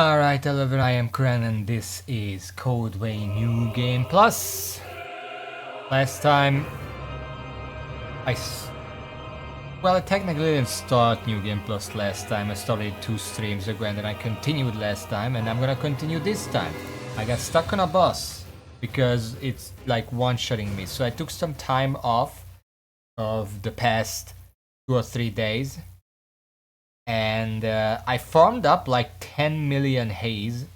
Alright, hello everyone, I am Kren and this is Codeway New Game Plus. Last time I technically didn't start New Game Plus last time. I started 2 streams ago and then I continued last time and I'm gonna continue this time. I got stuck on a bus because it's like one-shotting me, so I took some time off of the past 2 or 3 days. And I farmed up like 10 million haze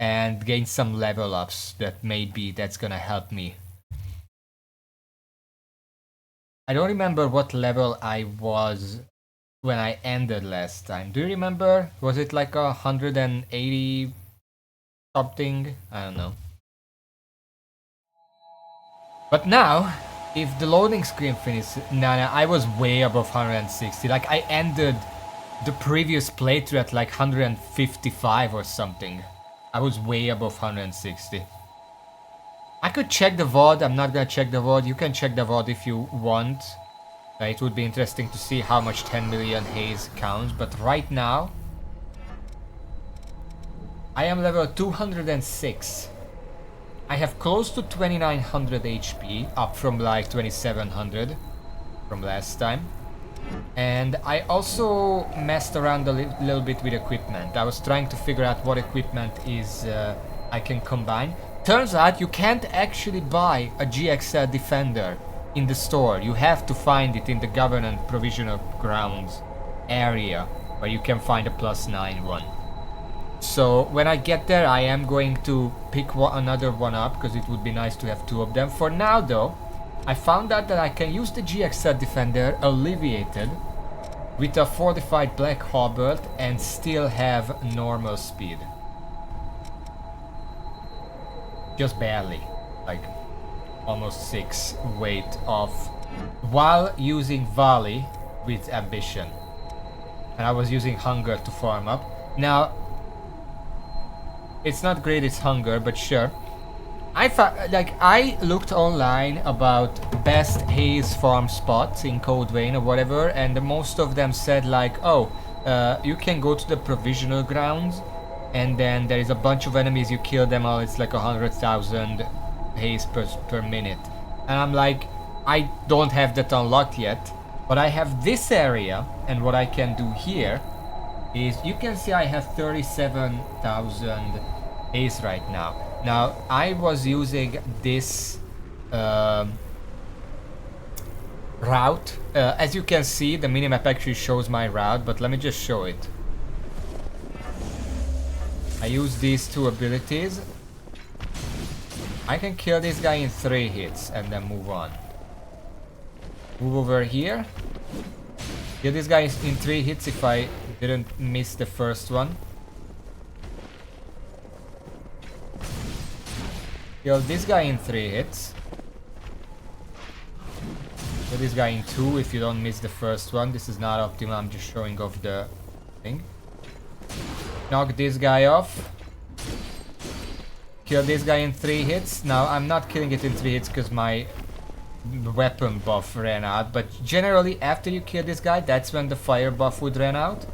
and gained some level ups that maybe that's gonna help me. I don't remember what level I was when I ended last time. Do you remember? Was it like 180 something? I don't know. But now, if the loading screen finishes, I was way above 160. Like I ended the previous playthrough at like 155 or something. I was way above 160. I could check the VOD. I'm not gonna check the VOD. You can check the VOD if you want. It would be interesting to see how much 10 million haze counts. But right now, I am level 206. I have close to 2900 HP, up from like 2700 from last time. And I also messed around a little bit with equipment. I was trying to figure out what equipment is I can combine. Turns out you can't actually buy a GXL Defender in the store. You have to find it in the Government Provisional Grounds area where you can find a +9 one. So when I get there I am going to pick another one up because it would be nice to have 2 of them. For now though, I found out that I can use the GXL Defender alleviated with a fortified black halberd and still have normal speed. Just barely, like almost 6 weight off, while using volley with ambition. And I was using hunger to farm up. Now, it's not great, it's hunger, but sure. I looked online about best haze farm spots in Code Vein or whatever, and most of them said like, oh, you can go to the provisional grounds, and then there is a bunch of enemies, you kill them all, it's like 100,000 haze per minute. And I'm like, I don't have that unlocked yet, but I have this area, and what I can do here is, you can see I have 37,000 haze right now. Now, I was using this route. As you can see, the minimap actually shows my route, but let me just show it. I use these 2 abilities. I can kill this guy in 3 hits and then move on. Move over here. Kill this guy in 3 hits if I didn't miss the first one. Kill this guy in 3 hits. Kill this guy in 2 if you don't miss the first one. This is not optimal, I'm just showing off the thing. Knock this guy off. Kill this guy in 3 hits. Now, I'm not killing it in 3 hits because my weapon buff ran out. But generally, after you kill this guy, that's when the fire buff would run out.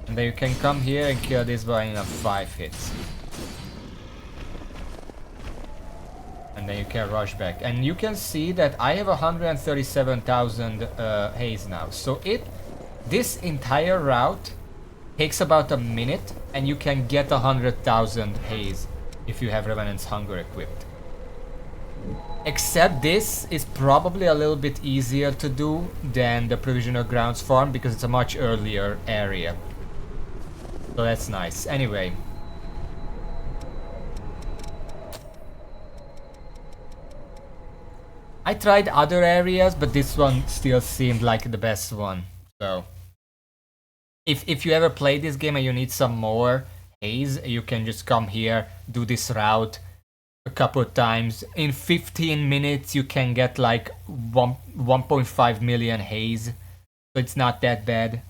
And then you can come here and kill this guy in 5 hits. And then you can rush back. And you can see that I have 137,000 haze now. So this entire route takes about a minute, and you can get 100,000 haze if you have Revenant's Hunger equipped. Except this is probably a little bit easier to do than the Provisional Grounds farm because it's a much earlier area. So that's nice. Anyway. I tried other areas, but this one still seemed like the best one. So, if you ever play this game and you need some more haze, you can just come here, do this route a couple of times. In 15 minutes, you can get like 1.5 million haze. So it's not that bad.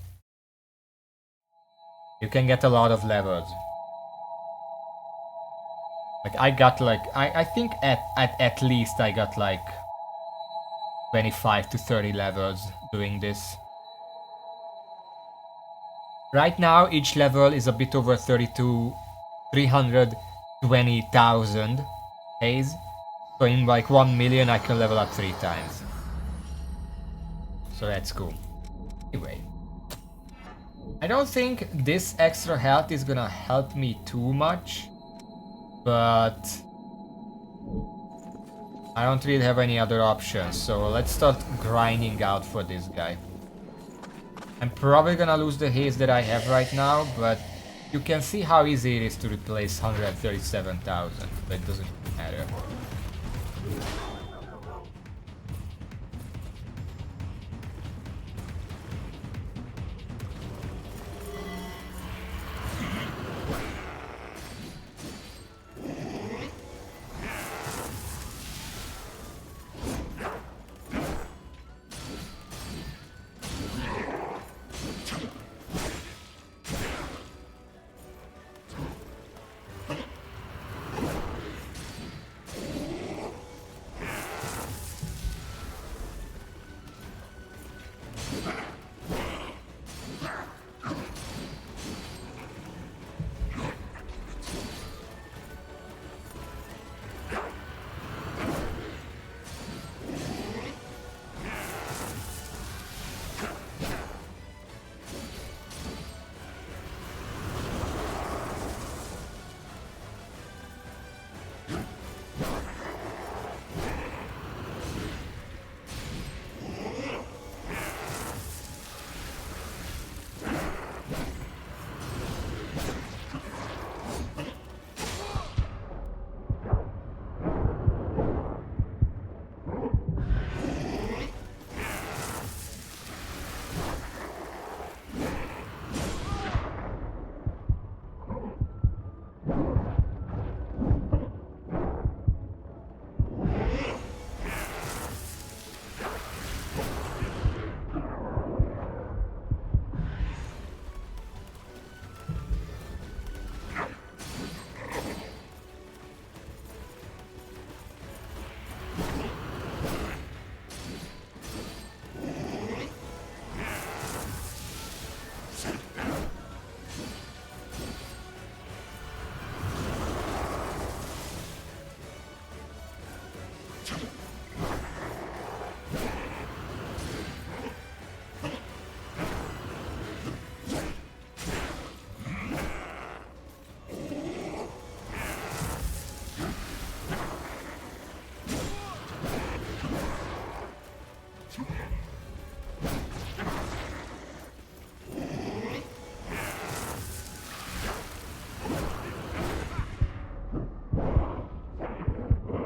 You can get a lot of levels. Like I got like, I think at least I got like 25 to 30 levels doing this. Right now each level is a bit over 32 320,000 haze. So in like 1 million I can level up 3 times. So that's cool. Anyway. I don't think this extra health is gonna help me too much. But I don't really have any other options. So let's start grinding out for this guy. I'm probably gonna lose the haze that I have right now, but you can see how easy it is to replace 137,000, but it doesn't matter.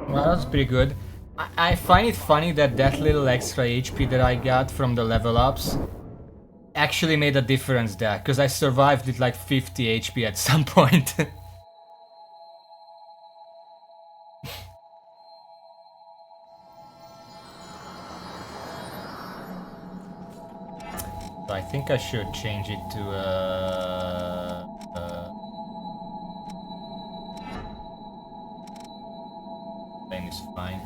Well, that's pretty good. I find it funny that that little extra HP that I got from the level ups actually made a difference there, because I survived with like 50 HP at some point. So I think I should change it to flame is fine.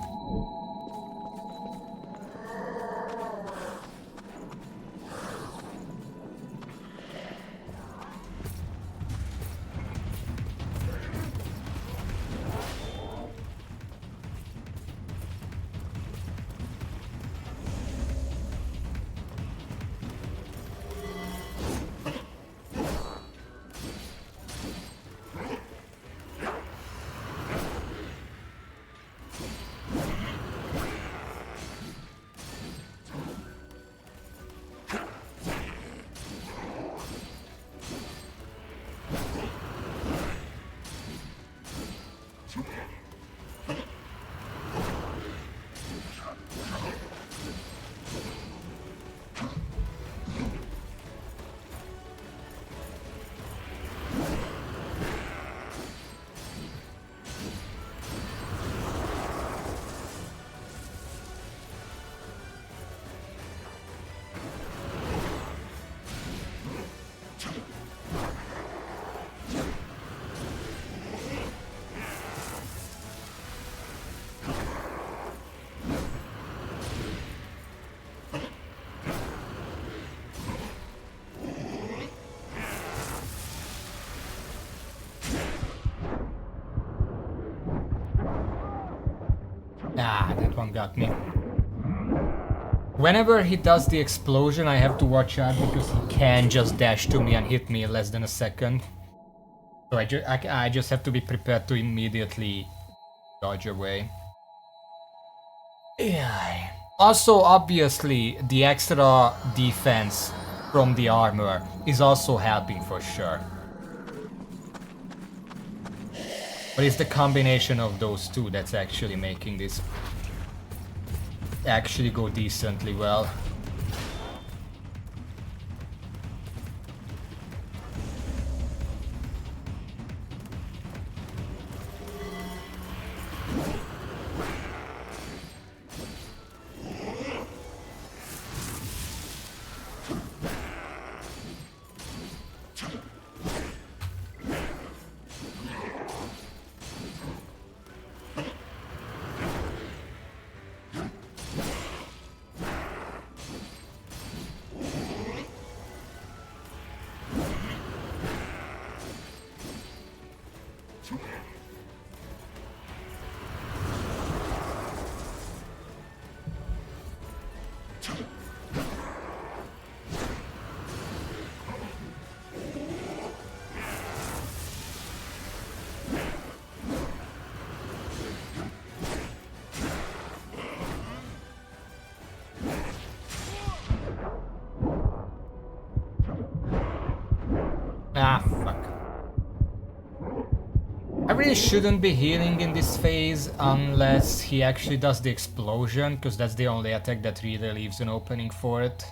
Ah, that one got me. Whenever he does the explosion, I have to watch out because he can just dash to me and hit me in less than a second. So I just have to be prepared to immediately dodge away. Yeah. Also, obviously, the extra defense from the armor is also helping for sure. But it's the combination of those two that's actually making this actually go decently well. Ah, fuck. I really shouldn't be healing in this phase unless he actually does the explosion, because that's the only attack that really leaves an opening for it.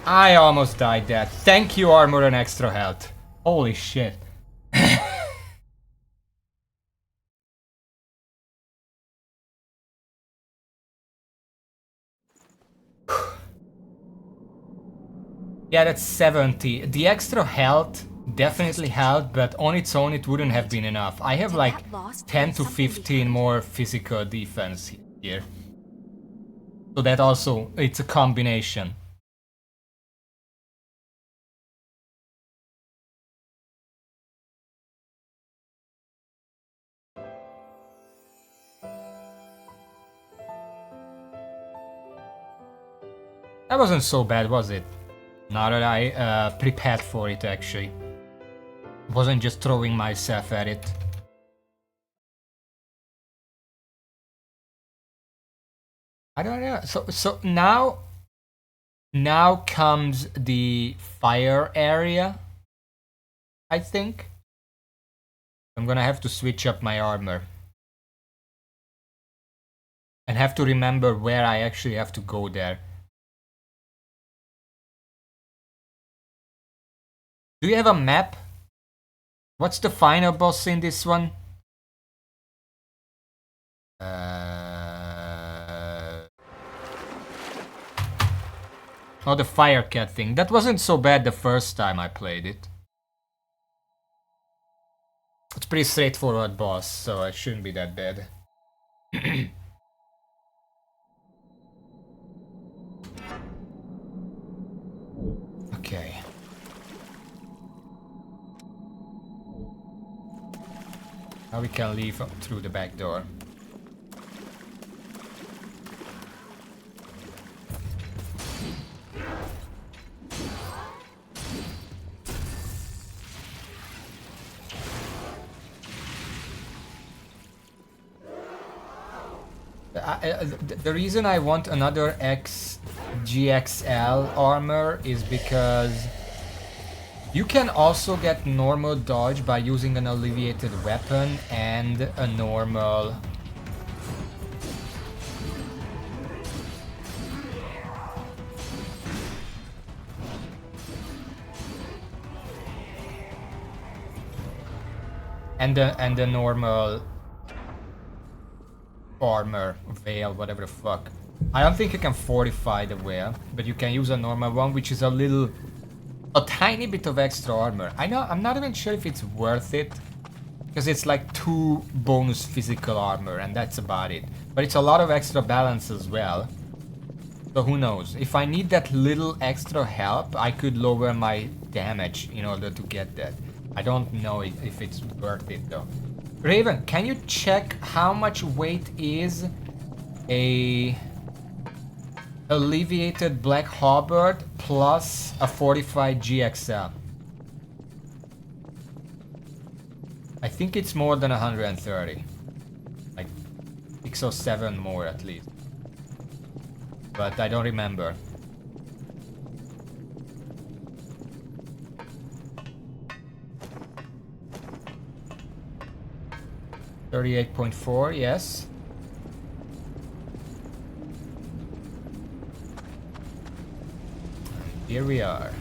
I almost died there. Thank you, armor and extra health. Holy shit. Yeah, that's 70. The extra health definitely helped, but on its own it wouldn't have been enough. I have like 10 to 15 more physical defense here. So that also, it's a combination. That wasn't so bad, was it? Now that I prepared for it, actually. Wasn't just throwing myself at it. I don't know. So now comes the fire area, I think. I'm gonna have to switch up my armor. And have to remember where I actually have to go there. Do you have a map? What's the final boss in this one? Oh, the fire cat thing. That wasn't so bad the first time I played it. It's pretty straightforward boss, so it shouldn't be that bad. Okay. Now we can leave through the back door. The reason I want another GXL armor is because you can also get normal dodge by using an alleviated weapon and a normal... And the normal armor, veil, whatever the fuck. I don't think you can fortify the veil, but you can use a normal one, which is a tiny bit of extra armor. I'm not even sure if it's worth it, because it's like 2 bonus physical armor, and that's about it. But it's a lot of extra balance as well. So who knows? If I need that little extra help, I could lower my damage in order to get that. I don't know if it's worth it though. Raven, can you check how much weight is a alleviated black halberd plus a fortified GXL? I think it's more than 130. Like 6 or 7 more at least. But I don't remember. $38.4, yes. Here we are.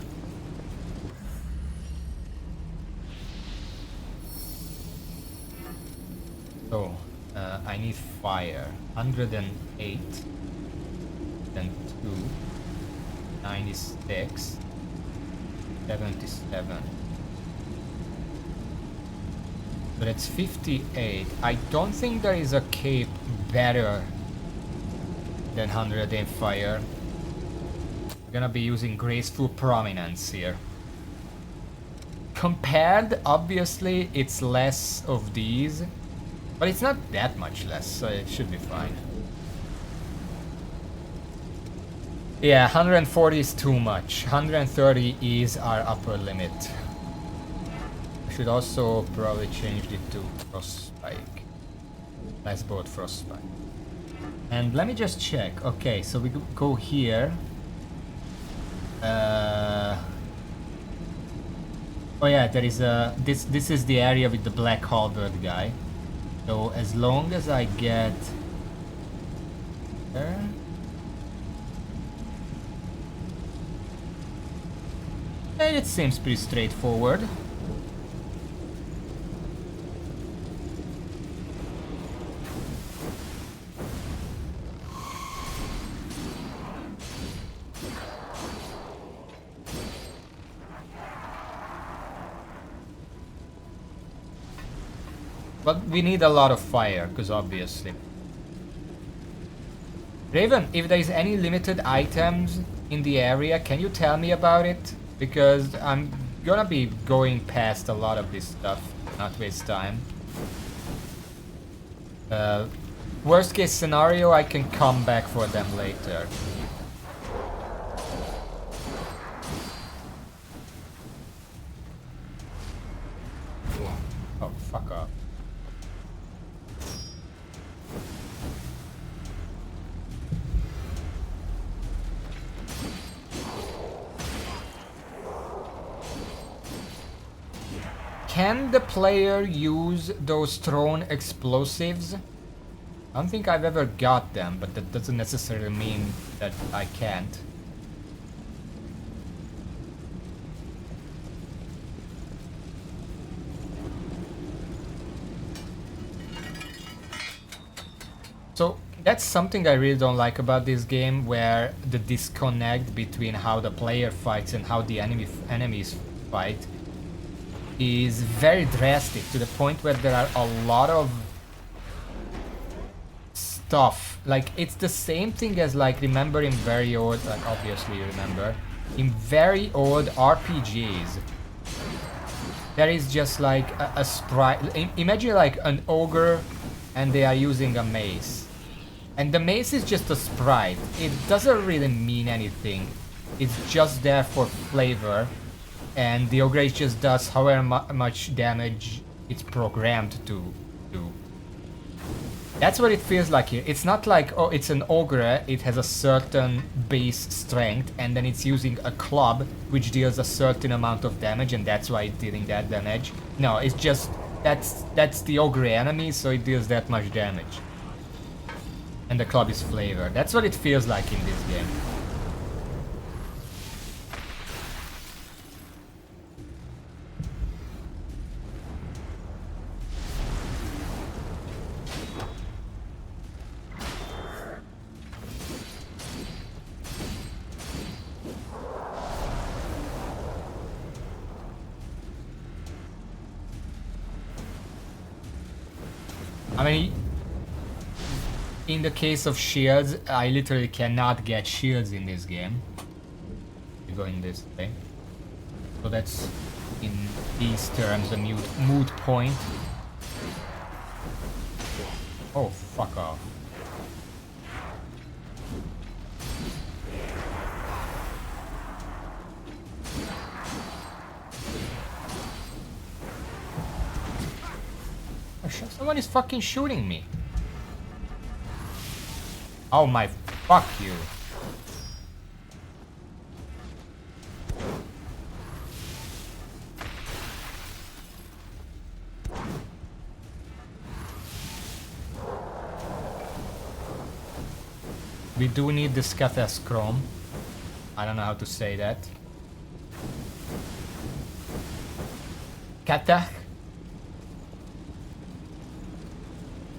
So, I need fire. 108. Then 2. 96. 77. But it's 58. I don't think there is a cape better than 100 in fire. I'm gonna be using Graceful Prominence here. Compared, obviously, it's less of these. But it's not that much less, so it should be fine. Yeah, 140 is too much. 130 is our upper limit. Should also probably change it to Frostspike. Let's both Frostspike. And let me just check. Okay, so we go here. Oh yeah, there is a... This is the area with the black halberd guy. So as long as I get... there... it seems pretty straightforward. But we need a lot of fire, because obviously. Raven, if there is any limited items in the area, can you tell me about it? Because I'm gonna be going past a lot of this stuff, not waste time. Worst case scenario, I can come back for them later. Oh, fuck off. Can the player use those thrown explosives? I don't think I've ever got them, but that doesn't necessarily mean that I can't. So that's something I really don't like about this game, where the disconnect between how the player fights and how the enemies fight is very drastic, to the point where there are a lot of stuff. Like, it's the same thing as, like, remember in very old, like, obviously you remember, in very old RPGs, there is just like a sprite. Imagine like an ogre and they are using a mace. And the mace is just a sprite. It doesn't really mean anything. It's just there for flavor. And the ogre just does however much damage it's programmed to do. That's what it feels like here. It's not like, oh, it's an ogre, it has a certain base strength, and then it's using a club, which deals a certain amount of damage, and that's why it's dealing that damage. No, it's just, that's the ogre enemy, so it deals that much damage. And the club is flavor. That's what it feels like in this game. I mean, in the case of shields, I literally cannot get shields in this game. You go in this way. So that's, in these terms, a moot point. Oh, fuck off. Someone is fucking shooting me. Oh my, fuck you. We do need the Scathas Chrome. I don't know how to say that. Katak?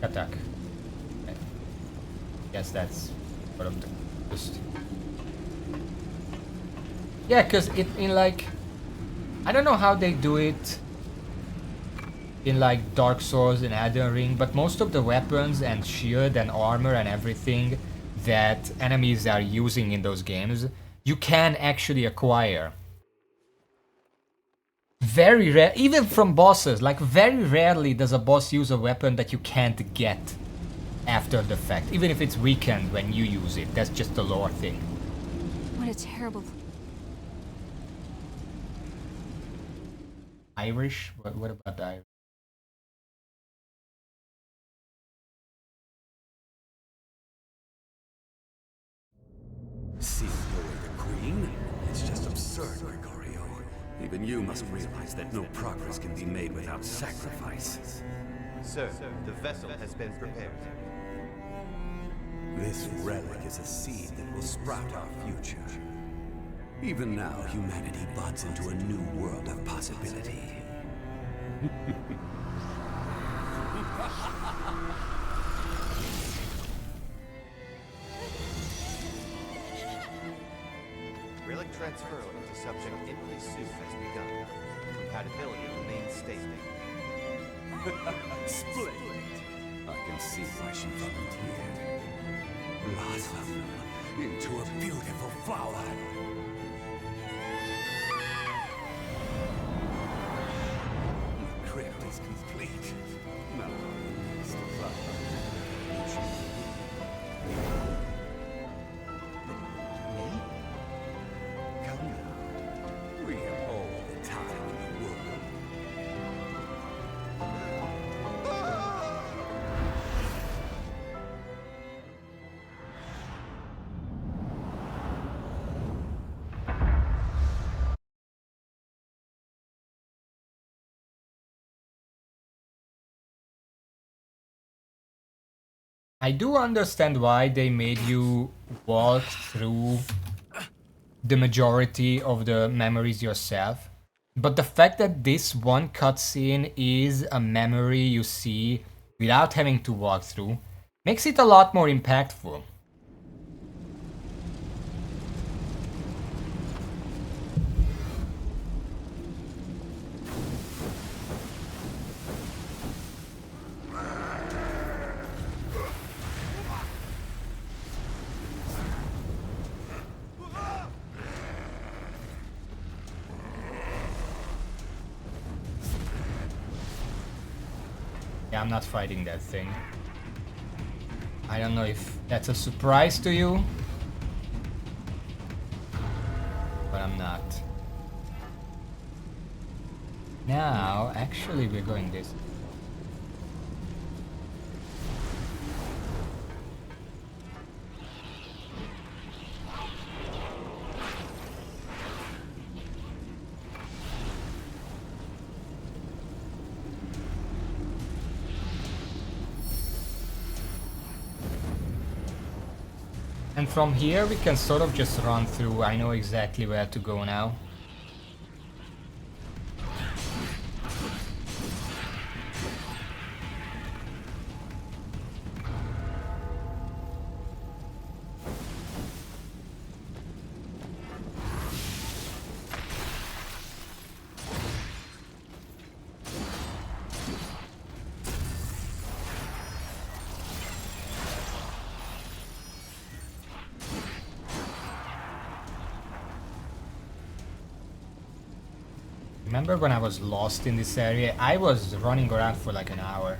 Katak. Okay. Guess that's sort of the just. Yeah, cause it in like, I don't know how they do it in like Dark Souls and Elden Ring, but most of the weapons and shield and armor and everything that enemies are using in those games, you can actually acquire. Very rare, even from bosses, like very rarely does a boss use a weapon that you can't get after the fact, even if it's weakened when you use it. That's just a lore thing. What a terrible... Irish? What about the Irish? Seeing away the Queen? It's just absurd, Gregorio. Even you must realize that no progress can be made without sacrifice. Sir, the vessel has been prepared. This relic is a seed that will sprout our future. Even now, humanity buds into a new world of possibility. Relic transfer to subject Empress suit has begun. Compatibility remains stable. Splendid. I can see why she volunteered. Blossom into a beautiful flower. The crypt is complete. Now, it's the flower. Me? Come now. We have all the time in the world. I do understand why they made you walk through the majority of the memories yourself, but the fact that this one cutscene is a memory you see without having to walk through makes it a lot more impactful. Yeah, I'm not fighting that thing. I don't know if that's a surprise to you, but I'm not. Now, actually, we're going this. And from here we can sort of just run through. I know exactly where to go now. Remember when I was lost in this area? I was running around for like an hour.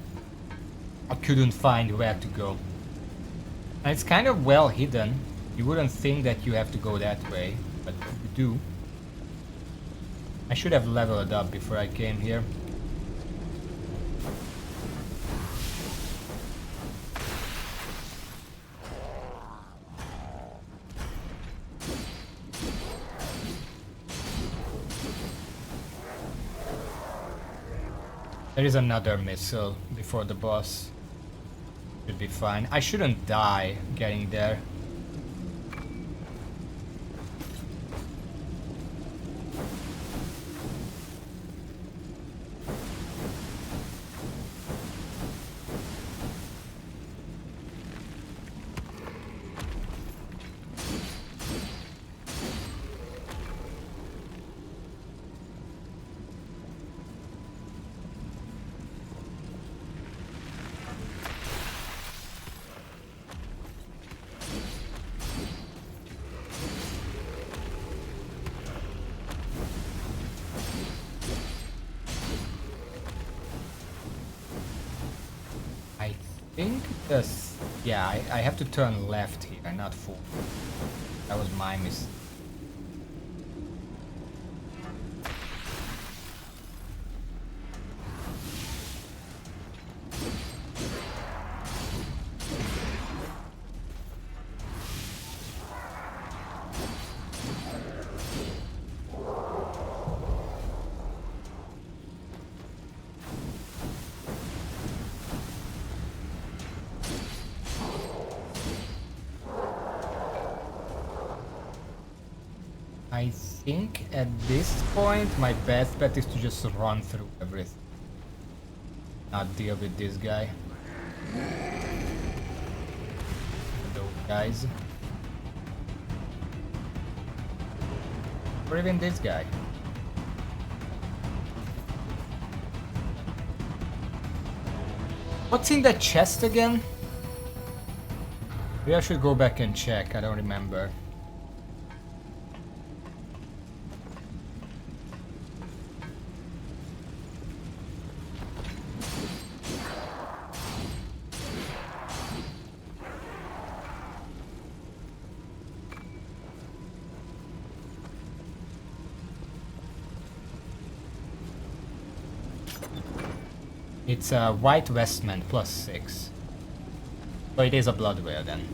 I couldn't find where to go. And it's kind of well hidden. You wouldn't think that you have to go that way, but you do. I should have leveled up before I came here. There is another missile before the boss. Should be fine. I shouldn't die getting there. I think this... Yeah, I have to turn left here, not forward. That was my mistake. I think at this point my best bet is to just run through everything. Not deal with this guy. Those guys. Or even this guy. What's in that chest again? Maybe I should go back and check, I don't remember. It's a white vestment +6. So it is a blood whale then.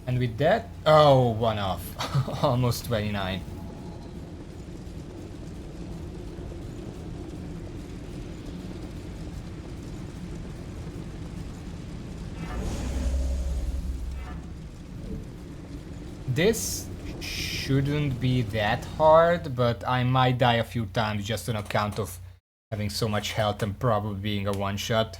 And with that, oh, one off. Almost 29. This shouldn't be that hard, but I might die a few times just on account of having so much health and probably being a one-shot.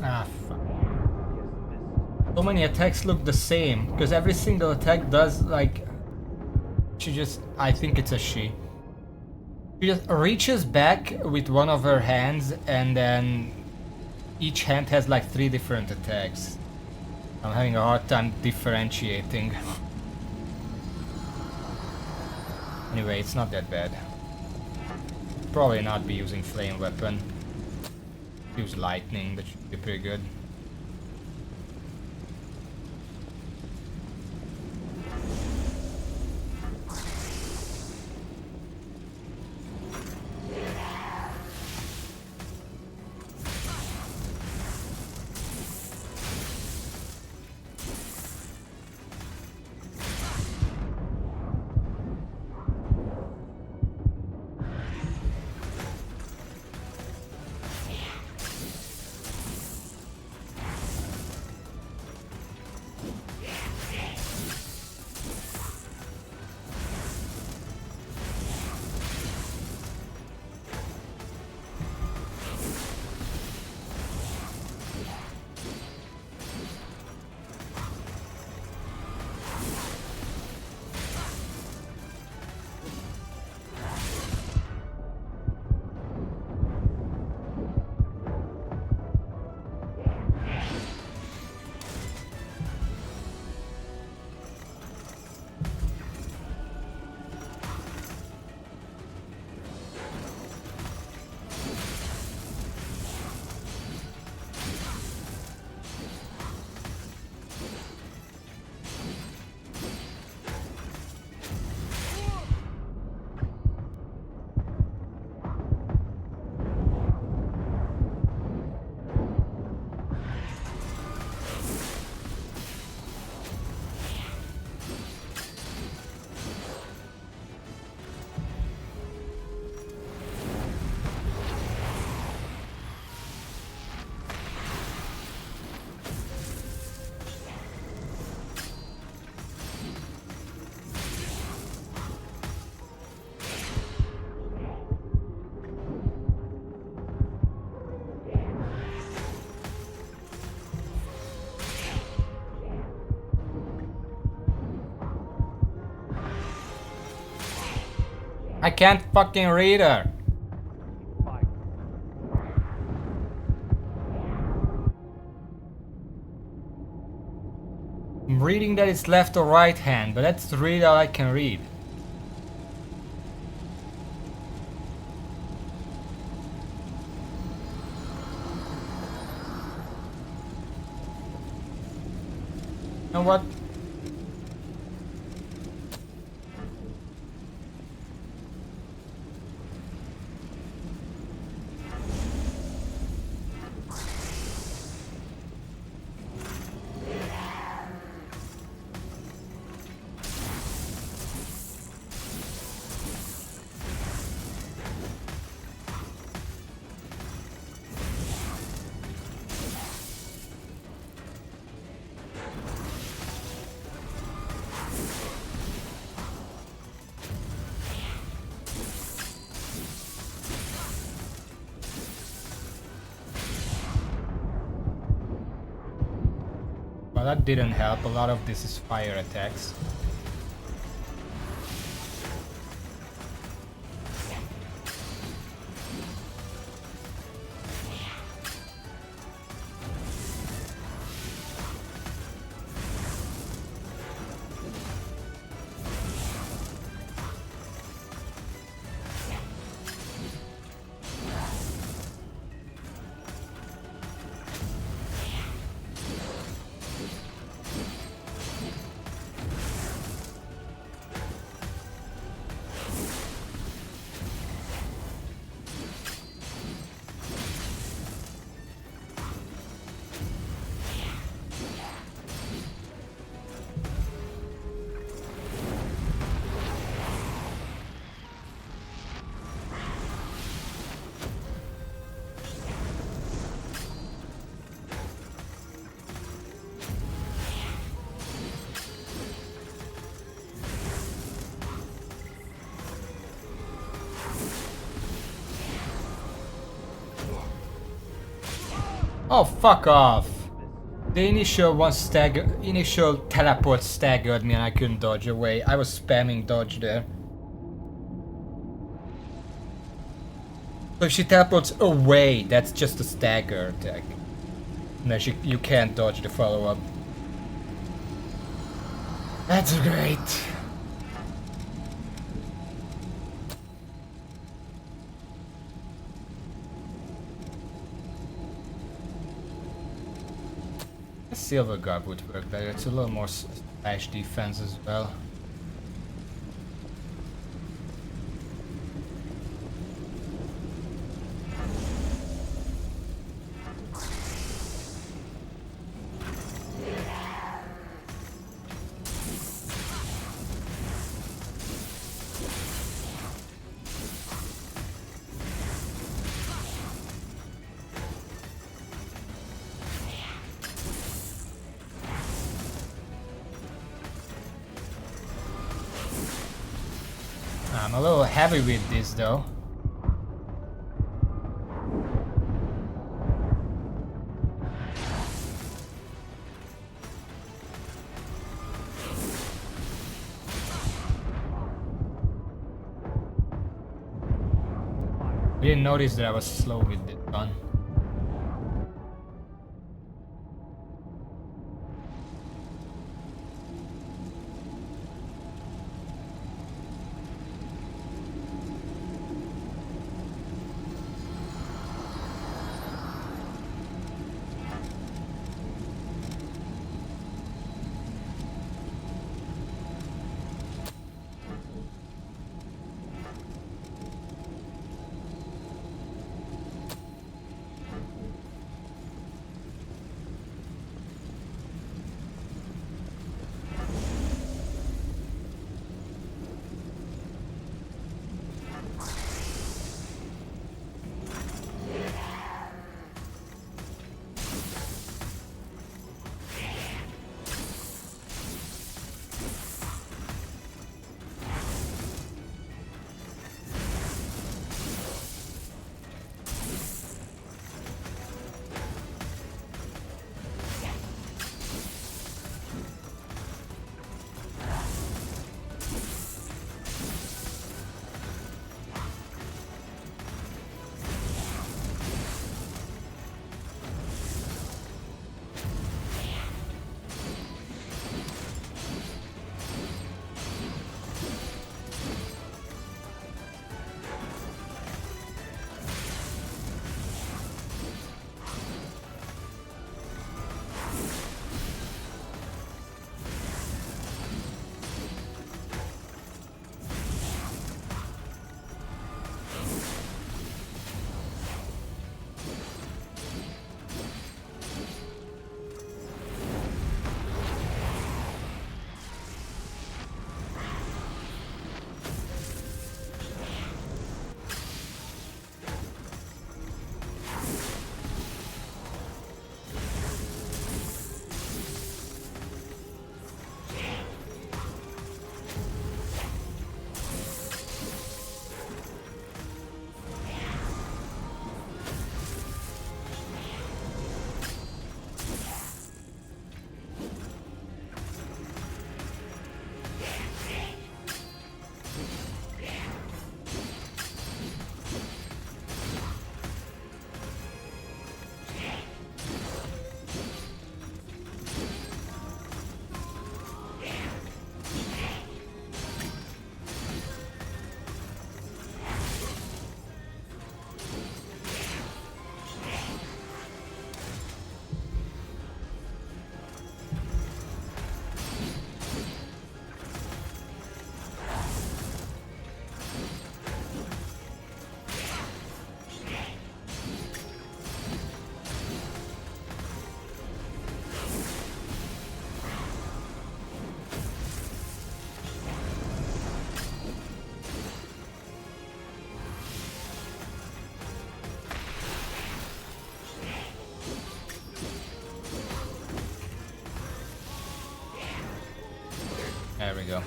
Ah, fuck. So many attacks look the same, because every single attack does, like... She just... I think it's a she. She just reaches back with one of her hands, and then... Each hand has like 3 different attacks. I'm having a hard time differentiating. Anyway, it's not that bad. Probably not be using flame weapon. Use lightning, that should be pretty good. I can't fucking read her. I'm reading that it's left or right hand, but that's really all I can read. You know what? Well, that didn't help. A lot of this is fire attacks. Oh, fuck off! The initial teleport staggered me and I couldn't dodge away. I was spamming dodge there. So if she teleports away, that's just a stagger attack. And then you can't dodge the follow-up. That's great. Silver Garb would work better. It's a little more splash defense as well. I'm a little heavy with this though. I didn't notice that I was slow with this gun. There we go.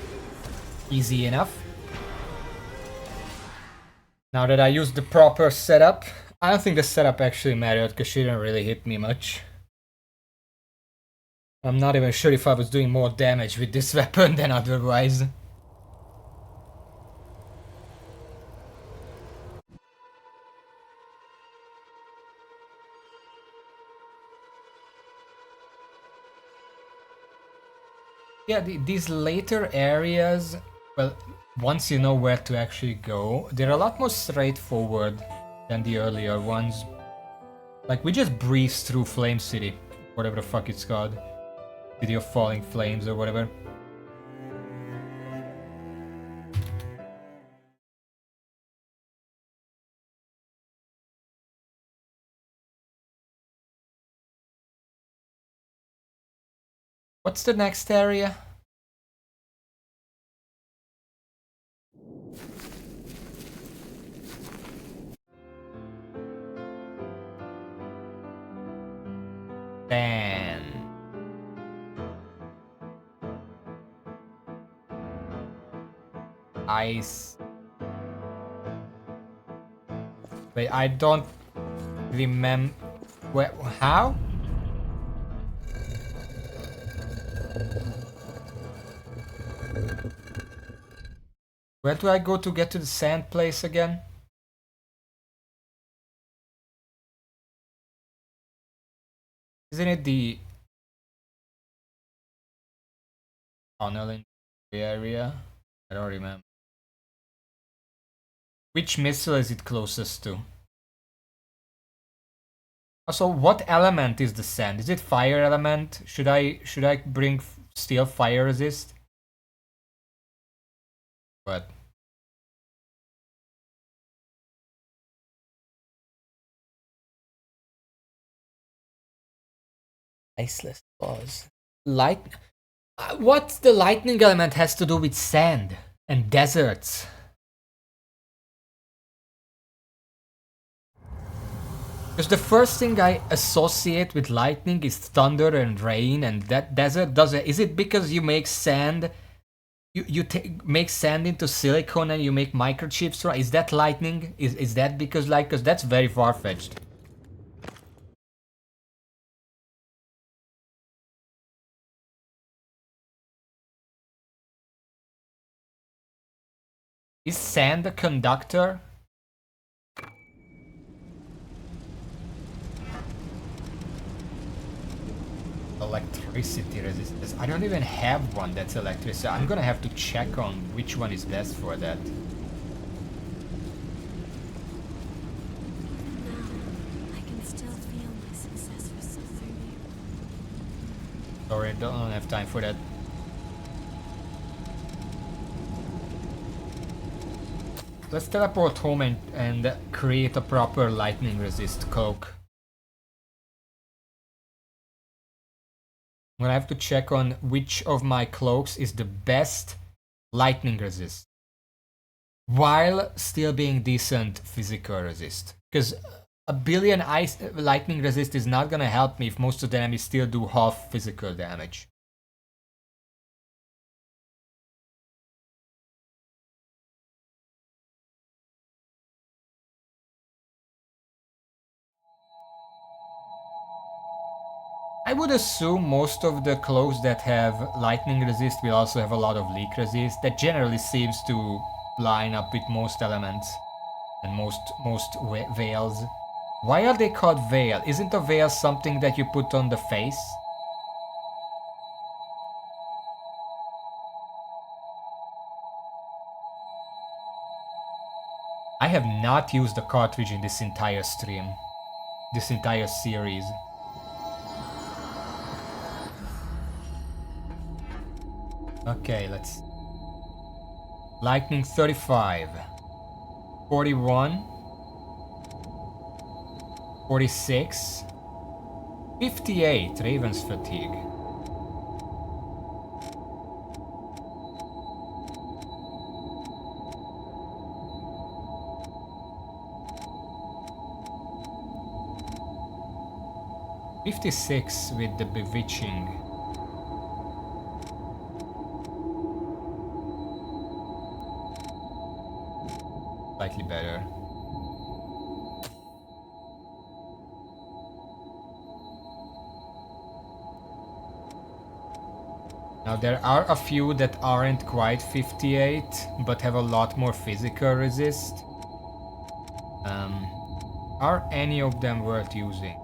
Easy enough. Now that I used the proper setup, I don't think the setup actually mattered because she didn't really hit me much. I'm not even sure if I was doing more damage with this weapon than otherwise. Yeah, these later areas, well, once you know where to actually go, they're a lot more straightforward than the earlier ones. Like, we just breezed through Flame City, whatever the fuck it's called. City of Falling Flames or whatever. What's the next area? Dan. Ice. Wait, I don't remember. How? Where do I go to get to the sand place again? Isn't it the tunnel in the area? I don't remember. Which missile is it closest to? Also, what element is the sand? Is it fire element? Should I bring steel fire resist? What? Iceless pause. Light. What the lightning element has to do with sand and deserts? Because the first thing I associate with lightning is thunder and rain, and that desert doesn't. Is it because you make sand? You make sand into silicone and you make microchips, right? Is that lightning? Is that because like? Because that's very far fetched. Is sand a conductor? Electricity resistance. I don't even have one that's electricity. I'm gonna have to check on which one is best for that. Now, I can still feel my success for something new. Sorry, don't have time for that. Let's teleport home and create a proper lightning resist cloak. I'm gonna have to check on which of my cloaks is the best lightning resist, while still being decent physical resist. Because a billion ice lightning resist is not gonna help me if most of the enemies still do half physical damage. I would assume most of the cloaks that have lightning resist will also have a lot of leak resist. That generally seems to line up with most elements and most veils. Why are they called veil? Isn't a veil something that you put on the face? I have not used the cartridge in this entire stream, this entire series. Okay, let's... Lightning 35. 41. 46. 58, Raven's Fatigue. "56 with the Bewitching. Slightly better. Now there are a few that aren't quite 58, but have a lot more physical resist. Are any of them worth using?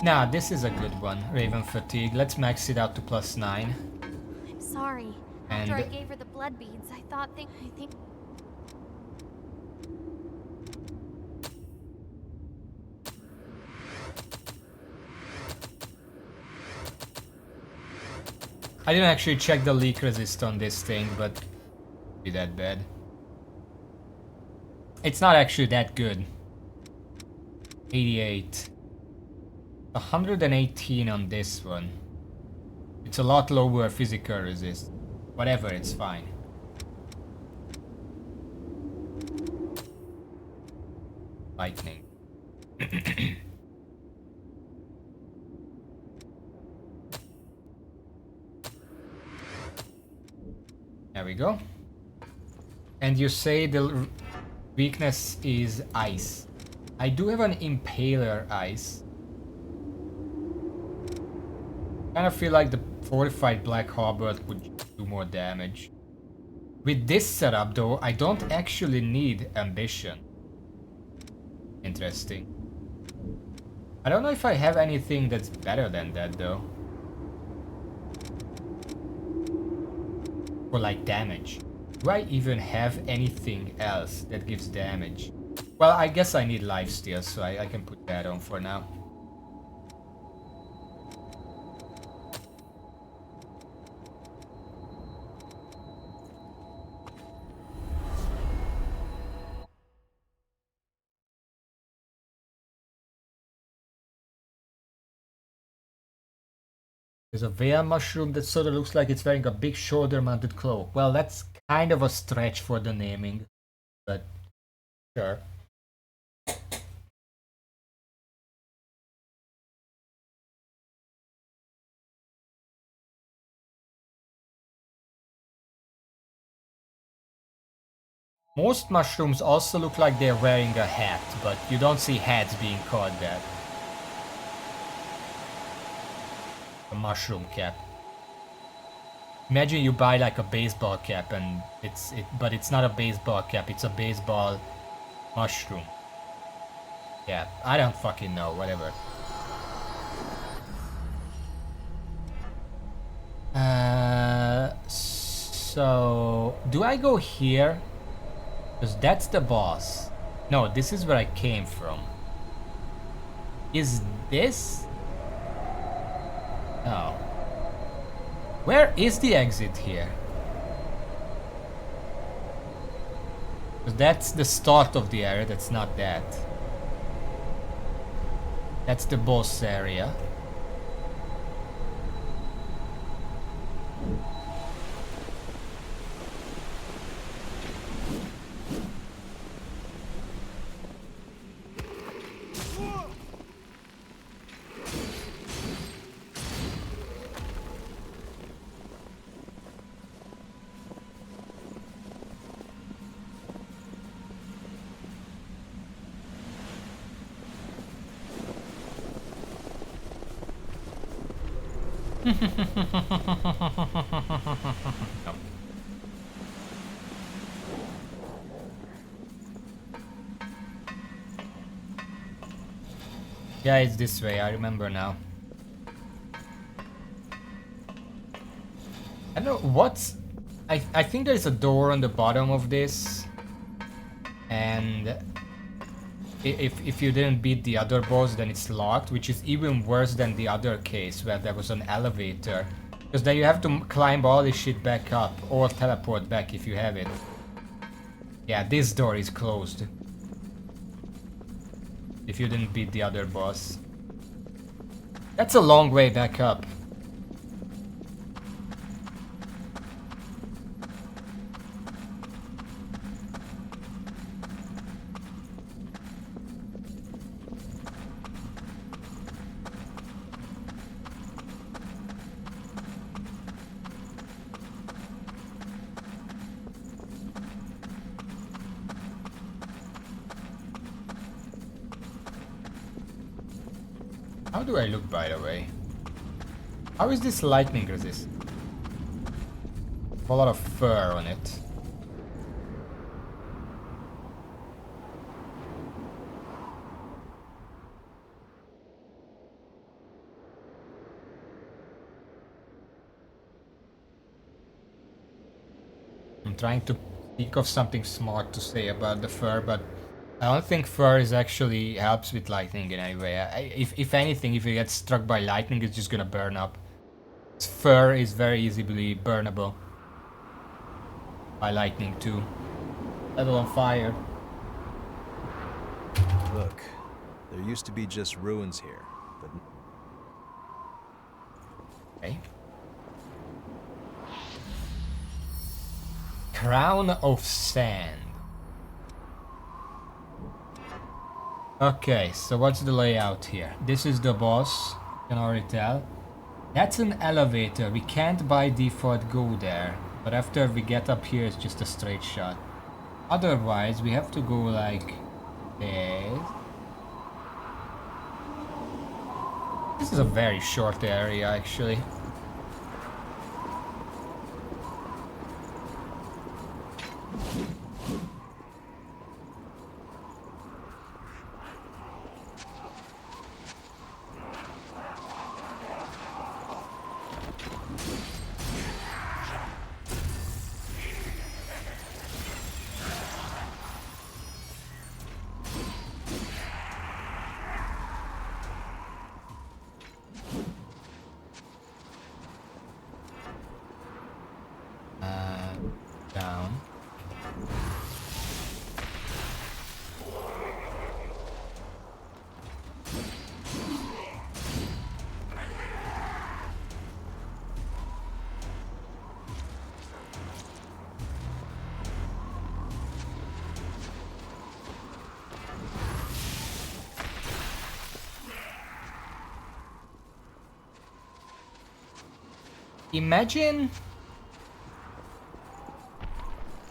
Nah, this is a good one, Raven Fatigue. Let's max it out to +9. I'm sorry. And After I gave her the blood beads, I think. I didn't actually check the leak resist on this thing, but be that bad. It's not actually that good. 88. 118 on this one. It's a lot lower physical resist. Whatever, it's fine. Lightning. There we go. And you say the weakness is ice. I do have an Impaler ice. Kind of feel like the fortified Black Halberd would do more damage. With this setup though, I don't actually need ambition. Interesting. I don't know if I have anything that's better than that though. For like damage. Do I even have anything else that gives damage? Well, I guess I need lifesteal, so I can put that on for now. There's a Veil Mushroom that sort of looks like it's wearing a big shoulder-mounted cloak. Well, that's kind of a stretch for the naming, but sure. Most mushrooms also look like they're wearing a hat, but you don't see hats being called that. A mushroom cap. Imagine you buy like a baseball cap and but it's not a baseball cap, it's a baseball mushroom. Yeah, I don't fucking know, whatever. So do I go here? Because that's the boss. No, this is where I came from. Is this? No. Where is the exit here? That's the start of the area, that's not that. That's the boss area. No. Yeah, it's this way, I remember now. I don't know what's... I think there's a door on the bottom of this. And if you didn't beat the other boss, then it's locked, which is even worse than the other case where there was an elevator. Because then you have to climb all this shit back up, or teleport back if you have it. Yeah, this door is closed. If you didn't beat the other boss. That's a long way back up. How do I look, by the way? How is this lightning resist? A lot of fur on it. trying to think of something smart to say about the fur, but I don't think fur is actually helps with lightning in any way. If anything, if it gets struck by lightning, it's just gonna burn up. Fur is very easily burnable by lightning too. Let alone fire. Look, there used to be just ruins here, but... Okay. Crown of Sand. Okay, so what's the layout here? This is the boss, you can already tell. That's an elevator, we can't by default go there. But after we get up here, it's just a straight shot. Otherwise, we have to go like this. This is a very short area, actually. Down. Imagine...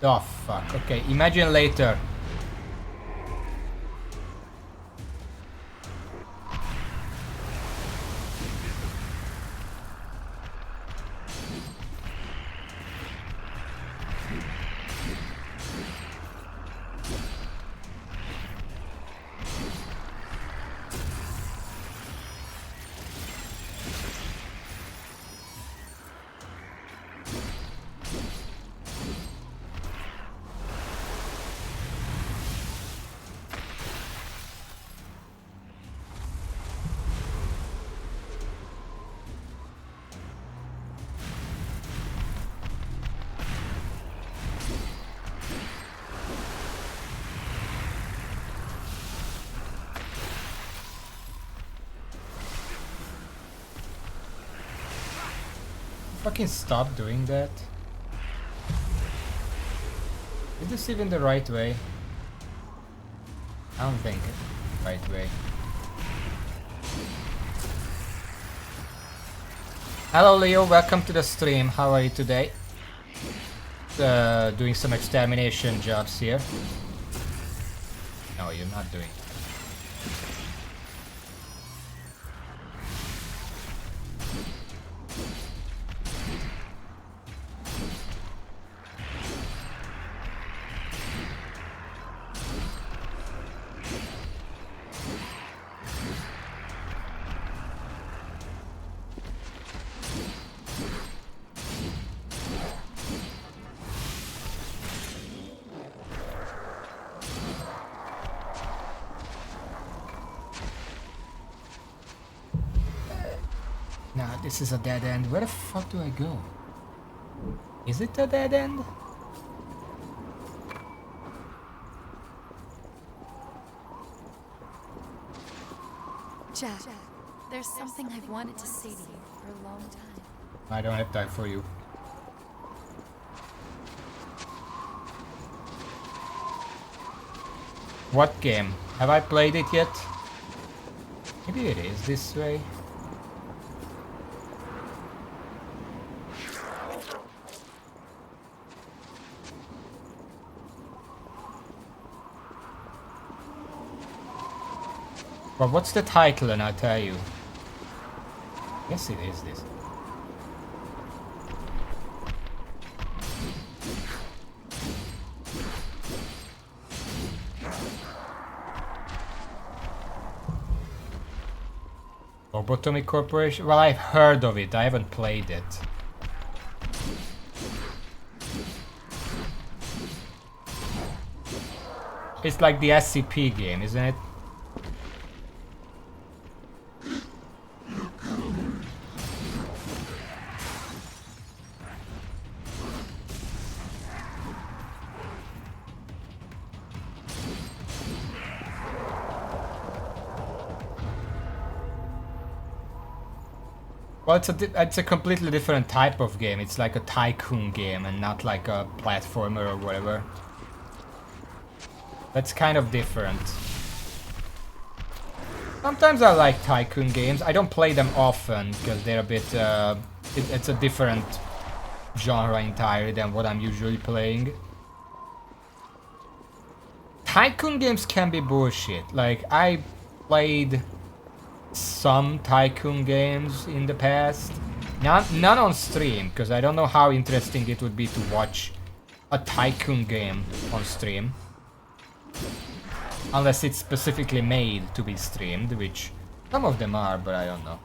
Oh fuck, okay, imagine later. Fucking stop doing that. Is this even the right way? I don't think it's the right way. Hello Leo, welcome to the stream. How are you today? Doing some extermination jobs here. No, you're not doing. Nah, this is a dead end. Where the fuck do I go? Is it a dead end? Jack, there's something I've wanted to say to you for a long time. I don't have time for you. What game? Have I played it yet? Maybe it is this way. Well, what's the title and I'll tell you. Yes, it is this. Lobotomy Corporation? Well, I've heard of it. I haven't played it. It's like the SCP game, isn't it? Well, it's a completely different type of game. It's like a tycoon game and not like a platformer or whatever. That's kind of different. Sometimes I like tycoon games. I don't play them often because they're a bit... it's a different genre entirely than what I'm usually playing. Tycoon games can be bullshit. Like, I played some tycoon games in the past. None on stream, because I don't know how interesting it would be to watch a tycoon game on stream. Unless it's specifically made to be streamed, which some of them are, but I don't know.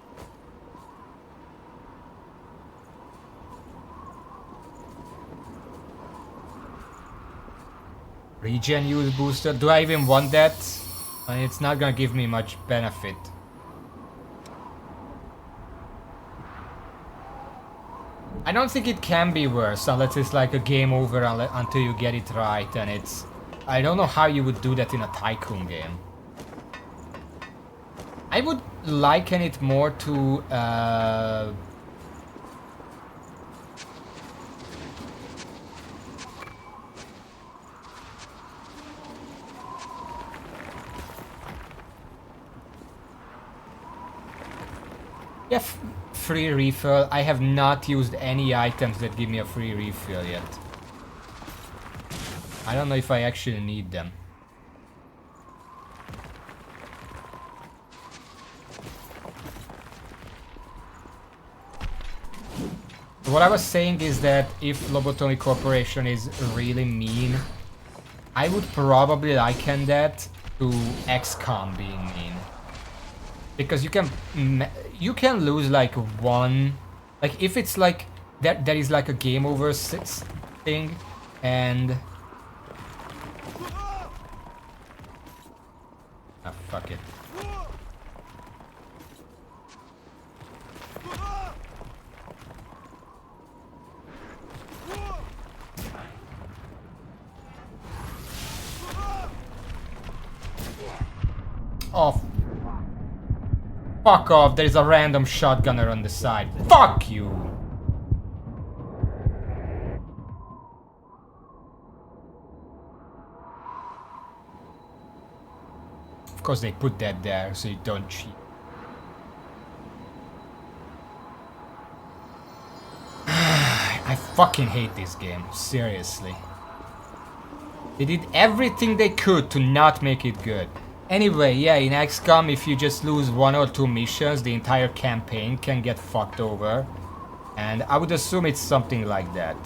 Regen use booster. Do I even want that? I mean, it's not gonna give me much benefit. I don't think it can be worse unless it's like a game over until you get it right, and it's... I don't know how you would do that in a tycoon game. I would liken it more to... yeah, free refill. I have not used any items that give me a free refill yet. I don't know if I actually need them. What I was saying is that if Lobotomy Corporation is really mean, I would probably liken that to XCOM being mean. Because you can lose like one, like if it's like that is like a game over thing, and ah, fuck it. Oh, fuck off, there is a random shotgunner on the side. Fuck you! Of course they put that there so you don't cheat. I fucking hate this game, seriously. They did everything they could to not make it good. Anyway, yeah, in XCOM, if you just lose 1 or 2 missions, the entire campaign can get fucked over. And I would assume it's something like that.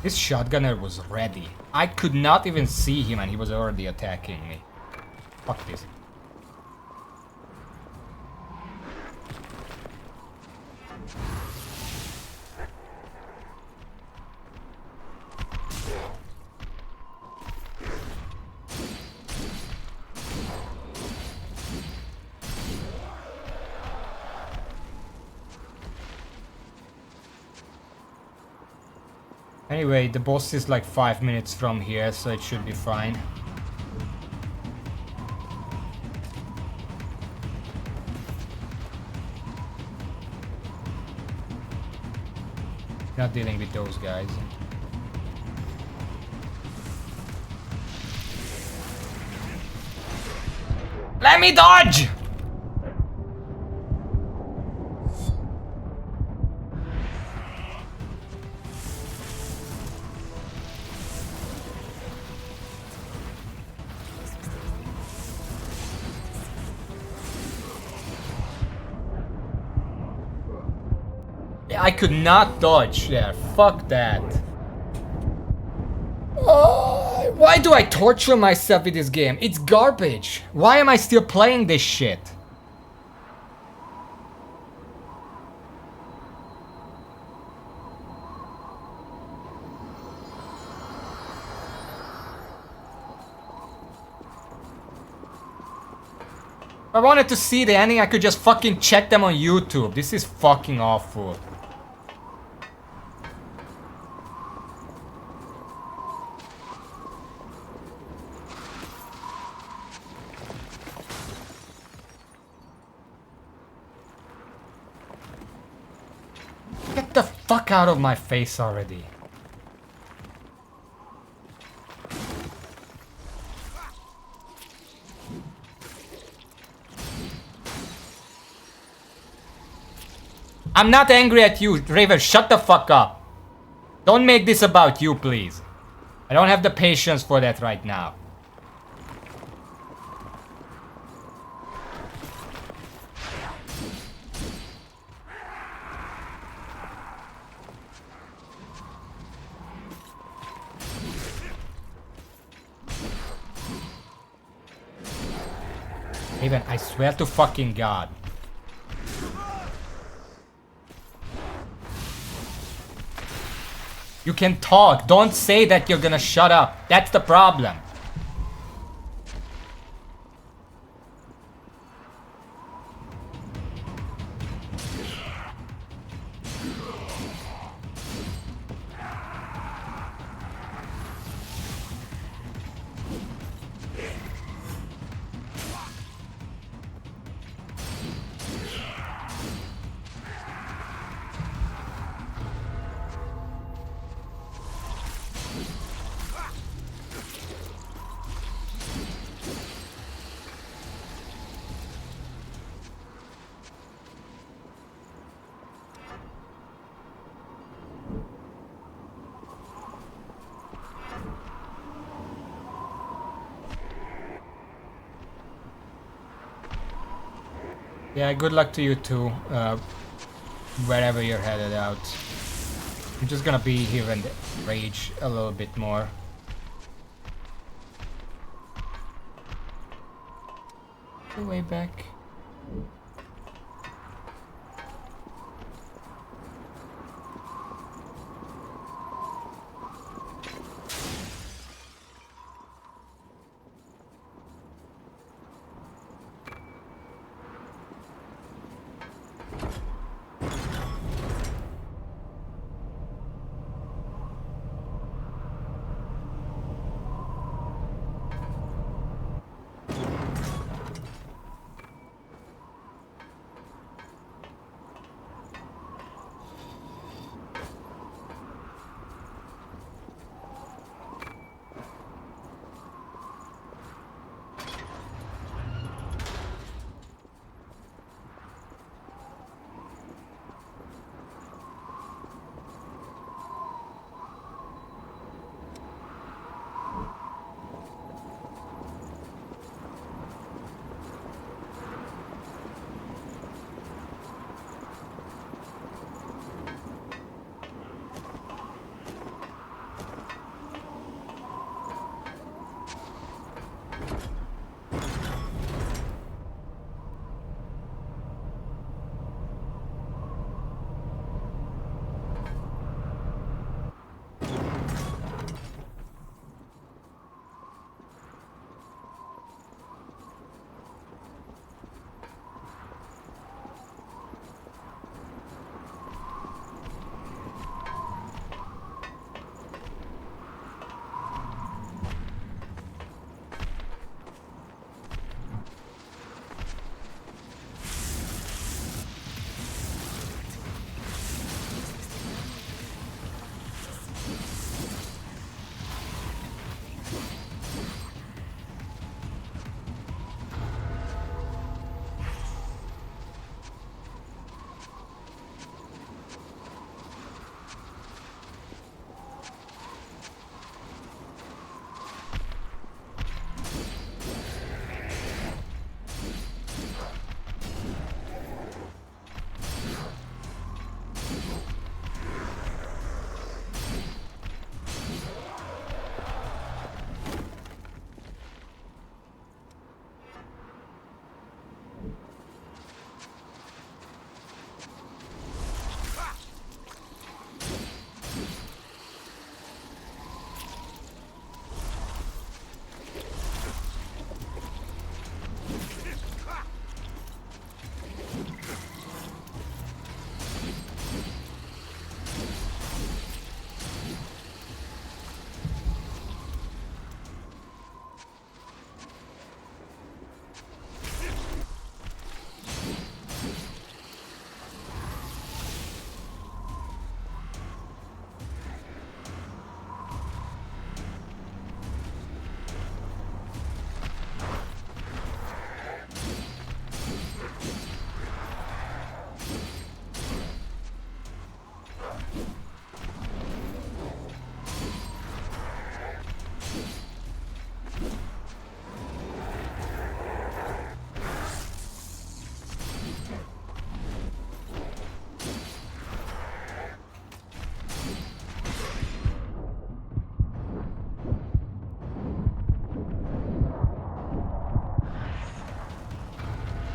This shotgunner was ready. I could not even see him and he was already attacking me. Fuck this. Anyway, the boss is like 5 minutes from here, so it should be fine. Not dealing with those guys. Let me dodge! I could not dodge there. Fuck that. Oh, why do I torture myself with this game? It's garbage. Why am I still playing this shit? If I wanted to see the ending, I could just fucking check them on YouTube. This is fucking awful. Get the fuck out of my face already. I'm not angry at you, Raven. Shut the fuck up. Don't make this about you, please. I don't have the patience for that right now. Raven, I swear to fucking God. You can talk. Don't say that you're gonna shut up. That's the problem. Yeah, good luck to you too, wherever you're headed out. I'm just gonna be here and rage a little bit more. The way back.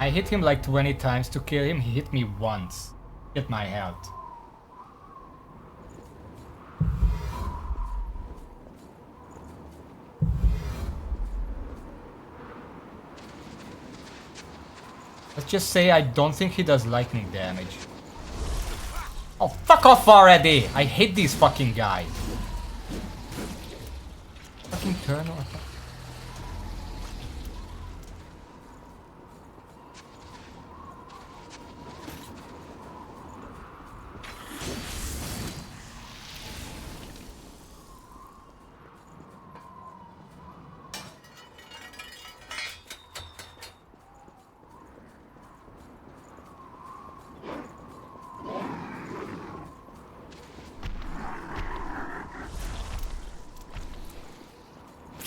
I hit him like 20 times to kill him, he hit me once. Get my health. Let's just say I don't think he does lightning damage. Oh, fuck off already! I hate these fucking guys. Fucking turn or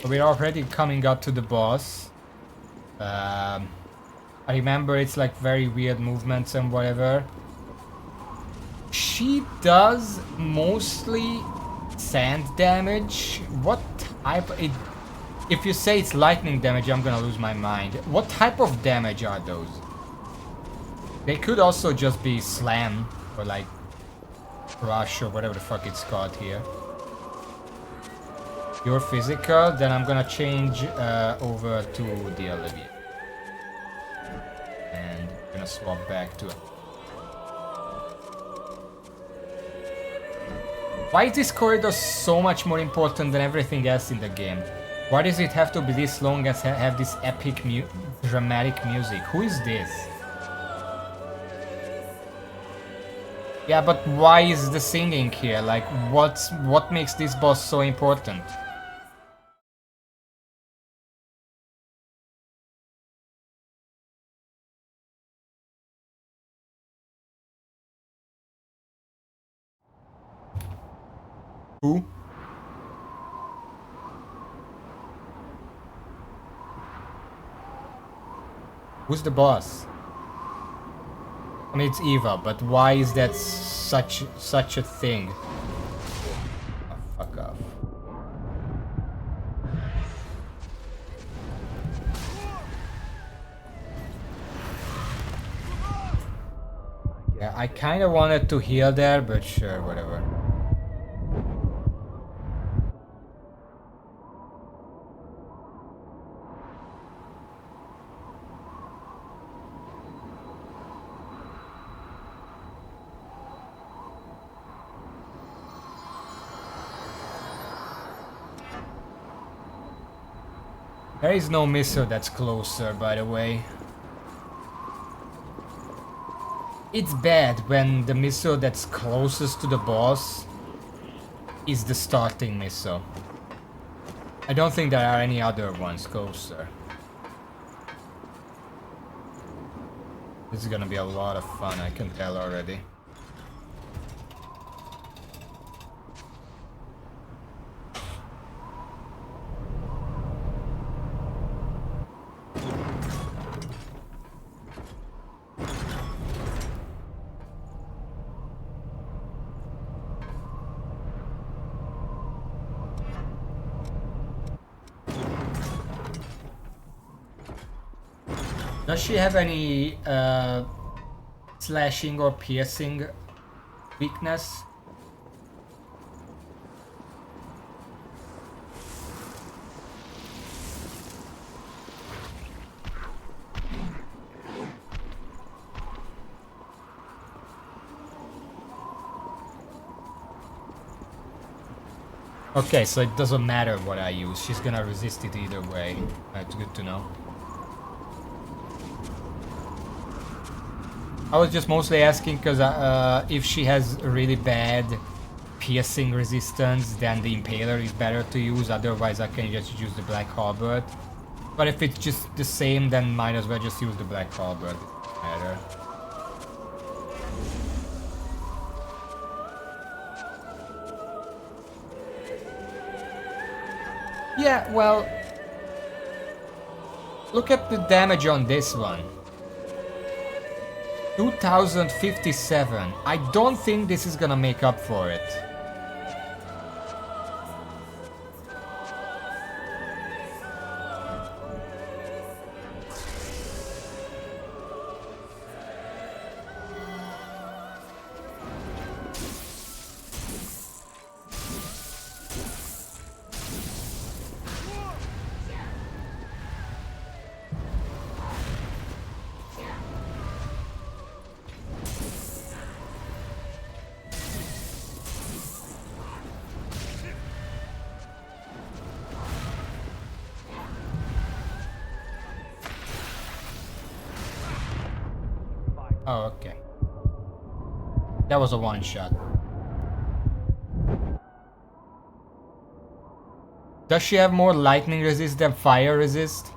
we're already coming up to the boss. I remember it's like very weird movements and whatever. She does mostly sand damage. What type? If you say it's lightning damage, I'm gonna lose my mind. What type of damage are those? They could also just be slam or like rush or whatever the fuck it's called here. You're physical, then I'm gonna change over to the Olivia. And I'm gonna swap back to it. Why is this corridor so much more important than everything else in the game? Why does it have to be this long and have this epic dramatic music? Who is this? Yeah, but why is the singing here? Like, what makes this boss so important? Who? Who's the boss? I mean, it's Eva, but why is that such a thing? Oh, fuck off. Yeah, I kind of wanted to heal there, but sure, whatever. There is no missile that's closer, by the way. It's bad when the missile that's closest to the boss is the starting missile. I don't think there are any other ones closer. This is gonna be a lot of fun, I can tell already. Does she have any slashing or piercing weakness? Okay, so it doesn't matter what I use, she's gonna resist it either way. That's good to know. I was just mostly asking because if she has really bad piercing resistance, then the Impaler is better to use, otherwise I can just use the Black Halberd. But if it's just the same, then might as well just use the Black Halberd. Better. Yeah, well, look at the damage on this one. 2057. I don't think this is gonna make up for it. Oh, okay. That was a one shot. Does she have more lightning resist than fire resist?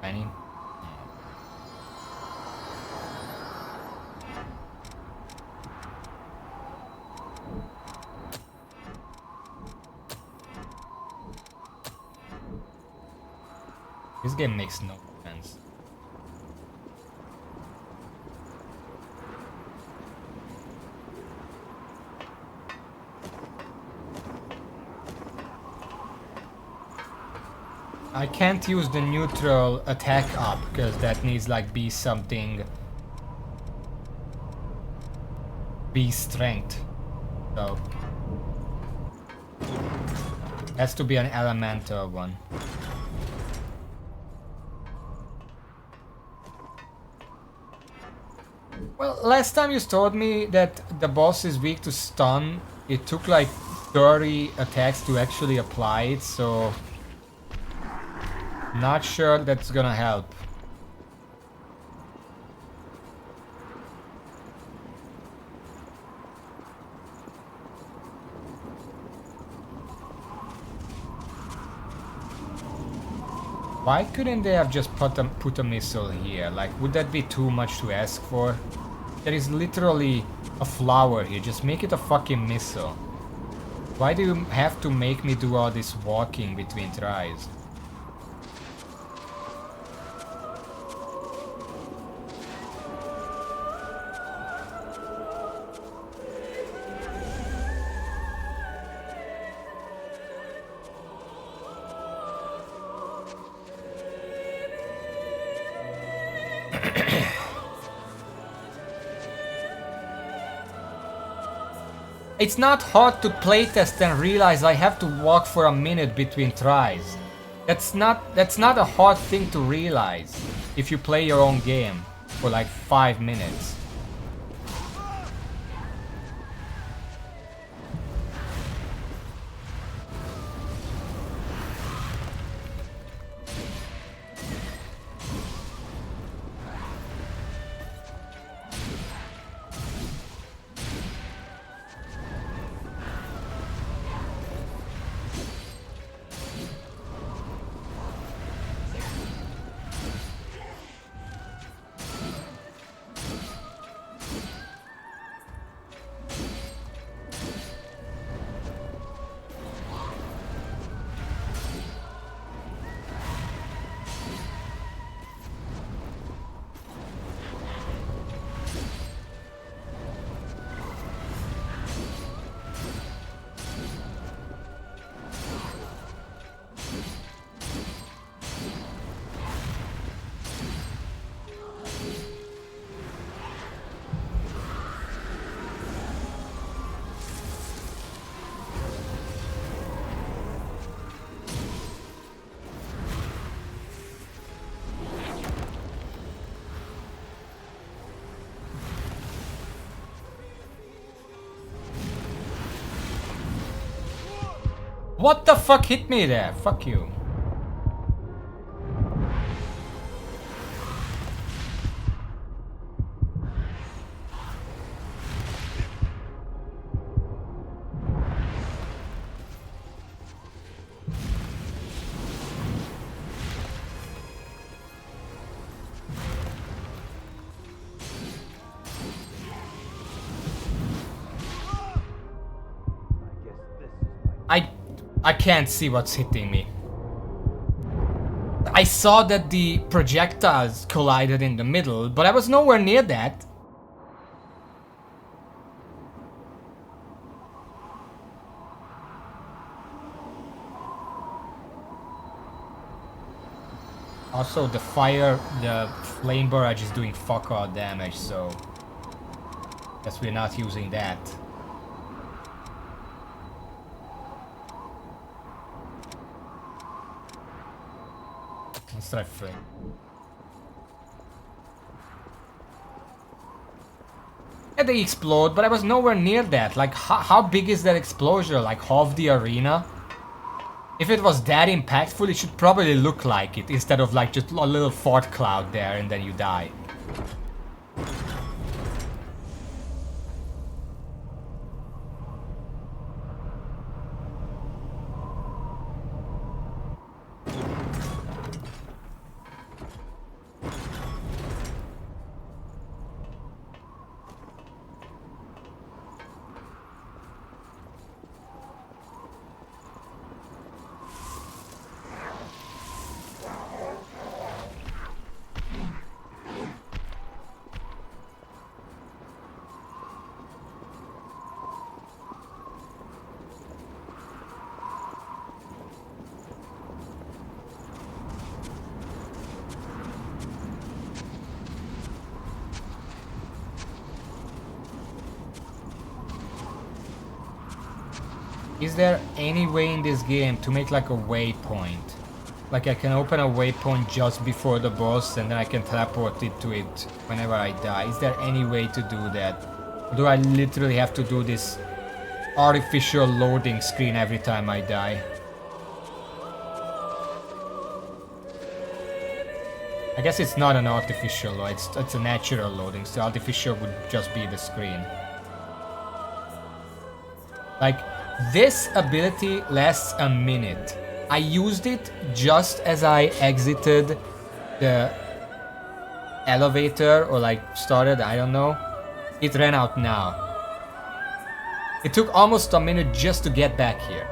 Any? This game makes no sense. I can't use the neutral attack up because that needs like be something B strength. So has to be an elemental one. Well, last time you told me that the boss is weak to stun. It took like 30 attacks to actually apply it, so not sure that's gonna help. Why couldn't they have just put a missile here? Like, would that be too much to ask for? There is literally a flower here. Just make it a fucking missile. Why do you have to make me do all this walking between tries? It's not hard to playtest and realize I have to walk for a minute between tries. That's not a hard thing to realize if you play your own game for like 5 minutes. What the fuck hit me there? Fuck you. I can't see what's hitting me. I saw that the projectiles collided in the middle, but I was nowhere near that. Also, the flame barrage is doing fuck all damage, so guess we're not using that. Let's try flame. Yeah, they explode, but I was nowhere near that. Like, how big is that explosion? Like half the arena? If it was that impactful, it should probably look like it, instead of like just a little fart cloud there and then you die. Is there any way in this game to make like a waypoint? Like I can open a waypoint just before the boss and then I can teleport it to it whenever I die. Is there any way to do that? Or do I literally have to do this artificial loading screen every time I die? I guess it's not an artificial, it's a natural loading, so artificial would just be the screen. Like, this ability lasts a minute. I used it just as I exited the elevator or like started, I don't know. It ran out now. It took almost a minute just to get back here.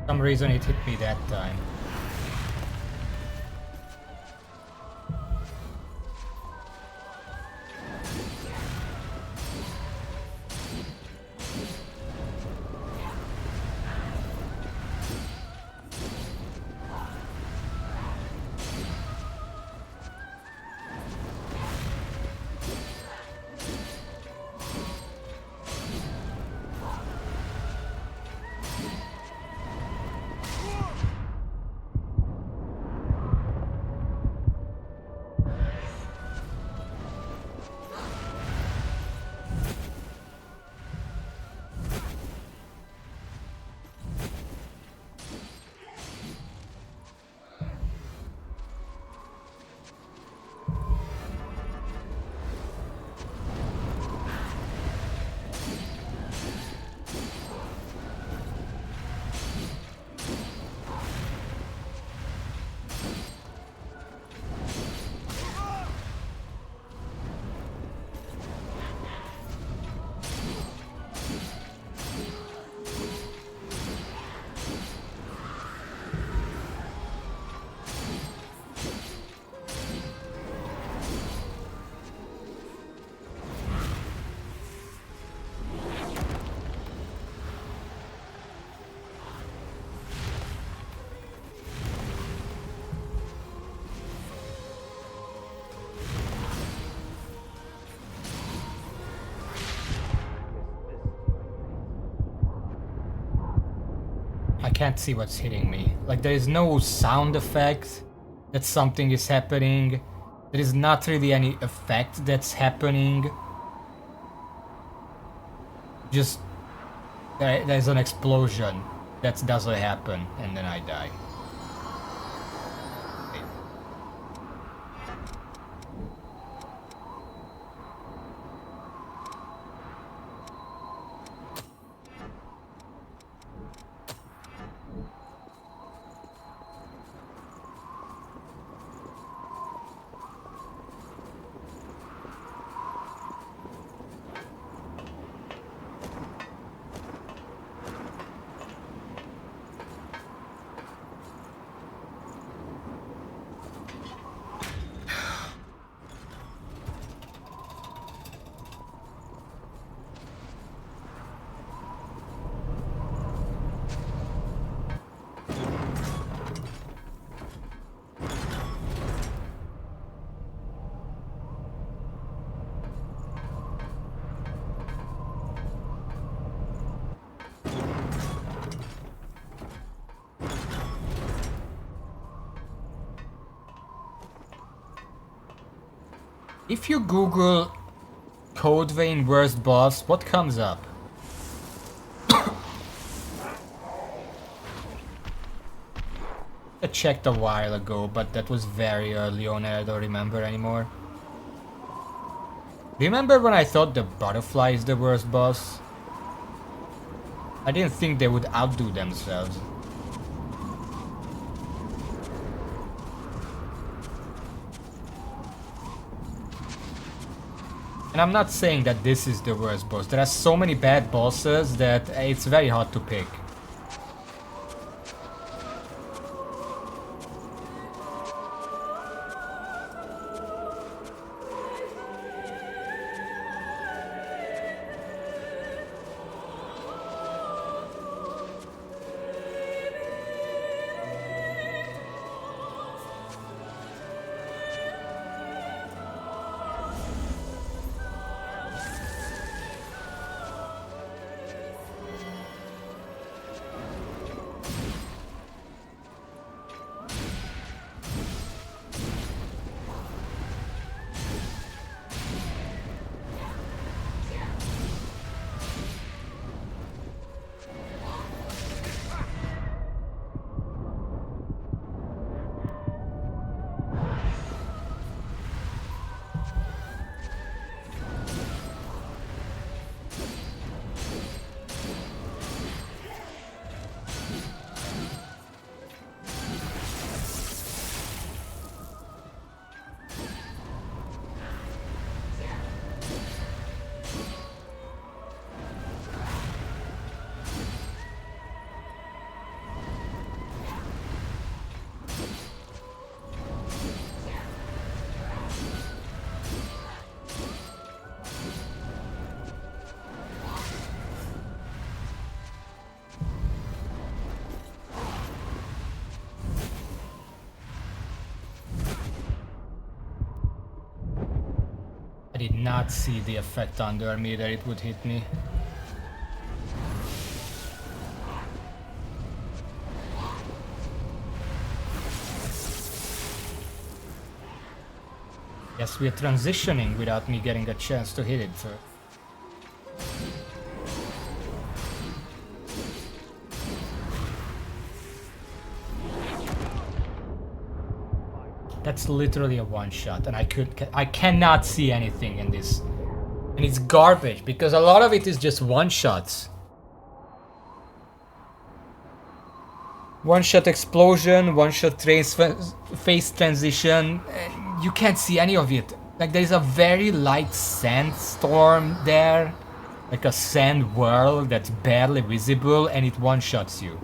some reason it hit me that time. I can't see what's hitting me. Like, there is no sound effect that something is happening. There is not really any effect that's happening. Just there's an explosion that doesn't happen and then I die. If you Google Code Vein worst boss, what comes up? I checked a while ago, but that was very early on and I don't remember anymore. Remember when I thought the butterfly is the worst boss? I didn't think they would outdo themselves. And I'm not saying that this is the worst boss. There are so many bad bosses that it's very hard to pick. did not see the effect under me that it would hit me. Yes, we're transitioning without me getting a chance to hit it. So. That's literally a one-shot, and I cannot see anything in this, and it's garbage because a lot of it is just one-shots. One-shot explosion, one-shot face transition. You can't see any of it. Like there's a very light sandstorm there, like a sand whirl that's barely visible, and it one-shots you.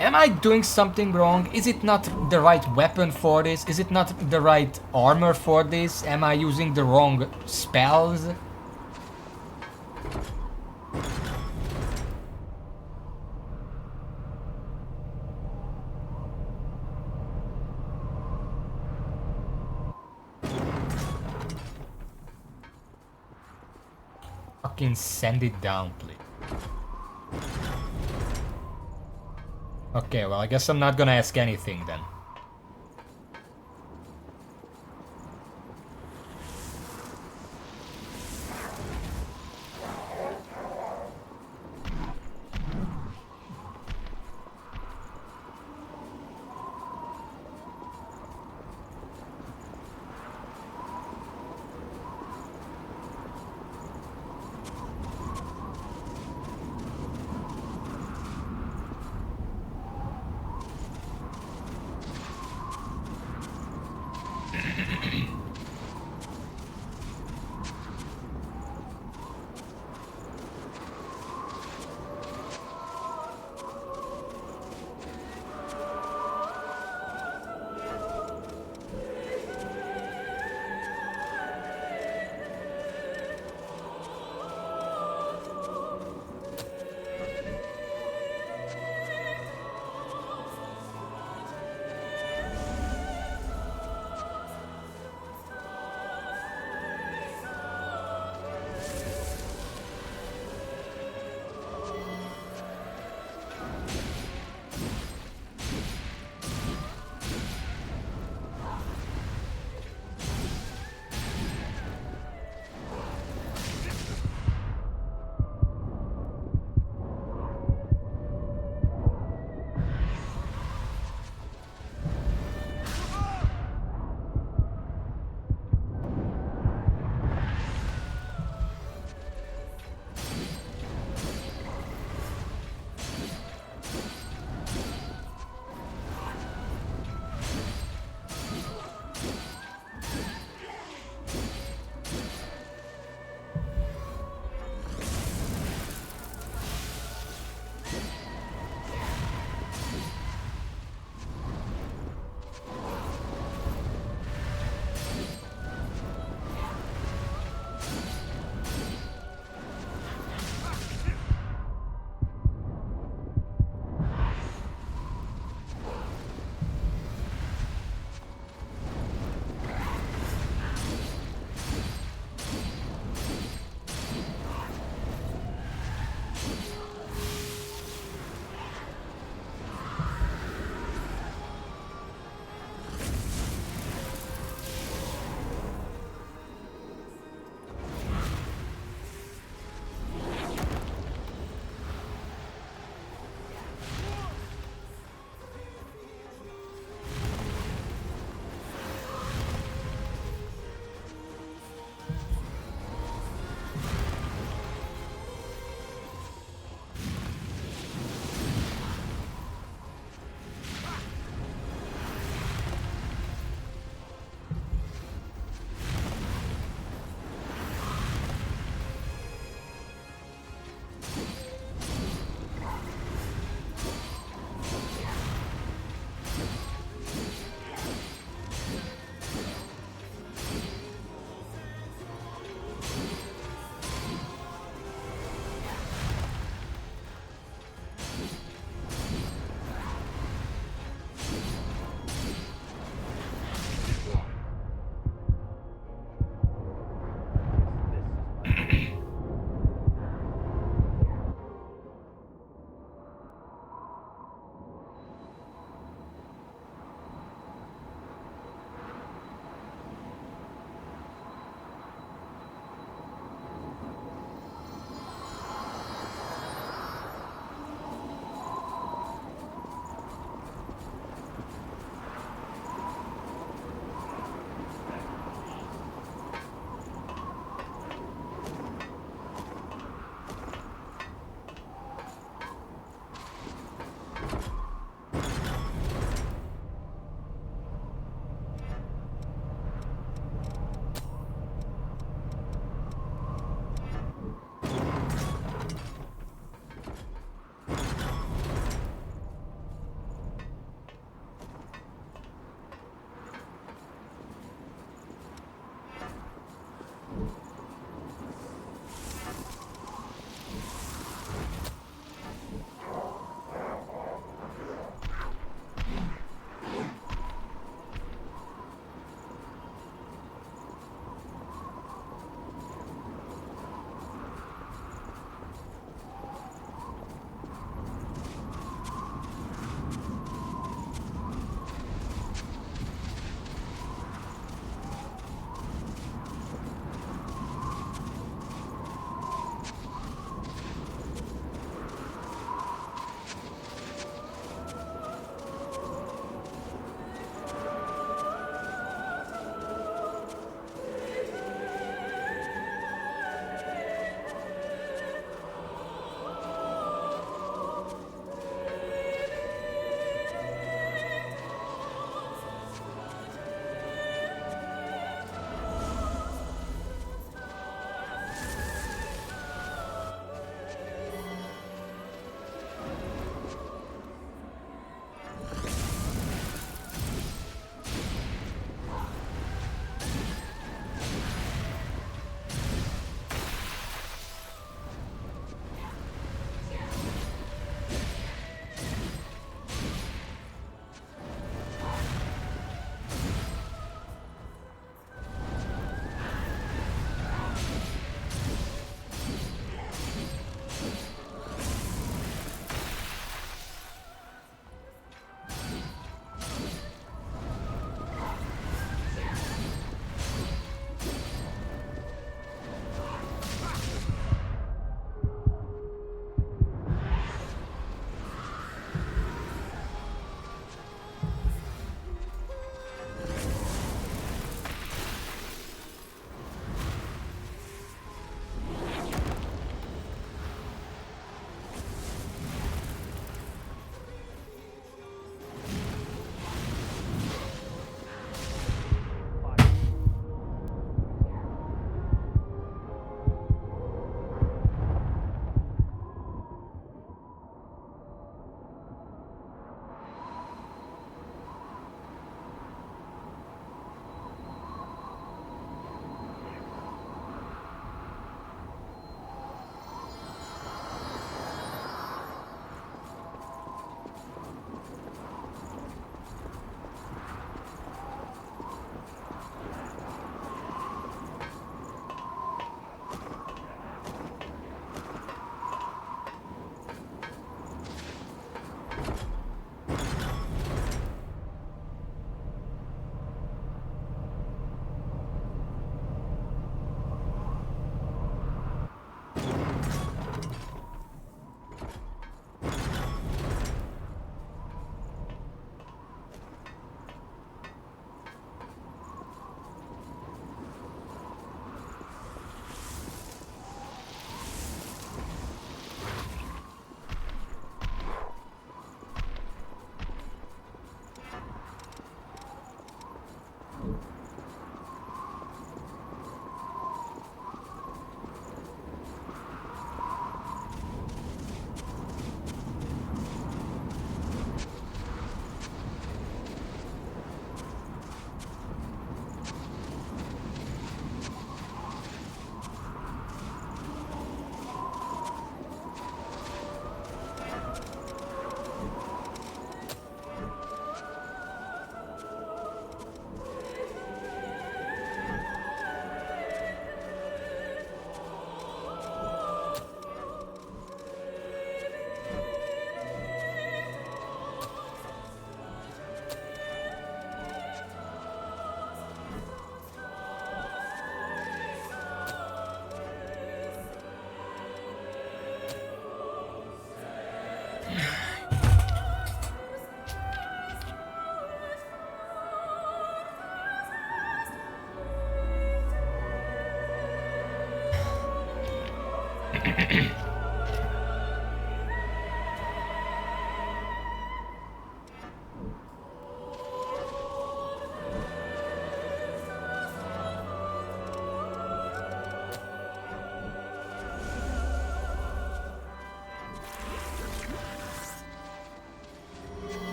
Am I doing something wrong? Is it not the right weapon for this? Is it not the right armor for this? Am I using the wrong spells? Fucking send it down, please. Okay, well, I guess I'm not gonna ask anything then.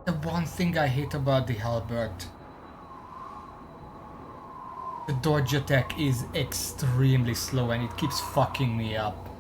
The one thing I hate about the halberd. The dodge attack is extremely slow and it keeps fucking me up.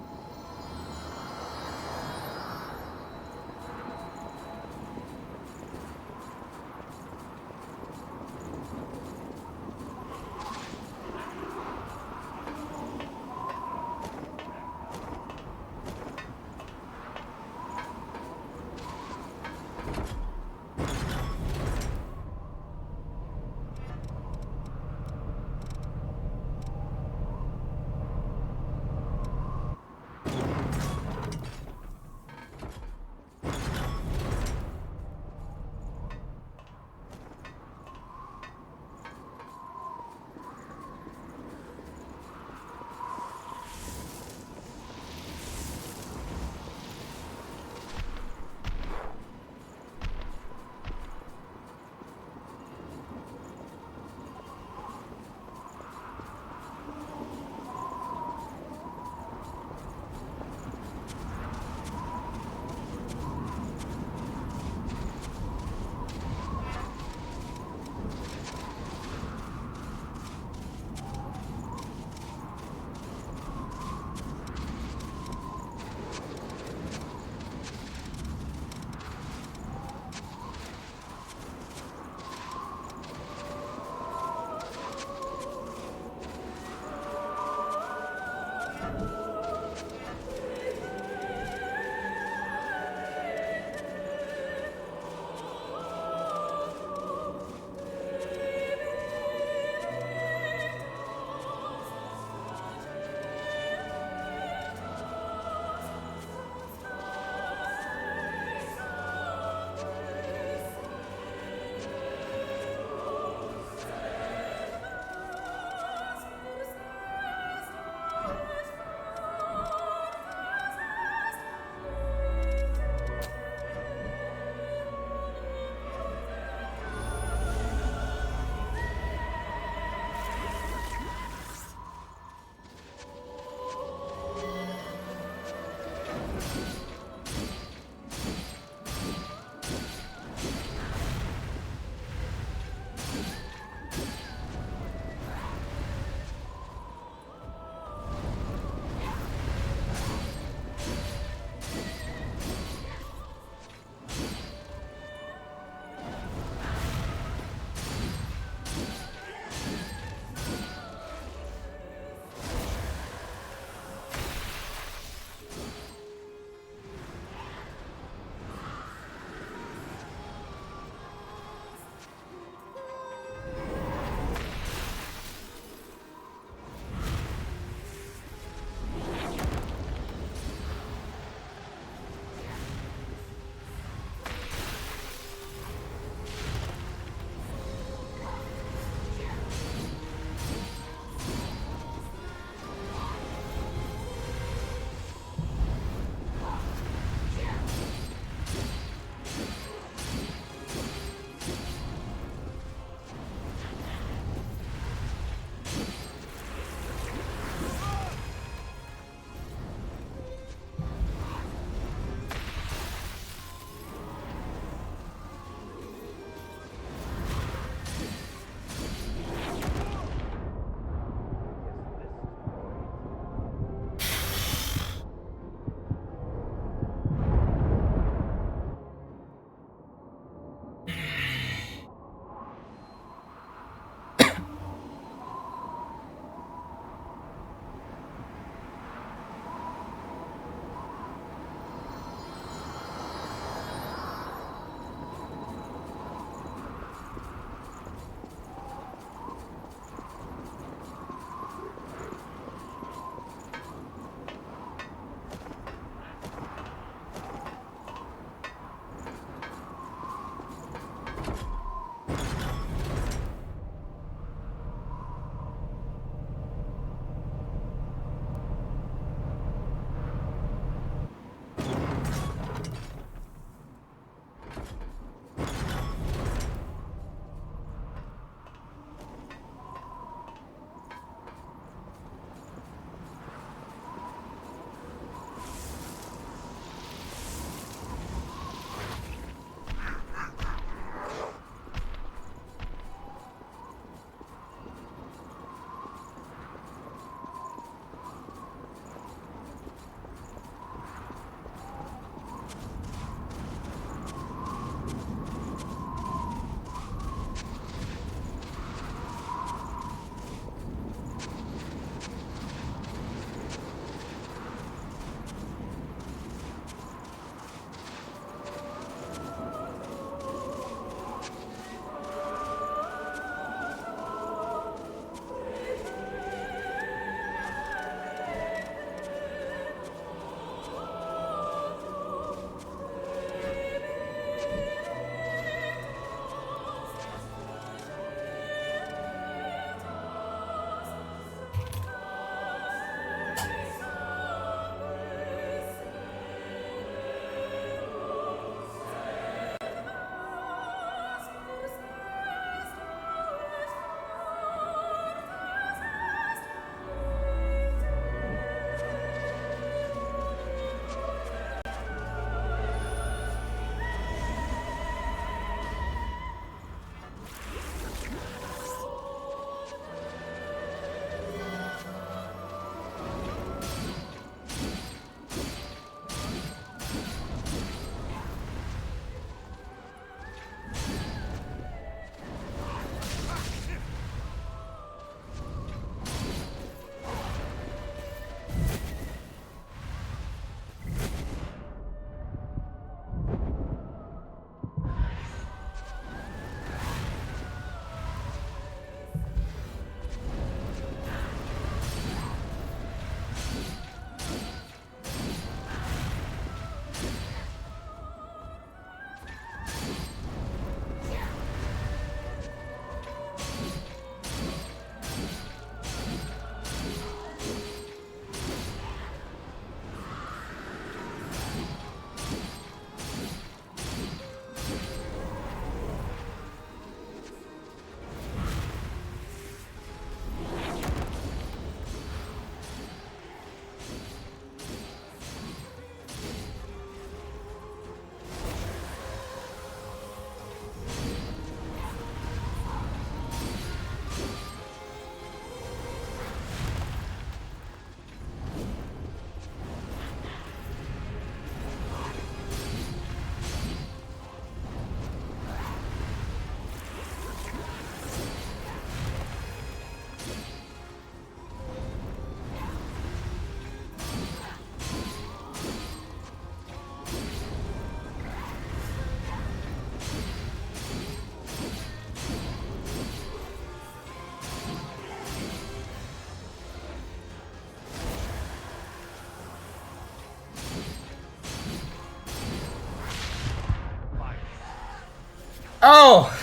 Oh!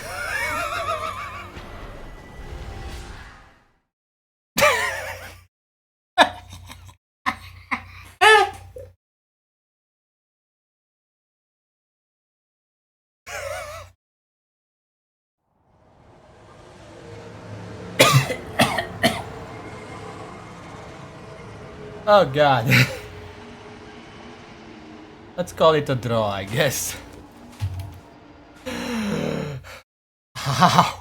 Oh god. Let's call it a draw, I guess. How?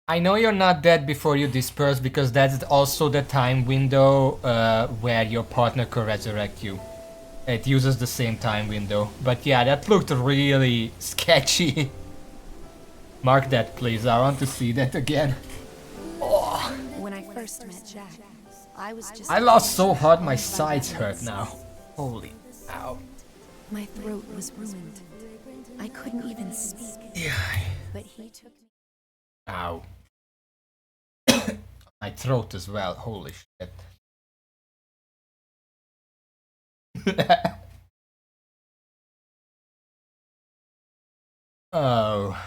I know you're not dead before you disperse because that's also the time window where your partner could resurrect you. It uses the same time window. But yeah, that looked really sketchy. Mark that, please. I want to see that again. Oh. When I first met Jack, I was just... I lost so hard my sides hurt now. Holy ow. My throat was ruined. I couldn't even speak. Yeah. But he took me... Ow. My throat as well. Holy shit. Oh.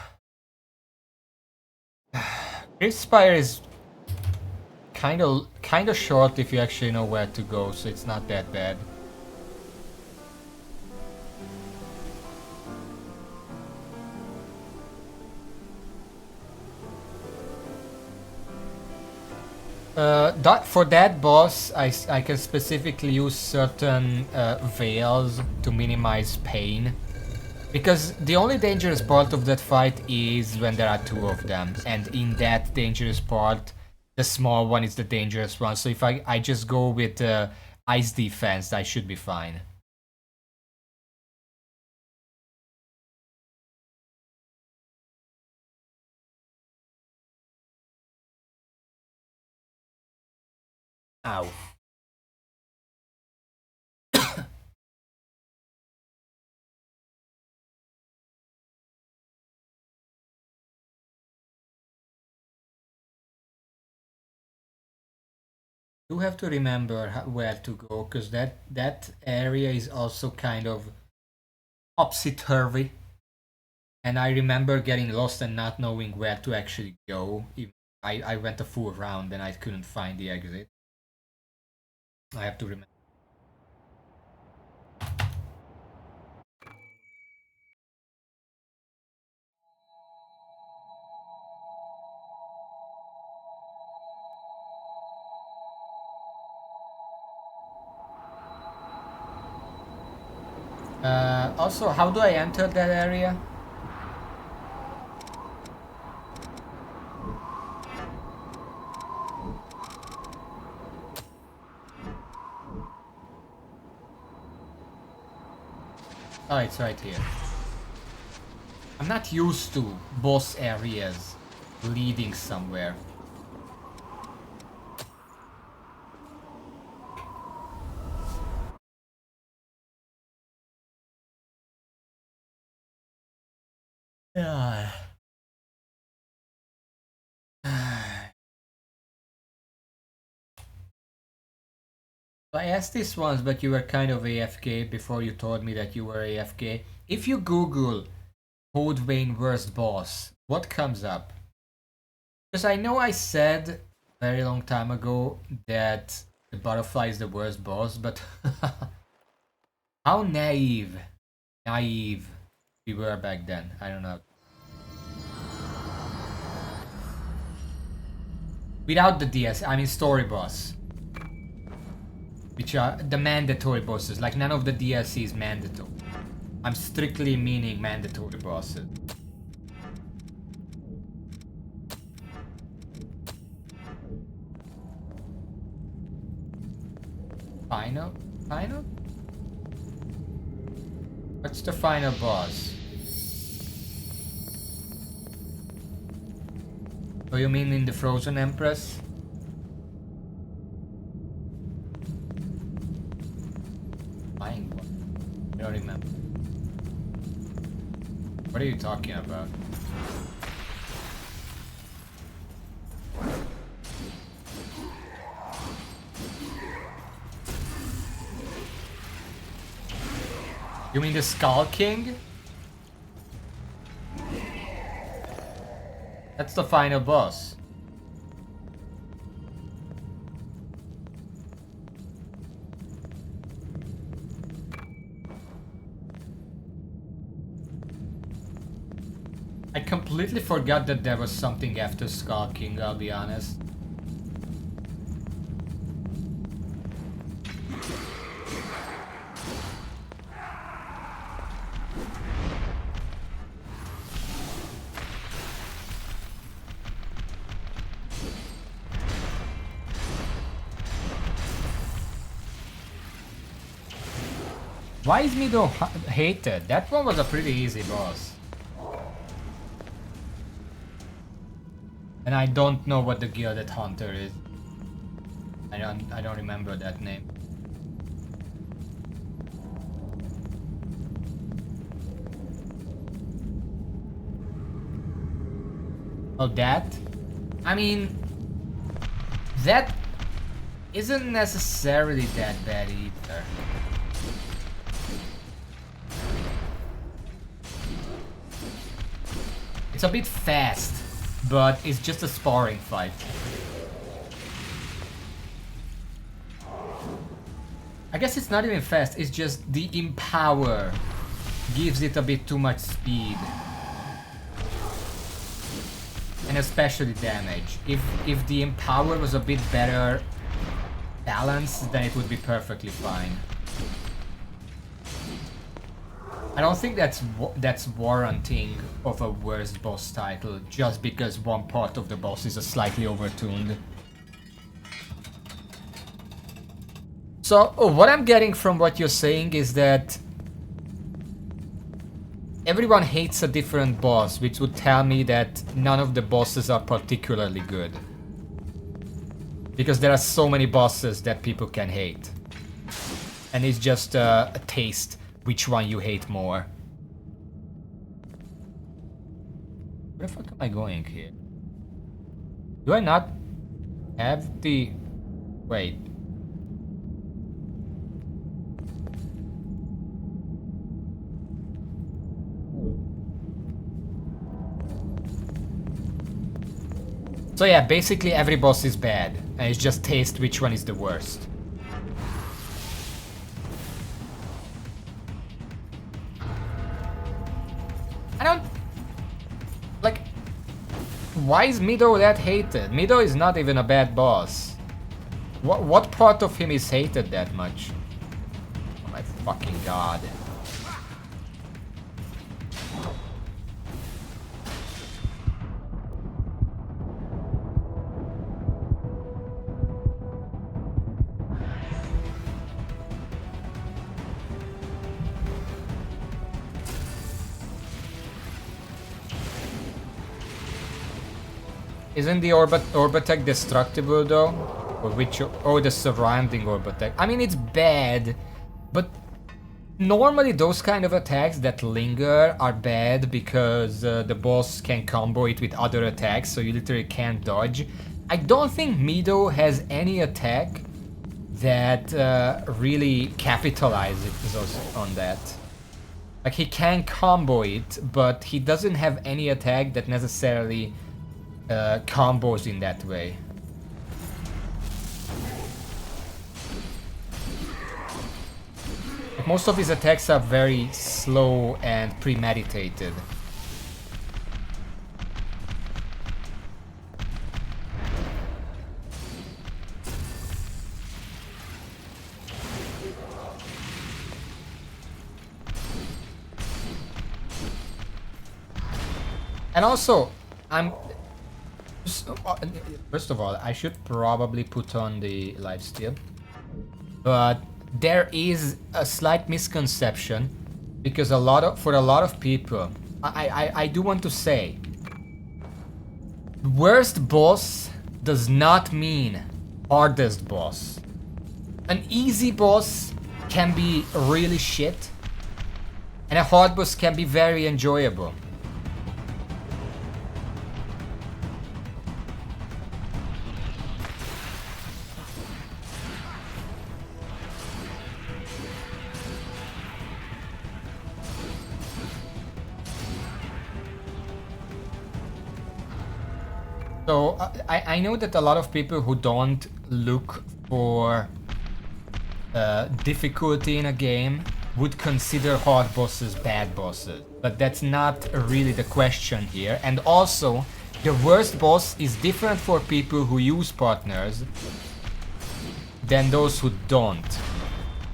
Spire is kind of short if you actually know where to go, so it's not that bad. For that boss, I can specifically use certain veils to minimize pain. Because the only dangerous part of that fight is when there are two of them. And in that dangerous part, the small one is the dangerous one. So if I just go with ice defense, I should be fine. Ow. You have to remember where to go, because that area is also kind of topsy-turvy. And I remember getting lost and not knowing where to actually go. I went a full round and I couldn't find the exit. I have to remember. Also, how do I enter that area? Oh, it's right here. I'm not used to boss areas leading somewhere. Yeah. I asked this once, but you were kind of AFK before you told me that you were AFK. If you Google Code Vein worst boss, what comes up? Because I know I said a very long time ago that the butterfly is the worst boss, but how naive we were back then. I don't know. Without the DS, I mean story boss. Which are the mandatory bosses, like none of the DLC is mandatory. I'm strictly meaning mandatory bosses. Final? What's the final boss? Oh, you mean in the Frozen Empress? Flying one? I don't remember. What are you talking about? You mean the Skull King? That's the final boss. I completely forgot that there was something after Skull King, I'll be honest. Why is Mido hated? That one was a pretty easy boss. And I don't know what the Gilded Hunter is. I don't remember that name. Oh, that? I mean, that isn't necessarily that bad either. It's a bit fast, but it's just a sparring fight. I guess it's not even fast, it's just the Empower gives it a bit too much speed. And especially damage. If the Empower was a bit better balanced, then it would be perfectly fine. I don't think that's warranting of a worst boss title just because one part of the boss is a slightly overtuned. So what I'm getting from what you're saying is that everyone hates a different boss, which would tell me that none of the bosses are particularly good. Because there are so many bosses that people can hate. And it's just a taste which one you hate more. Where the fuck am I going here? Do I not have the... Wait. So yeah, basically every boss is bad, and it's just taste which one is the worst. I don't... Like... Why is Mido that hated? Mido is not even a bad boss. What part of him is hated that much? Oh my fucking god. Isn't the Orbitech destructible though? Or which? Oh, the surrounding Orbitech. I mean, it's bad, but normally those kind of attacks that linger are bad because the boss can combo it with other attacks, so you literally can't dodge. I don't think Mido has any attack that really capitalizes on that. Like, he can combo it, but he doesn't have any attack that necessarily combos in that way. Most of his attacks are very slow and premeditated. And also, first of all, I should probably put on the lifesteal, but there is a slight misconception because for a lot of people, I do want to say, worst boss does not mean hardest boss. An easy boss can be really shit, and a hard boss can be very enjoyable. So I know that a lot of people who don't look for difficulty in a game would consider hard bosses bad bosses, but that's not really the question here. And also, the worst boss is different for people who use partners than those who don't.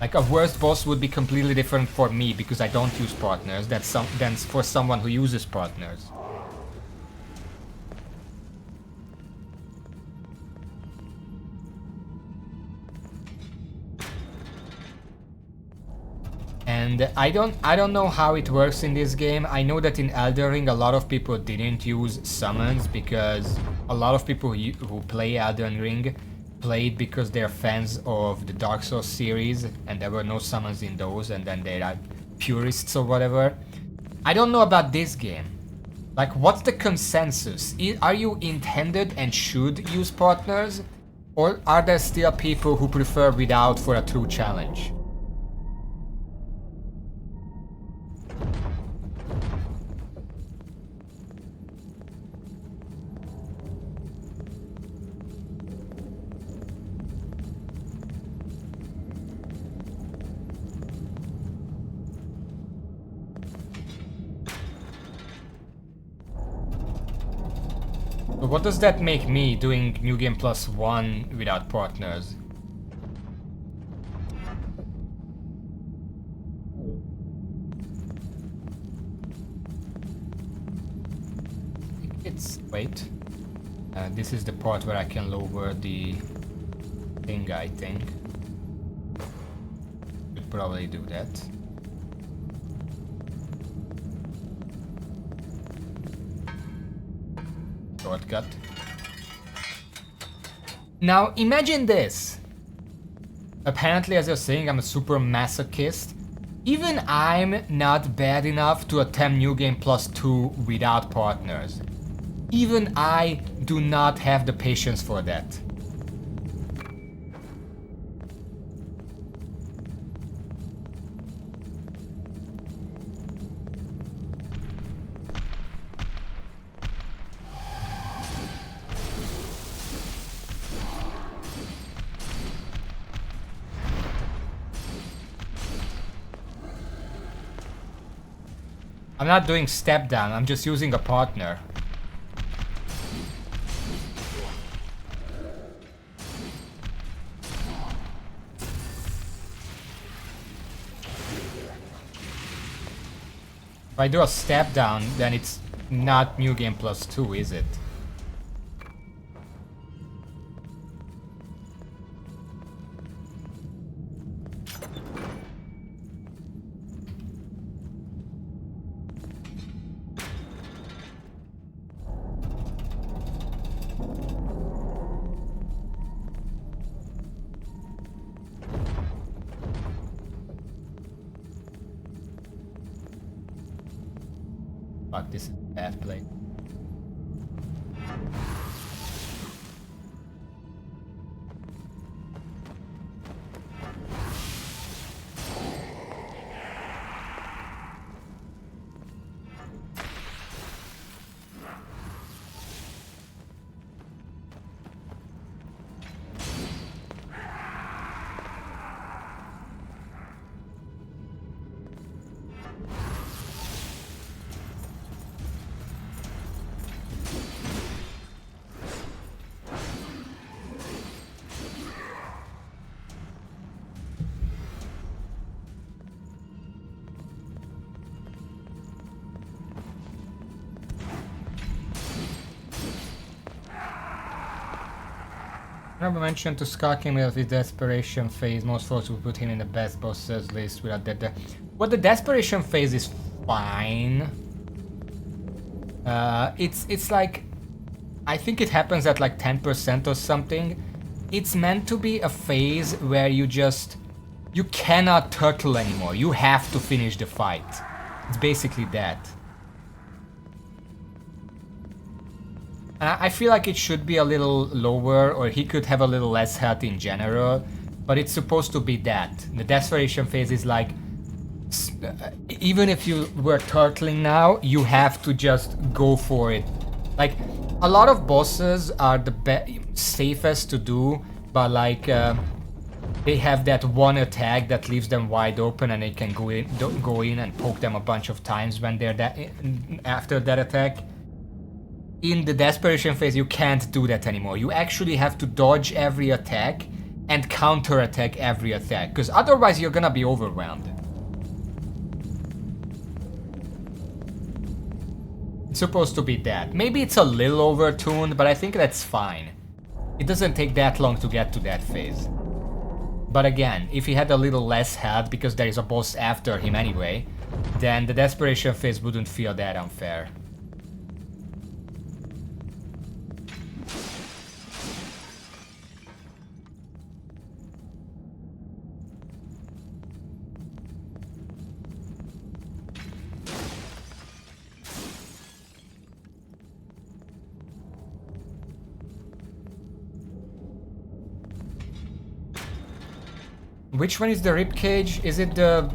Like a worst boss would be completely different for me because I don't use partners than for someone who uses partners. And I don't know how it works in this game. I know that in Elden Ring a lot of people didn't use summons because a lot of people who play Elden Ring played because they're fans of the Dark Souls series and there were no summons in those, and then they are purists or whatever. I don't know about this game. Like, what's the consensus? Are you intended and should use partners? Or are there still people who prefer without for a true challenge? So what does that make me doing New Game Plus 1 without partners? It's... wait. This is the part where I can lower the thing, I think. Should probably do that. Shortcut. Now imagine this. Apparently, as you're saying, I'm a super masochist. Even I'm not bad enough to attempt New Game Plus 2 without partners. Even I do not have the patience for that. I'm not doing step down, I'm just using a partner. If I do a step down, then it's not New Game Plus 2, is it? Fuck, this is bad play. Remember mentioned to Skarking of his desperation phase. Most folks would put him in the best bosses list without that. Well, the desperation phase is fine. It's like, I think it happens at like 10% or something. It's meant to be a phase where you cannot turtle anymore. You have to finish the fight. It's basically that. I feel like it should be a little lower, or he could have a little less health in general, but it's supposed to be that. The desperation phase is like, even if you were turtling now, you have to just go for it. Like, A lot of bosses are the safest to do, but like they have that one attack that leaves them wide open, and they can go in and poke them a bunch of times when they're after that attack. In the desperation phase, you can't do that anymore. You actually have to dodge every attack and counter attack every attack, because otherwise you're gonna be overwhelmed. It's supposed to be that. Maybe it's a little overtuned, but I think that's fine. It doesn't take that long to get to that phase. But again, if he had a little less health because there is a boss after him anyway, then the desperation phase wouldn't feel that unfair. Which one is the ribcage? Is it the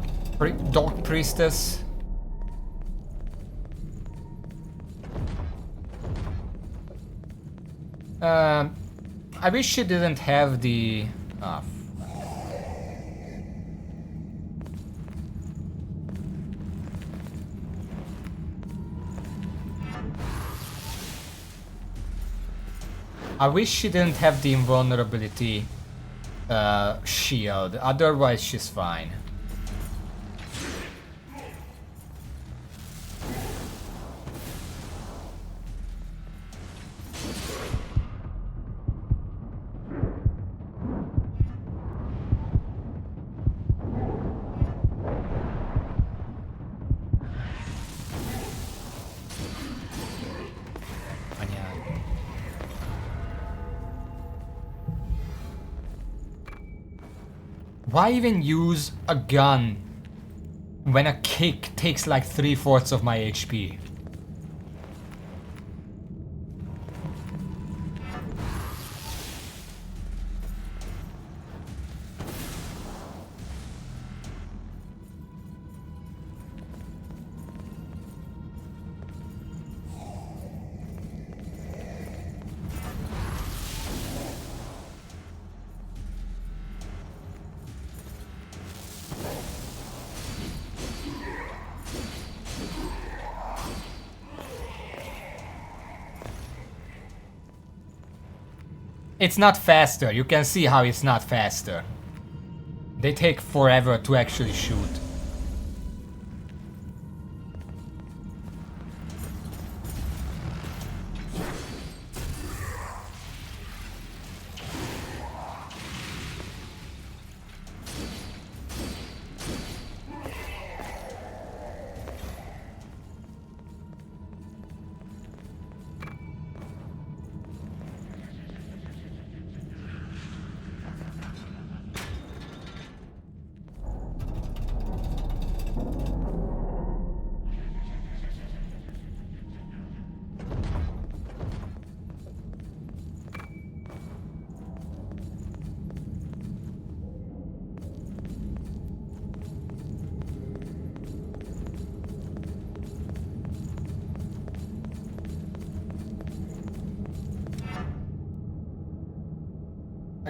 dog priestess? I wish she didn't have the... I wish she didn't have the invulnerability shield, otherwise she's fine. Why even use a gun when a kick takes like 3/4 of my HP? It's not faster. You can see how it's not faster. They take forever to actually shoot.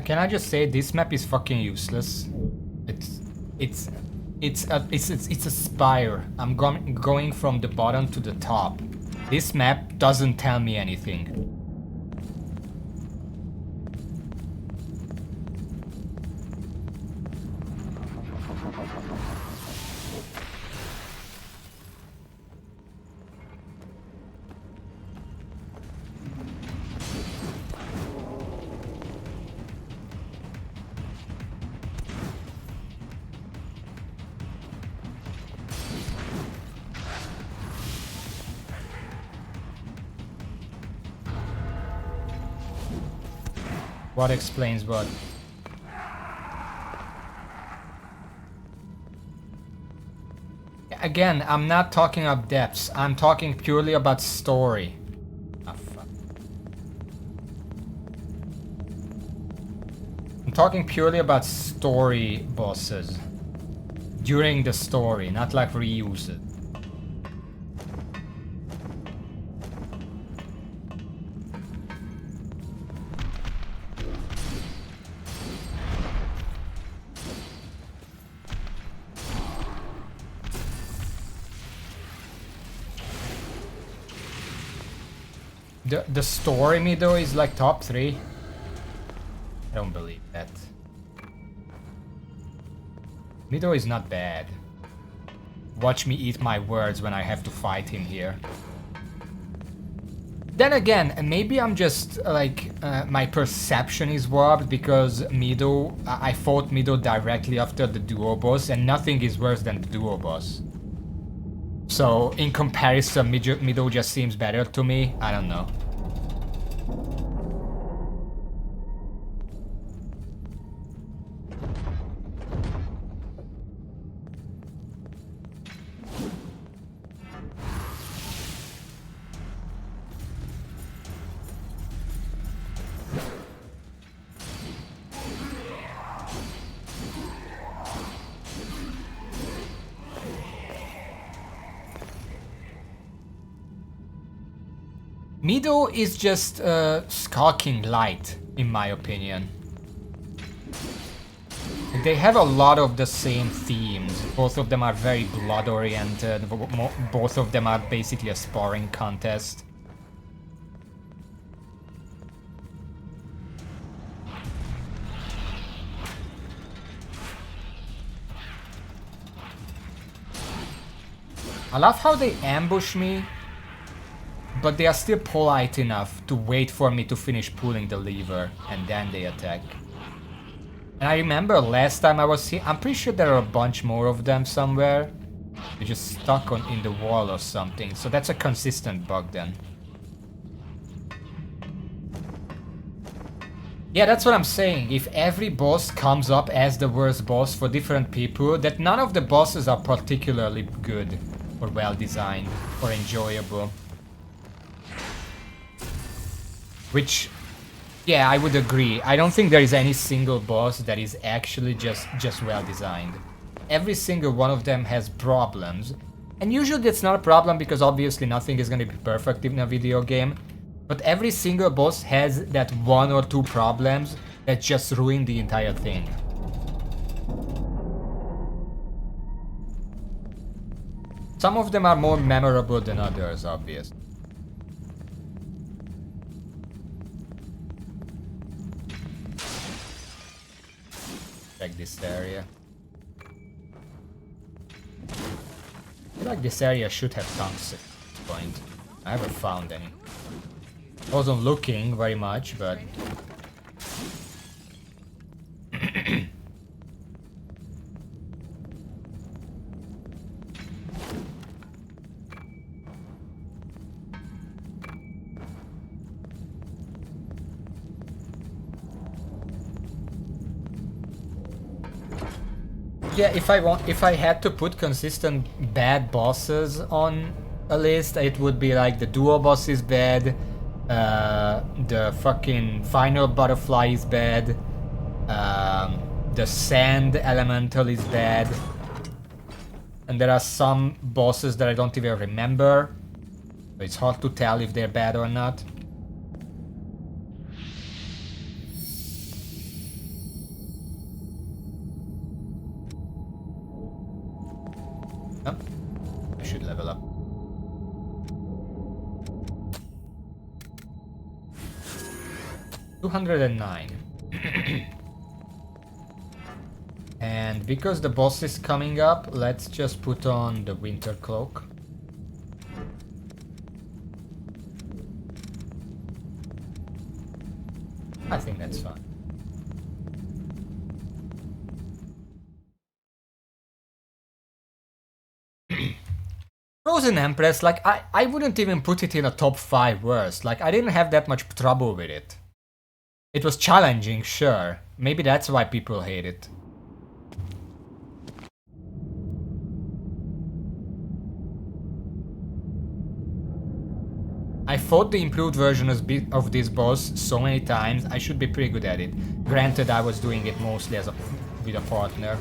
Can I just say this map is fucking useless? It's a spire. I'm going from the bottom to the top. This map doesn't tell me anything. What explains what? Again, I'm not talking about depths. I'm talking purely about story. Oh, fuck. I'm talking purely about story bosses. During the story, not like reuse it. The story Mido is like top 3. I don't believe that. Mido is not bad. Watch me eat my words when I have to fight him here. Then again, maybe I'm just like my perception is warped because Mido, I fought Mido directly after the duo boss and nothing is worse than the duo boss. So in comparison, Mido just seems better to me. I don't know. Mido is just skulking light, in my opinion. They have a lot of the same themes. Both of them are very blood-oriented. Both of them are basically a sparring contest. I love how they ambush me, but they are still polite enough to wait for me to finish pulling the lever, and then they attack. And I remember last time I was here, I'm pretty sure there are a bunch more of them somewhere. They're just stuck in the wall or something, so that's a consistent bug then. Yeah, that's what I'm saying. If every boss comes up as the worst boss for different people, that none of the bosses are particularly good or well designed or enjoyable. Which, yeah, I would agree. I don't think there is any single boss that is actually just well designed. Every single one of them has problems. And usually that's not a problem because obviously nothing is going to be perfect in a video game. But every single boss has that 1 or 2 problems that just ruin the entire thing. Some of them are more memorable than others, obviously. Check this area. I feel like this area should have tungsten at this point. I haven't found any. I wasn't looking very much, but... yeah, if I had to put consistent bad bosses on a list, it would be like the duo boss is bad, the fucking final butterfly is bad, the sand elemental is bad, and there are some bosses that I don't even remember, so it's hard to tell if they're bad or not. Oh, I should level up. $209. And because the boss is coming up, let's just put on the winter cloak. I think that's fine. Frozen Empress, like, I wouldn't even put it in a top 5 worst. Like, I didn't have that much trouble with it. It was challenging, sure. Maybe that's why people hate it. I fought the improved version of this boss so many times, I should be pretty good at it. Granted, I was doing it mostly with a partner.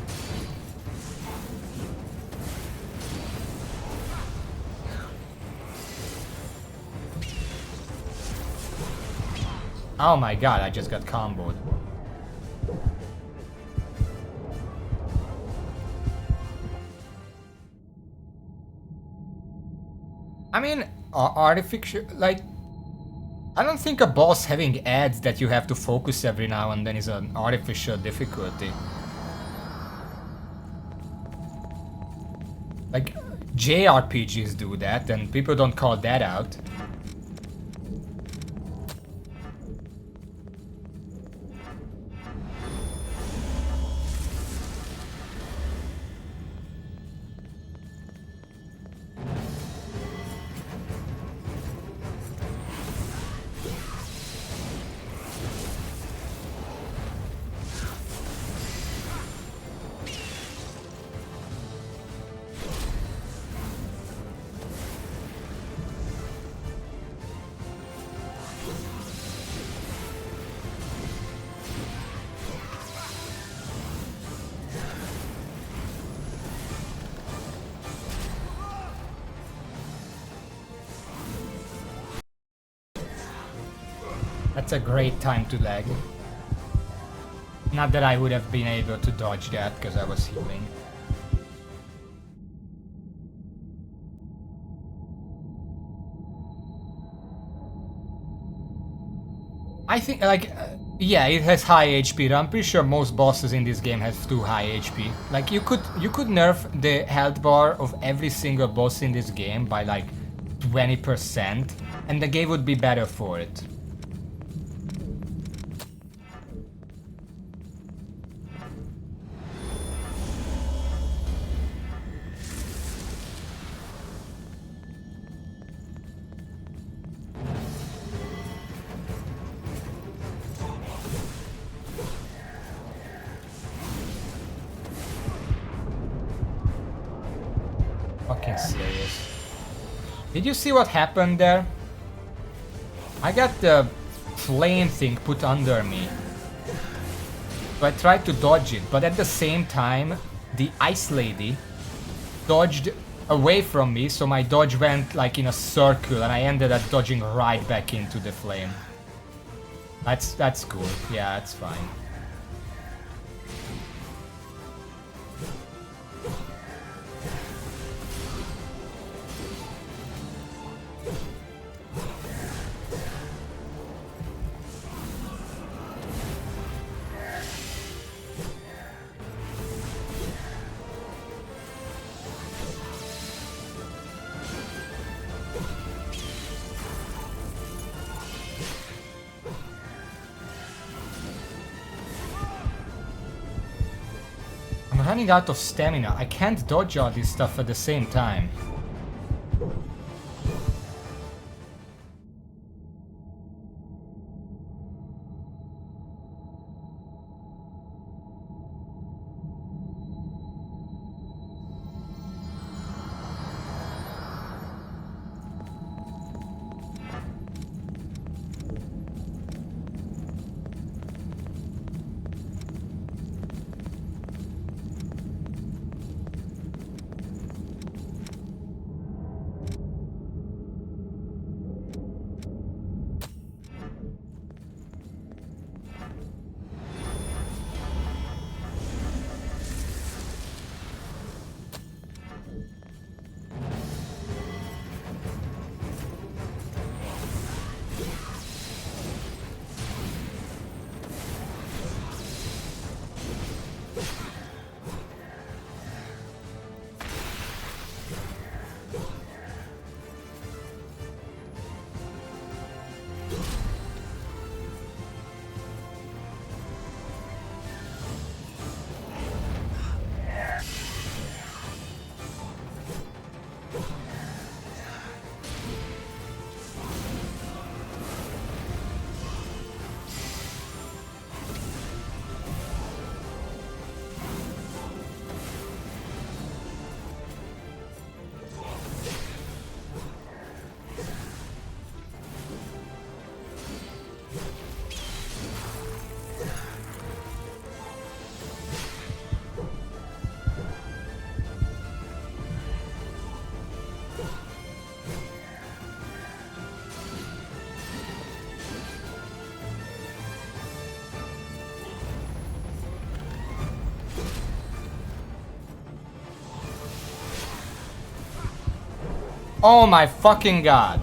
Oh my god, I just got comboed. I mean, artificial, like, I don't think a boss having ads that you have to focus every now and then is an artificial difficulty. Like, JRPGs do that, and people don't call that out. That's a great time to lag. Not that I would have been able to dodge that because I was healing. I think, like, yeah, it has high HP. I'm pretty sure most bosses in this game have too high HP. Like, you could nerf the health bar of every single boss in this game by like 20%, and the game would be better for it. Fucking serious. Did you see what happened there? I got the flame thing put under me. So I tried to dodge it, but at the same time, the ice lady dodged away from me, so my dodge went like in a circle and I ended up dodging right back into the flame. That's cool. Yeah, that's fine. I'm running out of stamina. I can't dodge all this stuff at the same time. Oh my fucking god.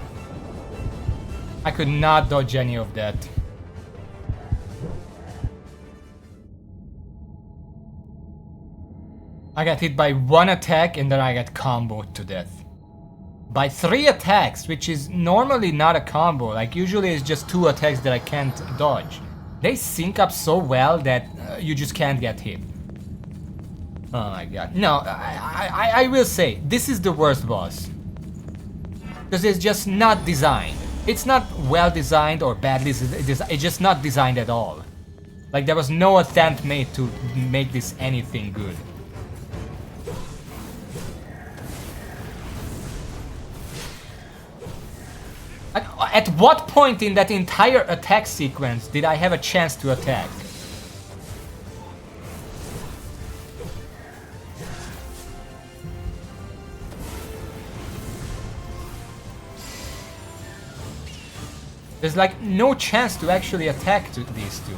I could not dodge any of that. I got hit by one attack and then I got comboed to death. By 3 attacks, which is normally not a combo. Like usually it's just 2 attacks that I can't dodge. They sync up so well that you just can't get hit. Oh my god. No, I will say, this is the worst boss. Because it's just not designed. It's not well designed or badly designed, it's just not designed at all. Like there was no attempt made to make this anything good. At what point in that entire attack sequence did I have a chance to attack? There's like no chance to actually attack these two.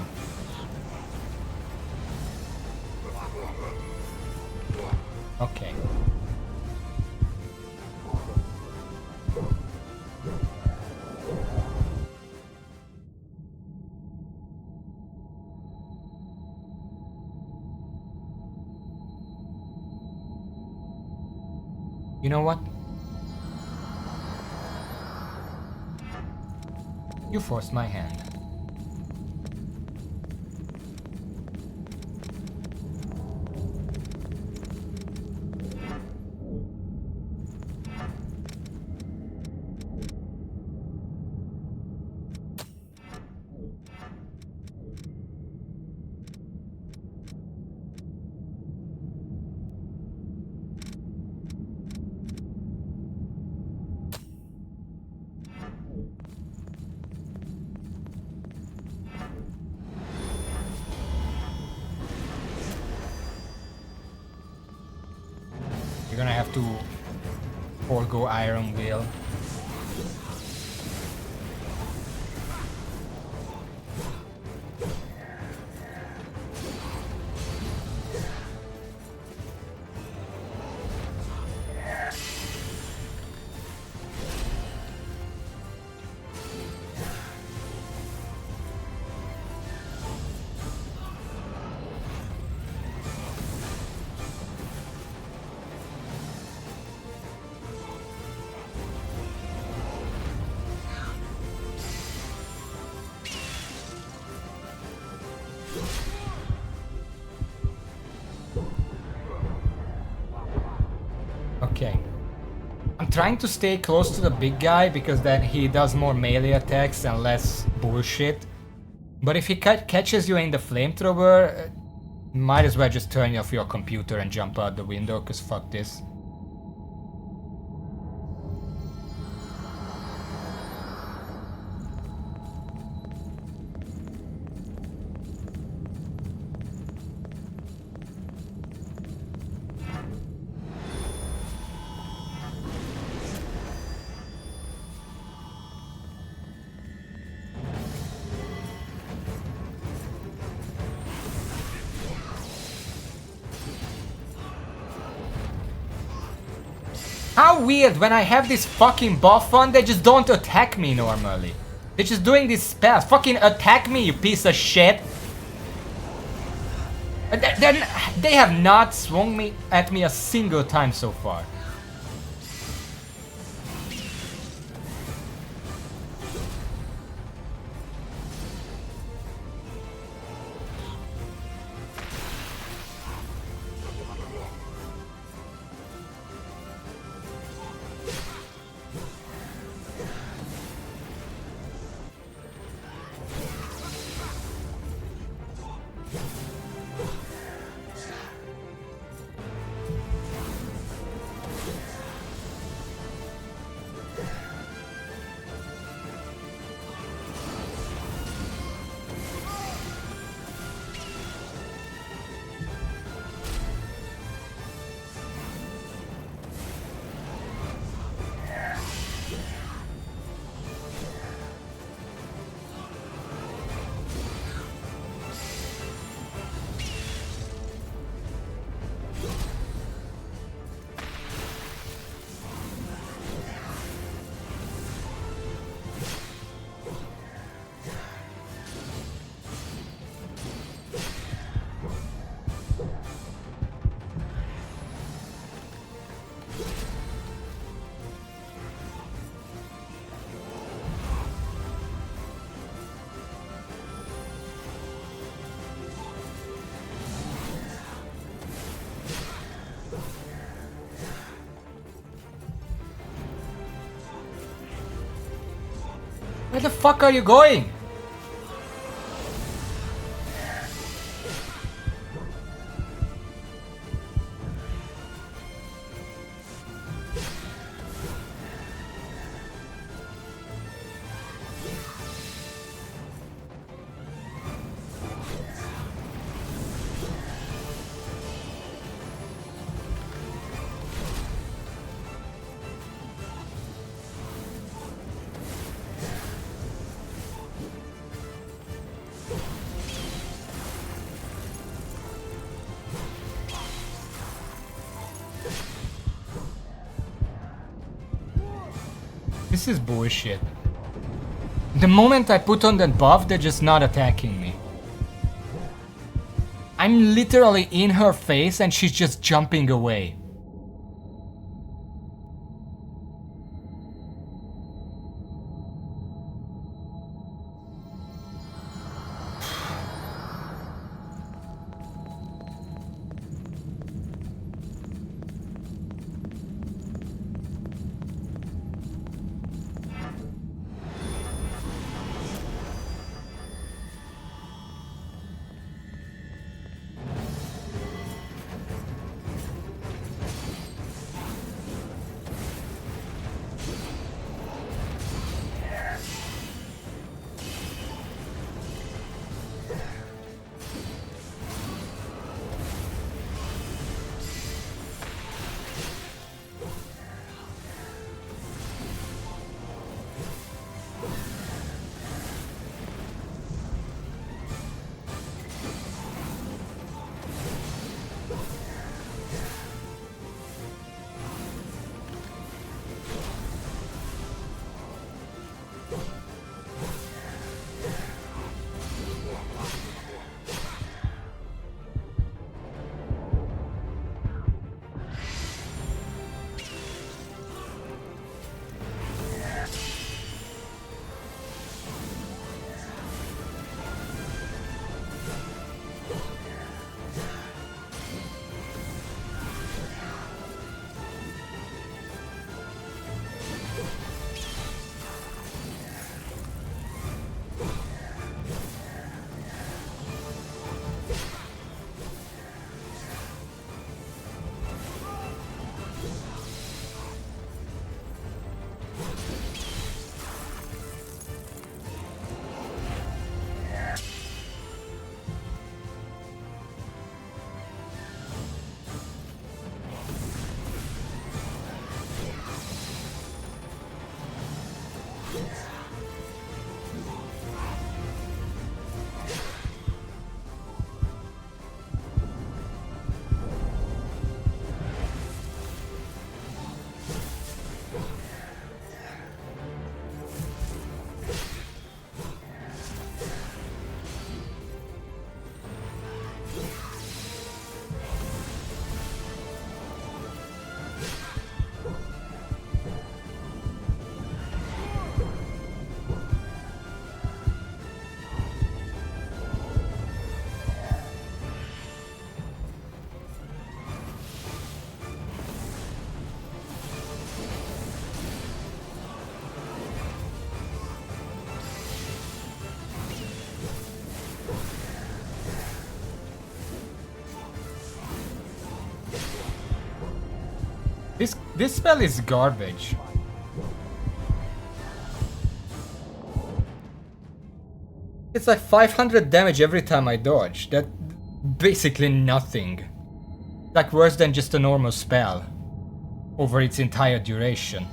Okay. You know what? You forced my hand. You're gonna have to forego Iron Will. Okay. I'm trying to stay close to the big guy because then he does more melee attacks and less bullshit. But if he catches you in the flamethrower, might as well just turn off your computer and jump out the window, cause fuck this. How weird, when I have this fucking buff on, they just don't attack me normally. They're just doing these spells. Fucking attack me, you piece of shit. They have not swung me at me a single time so far. Where the fuck are you going? This is bullshit. The moment I put on that buff, they're just not attacking me. I'm literally in her face and she's just jumping away. This spell is garbage. It's like 500 damage every time I dodge. That's basically nothing. Like worse than just a normal spell over its entire duration.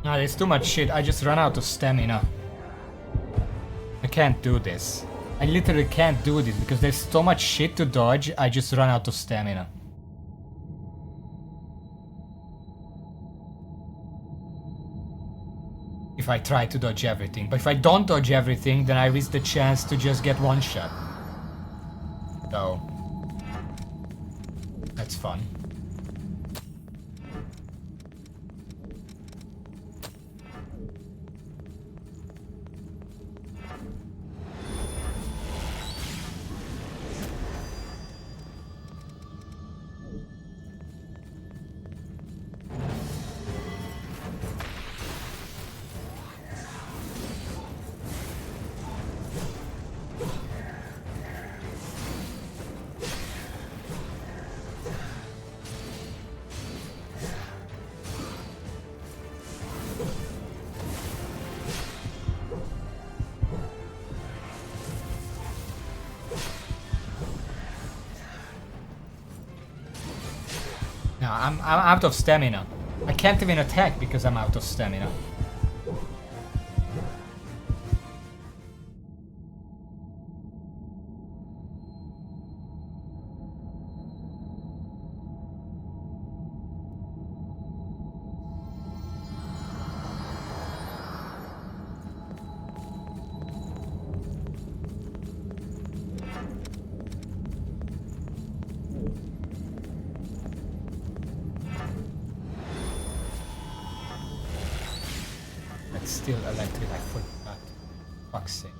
Nah, there's too much shit. I just ran out of stamina. I can't do this. I literally can't do this because there's so much shit to dodge. I just run out of stamina. If I try to dodge everything. But if I don't dodge everything, then I risk the chance to just get one shot. So... that's fun. No, I'm out of stamina. I can't even attack because I'm out of stamina. Still electric, I forgot. Fuck's sake.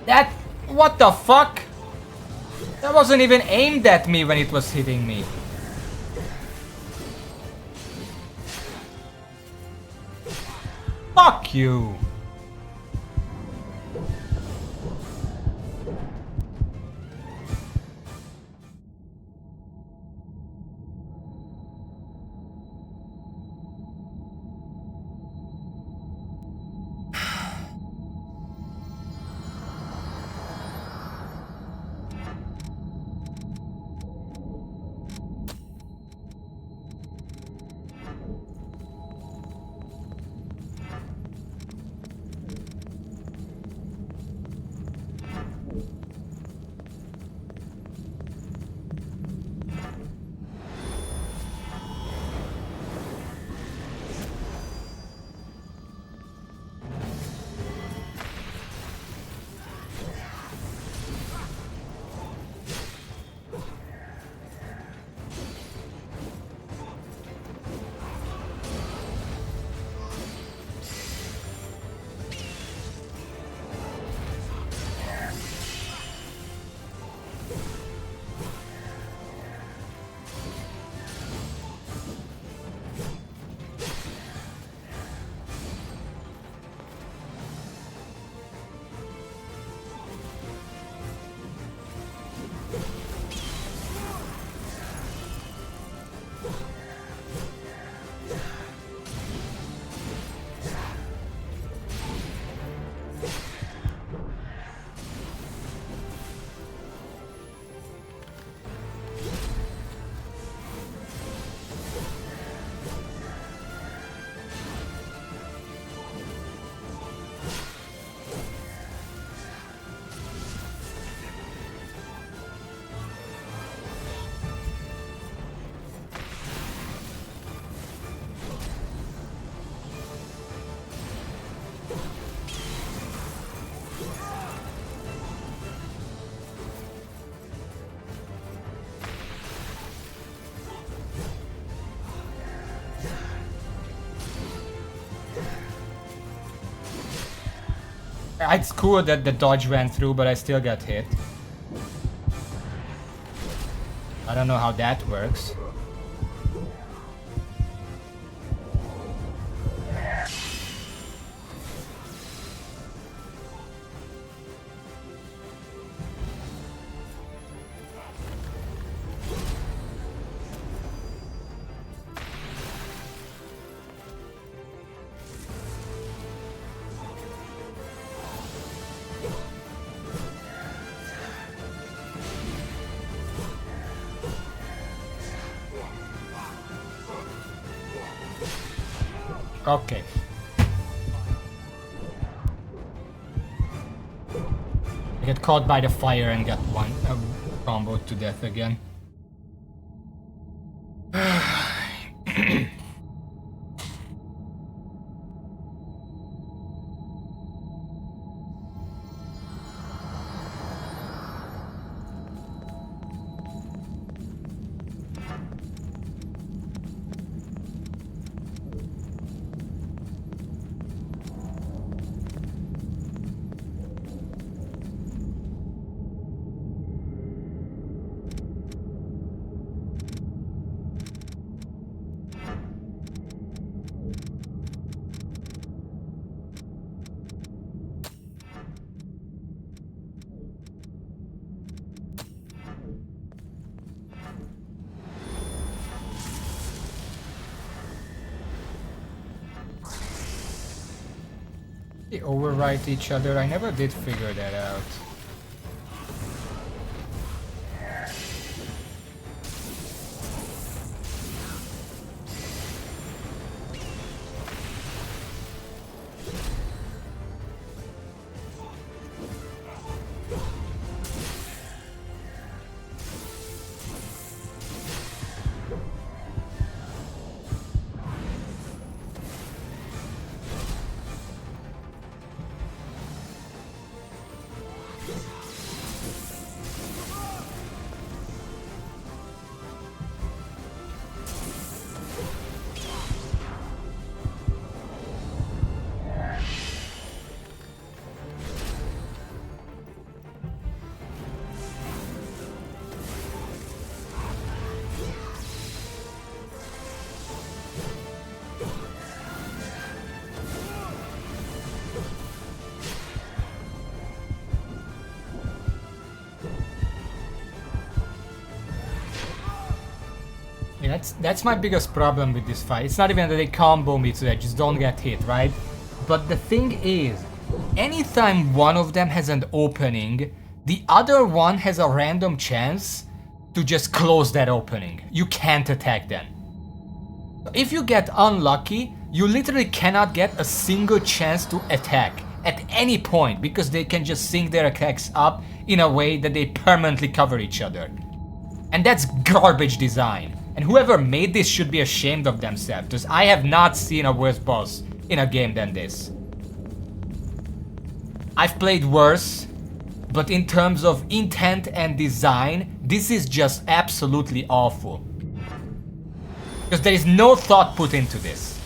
That... what the fuck? That wasn't even aimed at me when it was hitting me. Fuck you! It's cool that the dodge went through, but I still got hit. I don't know how that works. Okay. I get caught by the fire and got one comboed to death again. They overwrite each other. I never did figure that out. Yeah, that's my biggest problem with this fight. It's not even that they combo me so that I just don't get hit, right? But the thing is, anytime one of them has an opening, the other one has a random chance to just close that opening. You can't attack them. If you get unlucky, you literally cannot get a single chance to attack at any point because they can just sync their attacks up in a way that they permanently cover each other. And that's garbage design. And whoever made this should be ashamed of themselves, because I have not seen a worse boss in a game than this. I've played worse, but in terms of intent and design, this is just absolutely awful. Because there is no thought put into this.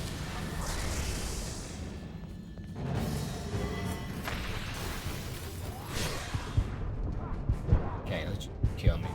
Okay, let's kill me.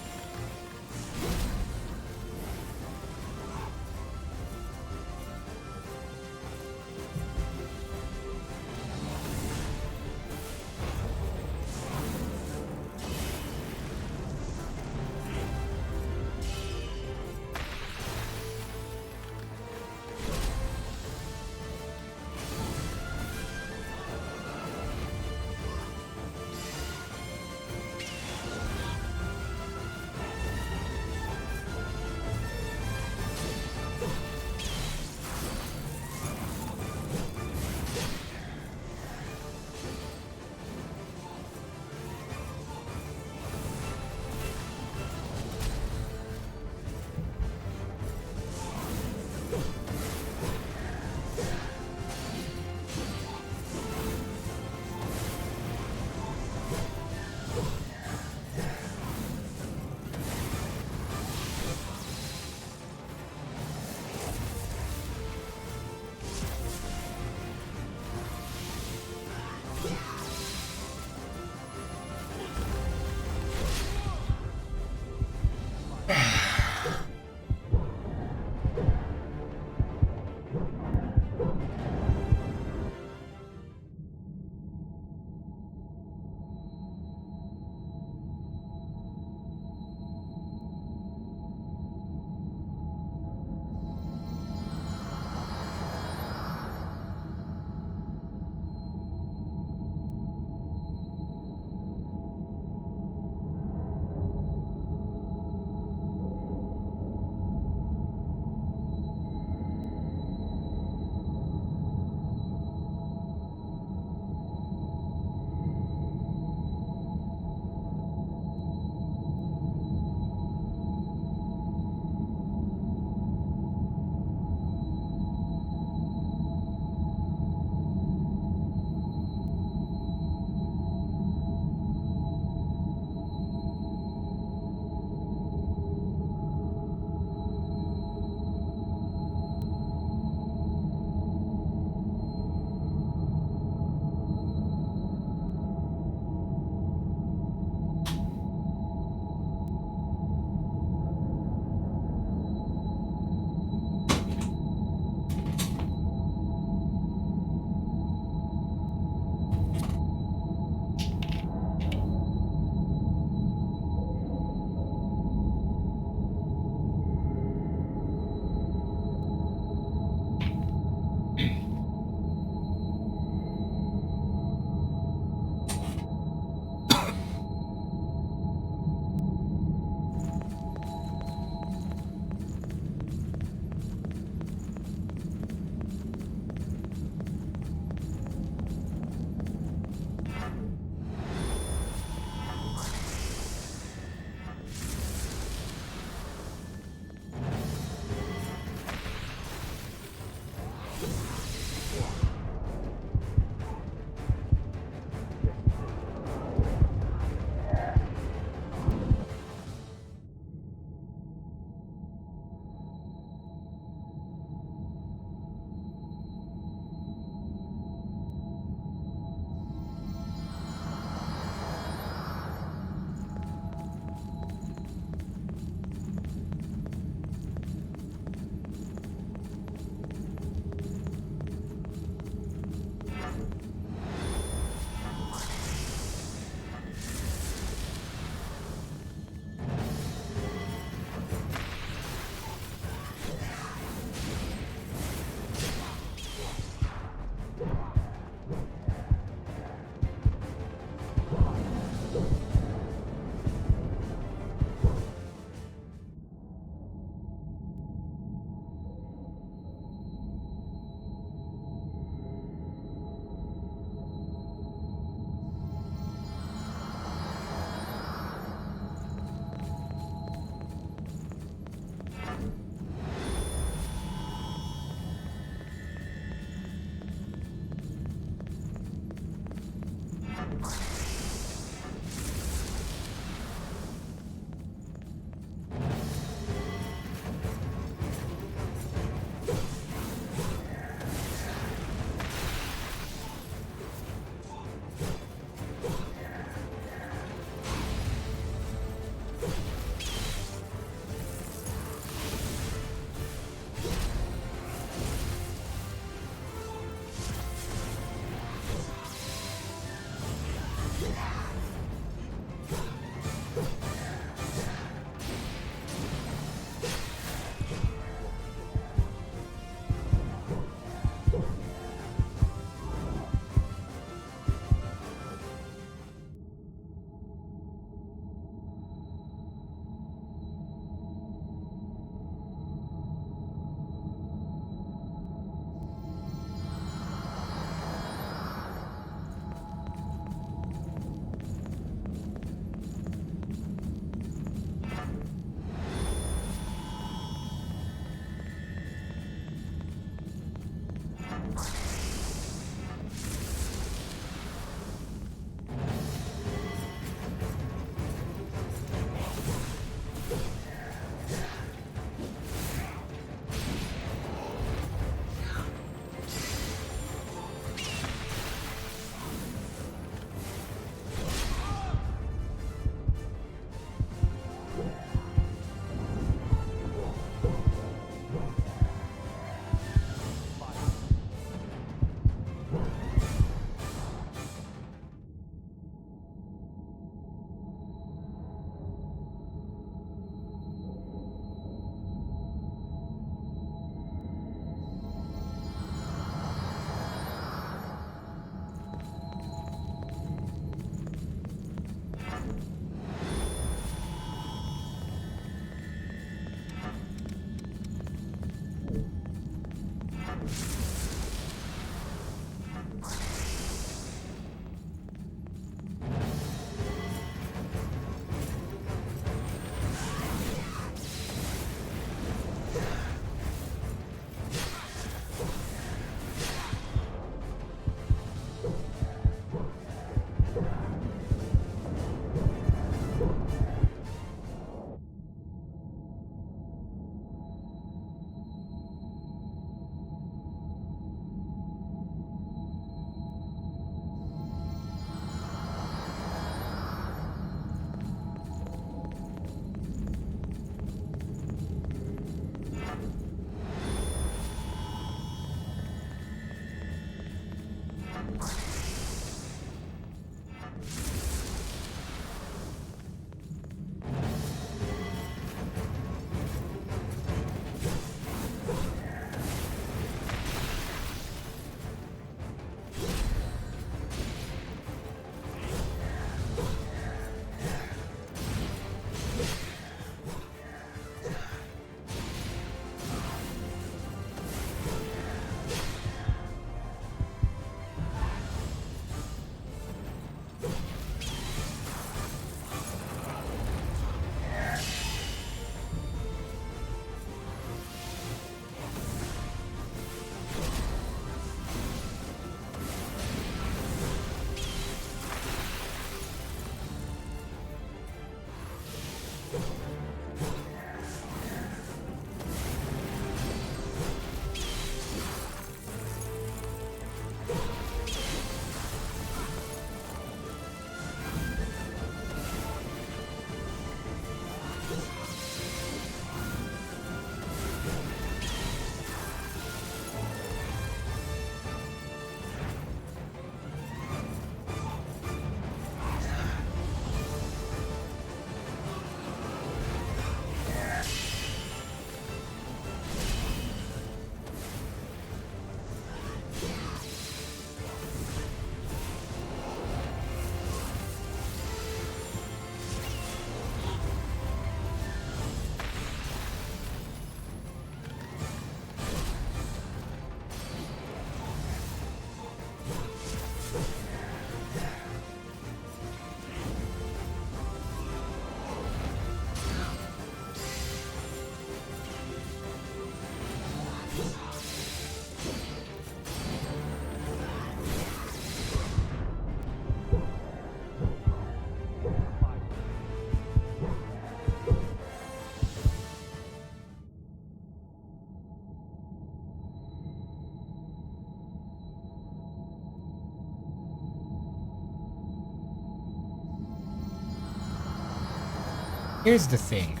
Here's the thing.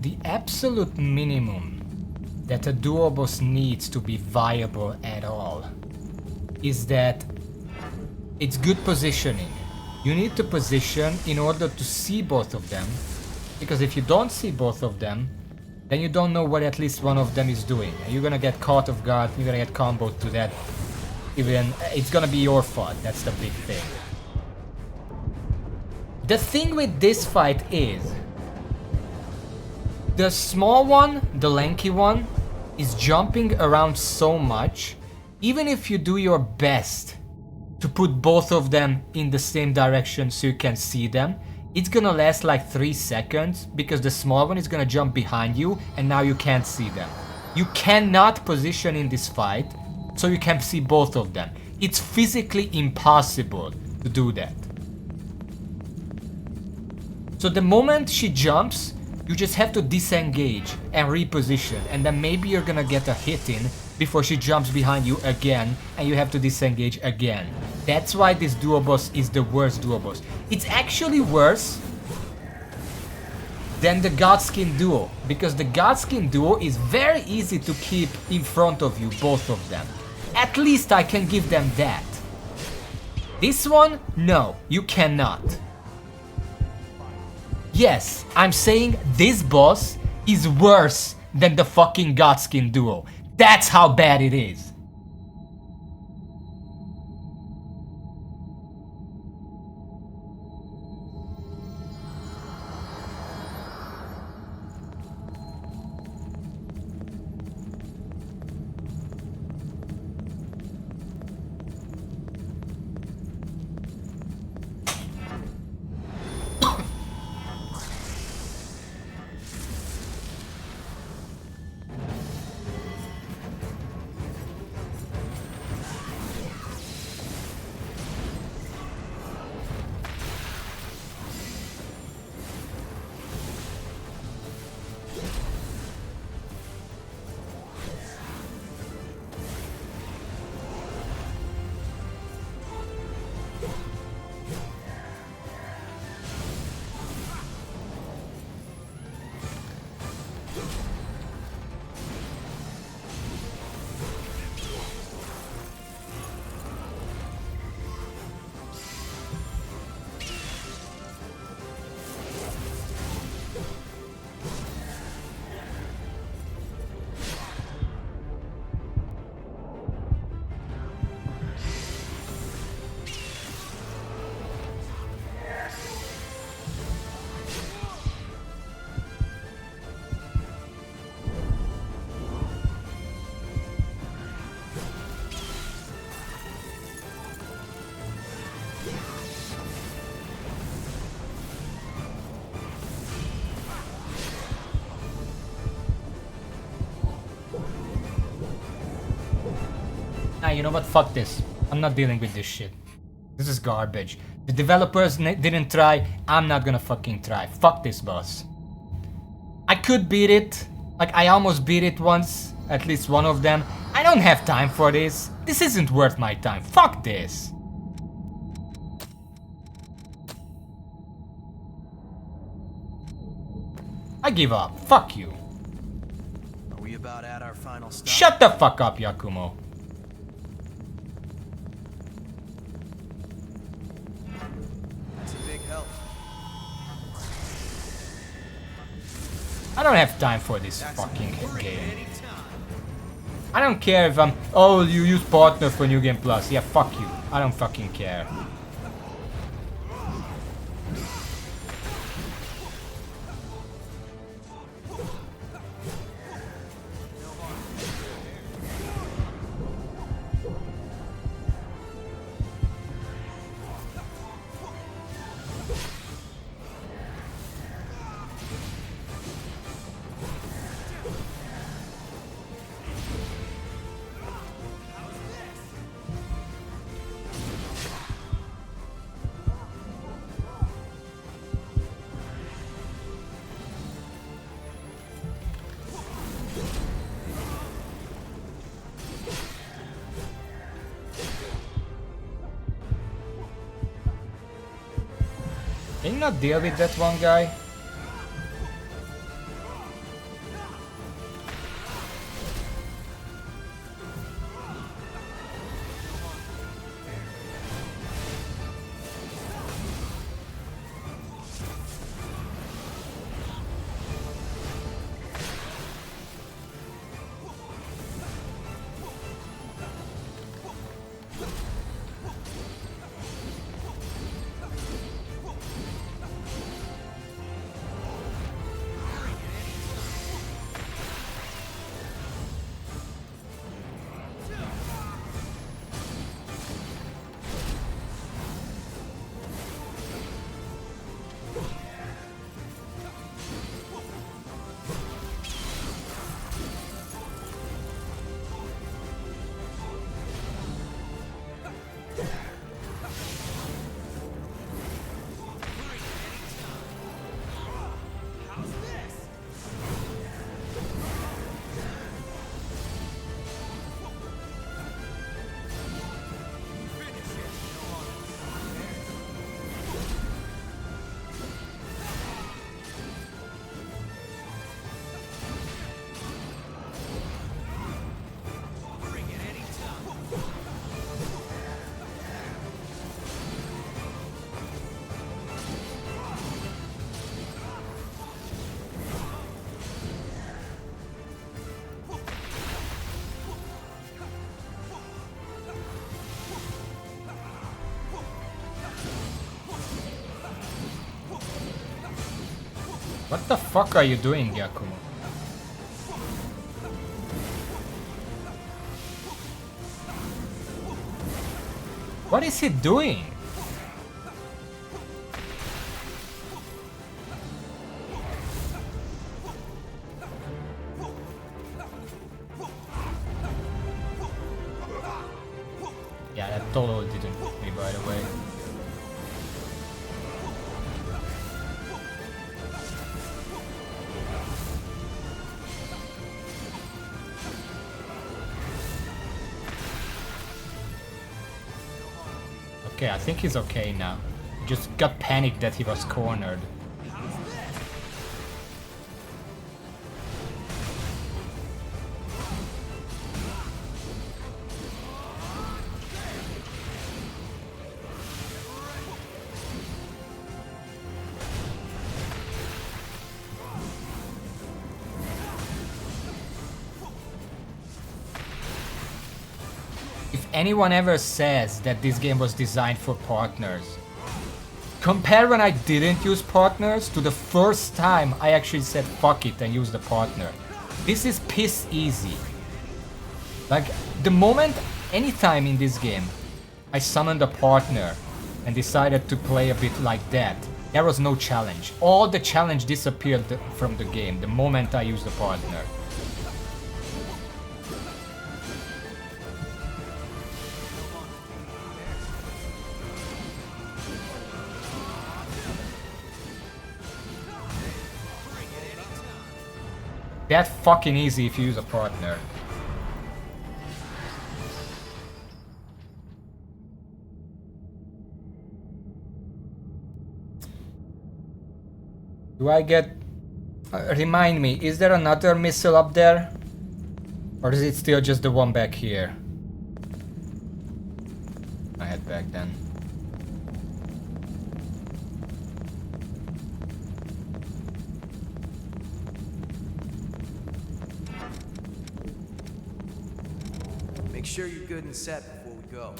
The absolute minimum that a duo boss needs to be viable at all is that it's good positioning. You need to position in order to see both of them, because if you don't see both of them, then you don't know what at least one of them is doing. And you're gonna get caught off guard, you're gonna get comboed to that. Even it's gonna be your fault, that's the big thing. The thing with this fight is the small one, the lanky one, is jumping around so much. Even if you do your best to put both of them in the same direction so you can see them, it's gonna last like 3 seconds because the small one is gonna jump behind you and now you can't see them. You cannot position in this fight so you can see both of them. It's physically impossible to do that. So the moment she jumps, you just have to disengage and reposition, and then maybe you're gonna get a hit in before she jumps behind you again and you have to disengage again. That's why this duo boss is the worst duo boss. It's actually worse than the Godskin duo, because the Godskin duo is very easy to keep in front of you, both of them. At least I can give them that. This one, no, you cannot. Yes, I'm saying this boss is worse than the fucking Godskin duo. That's how bad it is. Nah, you know what? Fuck this. I'm not dealing with this shit. This is garbage. The developers didn't try. I'm not gonna fucking try. Fuck this boss. I could beat it. Like, I almost beat it once. At least one of them. I don't have time for this. This isn't worth my time. Fuck this. I give up. Fuck you. Are we about at our final stop? Shut the fuck up, Yakumo. That's a big help. I don't have time for this fucking game. I don't care if I'm... Oh, you use partner for New Game Plus. Yeah, fuck you. I don't fucking care. Can you not deal with that one guy? What the fuck are you doing, Yakumo? What is he doing? Yeah, that totally didn't hit me, by the way. Okay, I think he's okay now. He just got panicked that he was cornered. If anyone ever says that this game was designed for partners, compare when I didn't use partners to the first time I actually said fuck it and used a partner. This is piss easy. Like, the moment, anytime in this game, I summoned a partner and decided to play a bit like that, there was no challenge. All the challenge disappeared from the game the moment I used a partner. That fucking easy if you use a partner. Do I get... remind me, is there another missile up there? Or is it still just the one back here? I head back then. Make sure you're good and set before we go.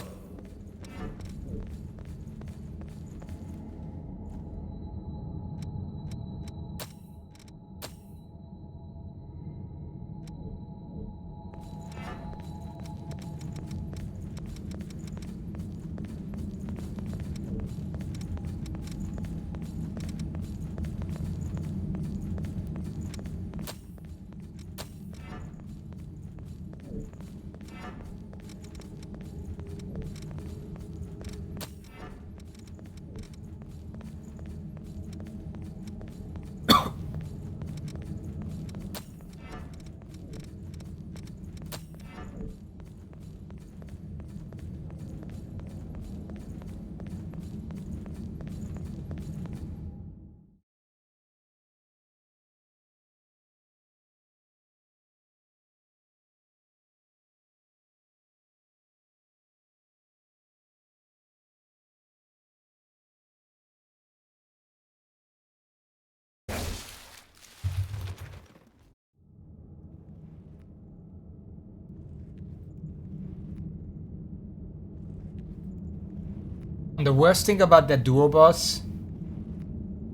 And the worst thing about that duo boss,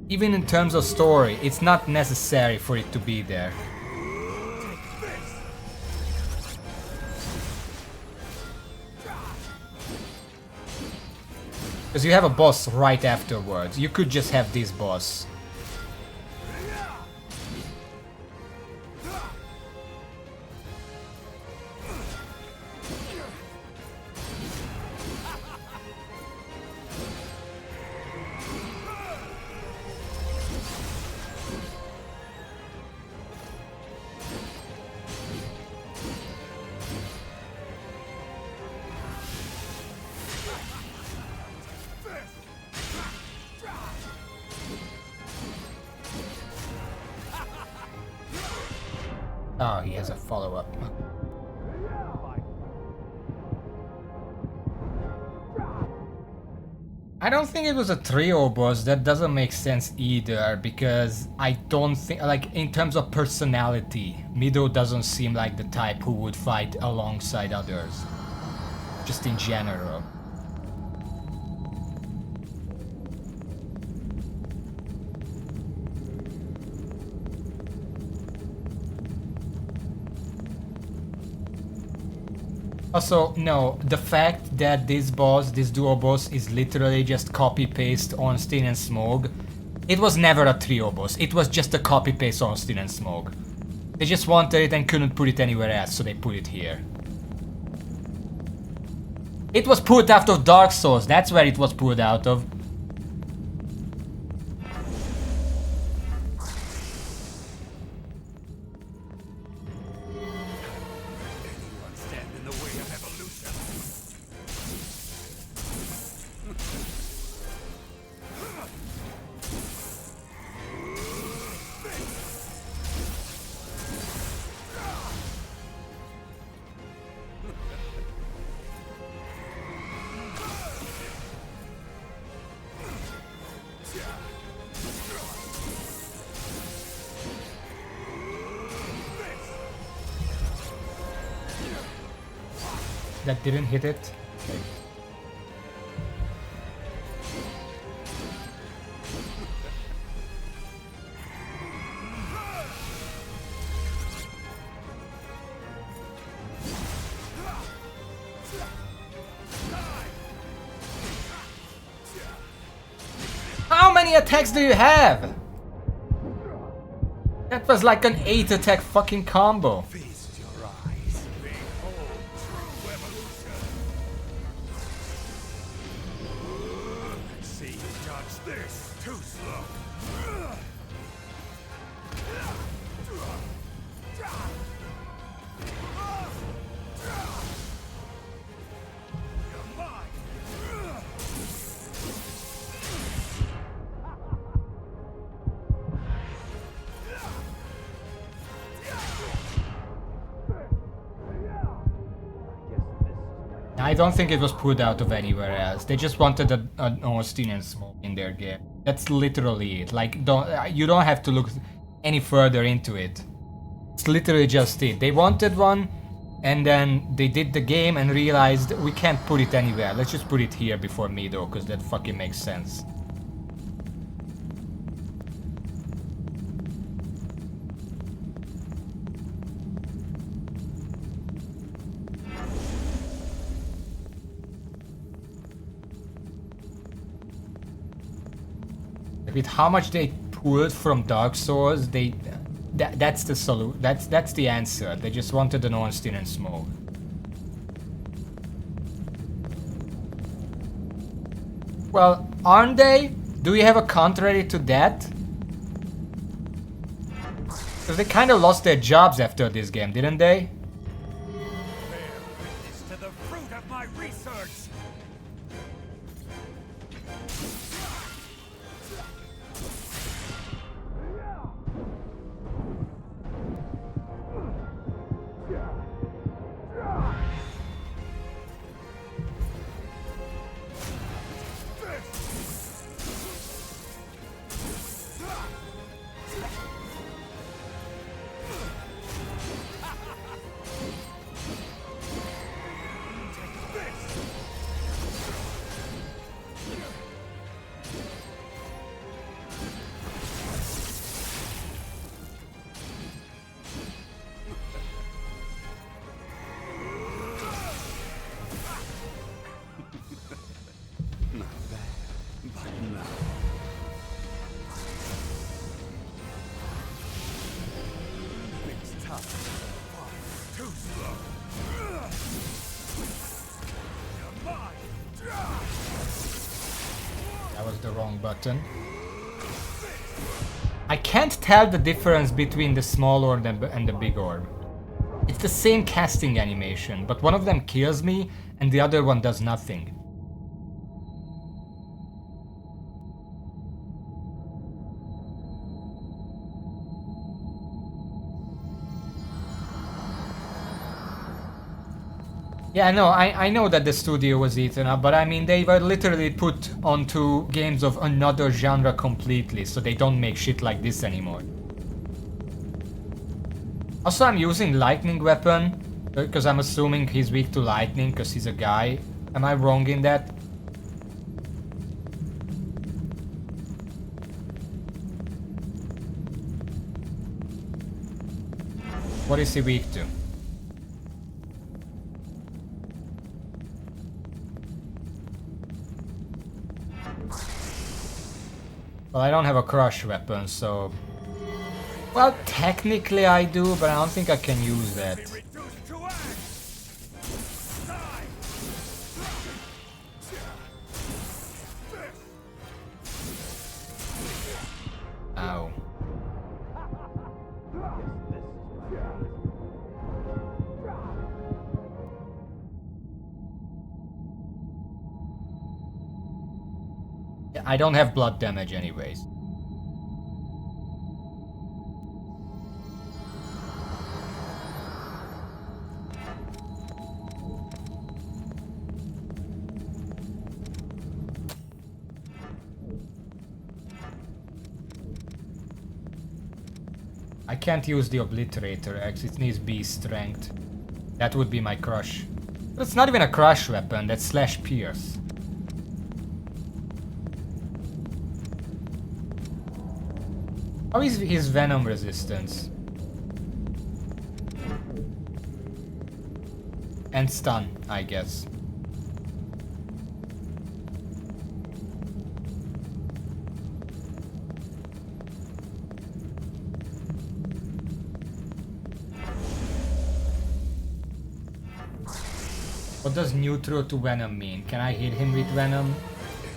even in terms of story, it's not necessary for it to be there. Because you have a boss right afterwards. You could just have this boss. Oh, he has a follow-up. I don't think it was a trio boss. That doesn't make sense either, because I don't think, like, in terms of personality, Mido doesn't seem like the type who would fight alongside others. Just in general. Also, no, the fact that this boss, this duo boss, is literally just copy-paste Ornstein and Smough, it was never a trio boss, it was just a copy-paste Ornstein and Smough. They just wanted it and couldn't put it anywhere else, so they put it here. It was put out of Dark Souls, that's where it was put out of. That didn't hit it. Okay. How many attacks do you have? That was like an 8 attack fucking combo. Feast your eyes. Behold true evolution. Let's see you dodge this. Too slow. I don't think it was pulled out of anywhere else. They just wanted an Austin and Smoke in their game. That's literally it. Like, you don't have to look any further into it. It's literally just it. They wanted one, and then they did the game and realized we can't put it anywhere. Let's just put it here before Mido, because that fucking makes sense. With how much they pulled from Dark Souls, that's the solution. That's the answer. They just wanted an Ornstein and Smoke. Well, aren't they? Do we have a contrary to that? Because they kind of lost their jobs after this game, didn't they? To the fruit of my research. That was the wrong button. I can't tell the difference between the small orb and the big orb. It's the same casting animation, but one of them kills me and the other one does nothing. Yeah, no, I know that the studio was eaten up, but I mean, they were literally put onto games of another genre completely, so they don't make shit like this anymore. Also, I'm using lightning weapon, because I'm assuming he's weak to lightning, because he's a guy. Am I wrong in that? What is he weak to? Well, I don't have a crush weapon, so... Well, technically I do, but I don't think I can use that. Ow. Yeah, I don't have blood damage anyways. I can't use the Obliterator X, it needs beast strength. That would be my crush. But it's not even a crush weapon, that's slash pierce. How is his venom resistance? And stun, I guess. What does neutral to venom mean? Can I hit him with venom?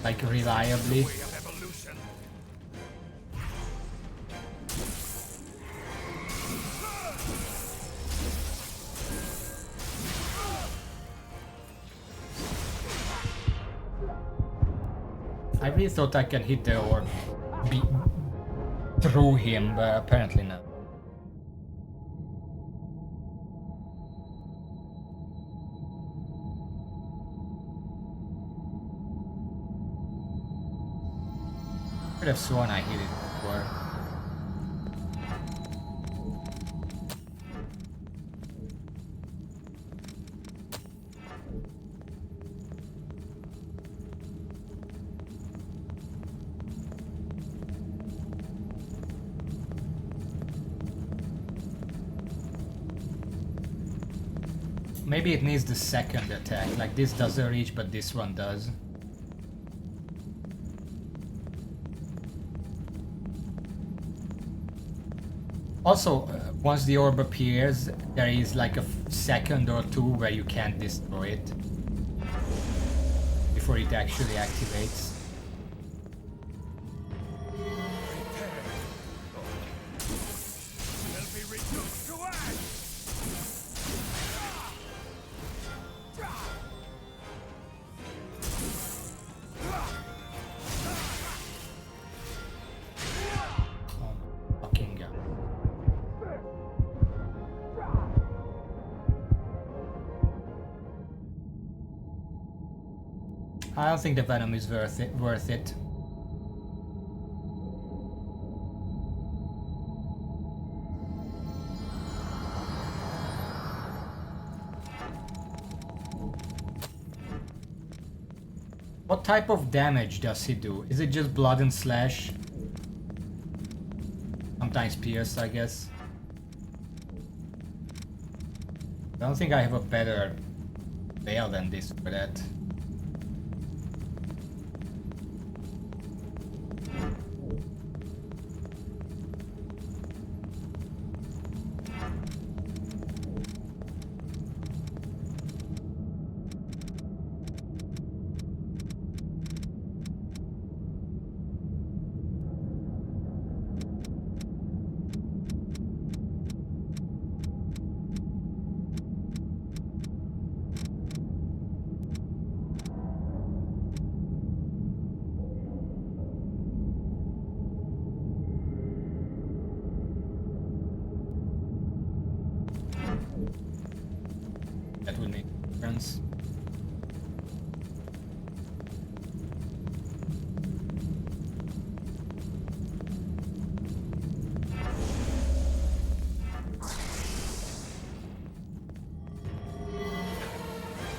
Like reliably? I really thought I can hit the orb through him, but apparently not. Could have sworn I hit it before. Maybe it needs the second attack, like this doesn't reach, but this one does. Also, once the orb appears, there is like a second or two where you can't destroy it before it actually activates. I don't think the venom is worth it. What type of damage does he do? Is it just blood and slash? Sometimes pierce, I guess. I don't think I have a better veil than this for that. That would make a difference.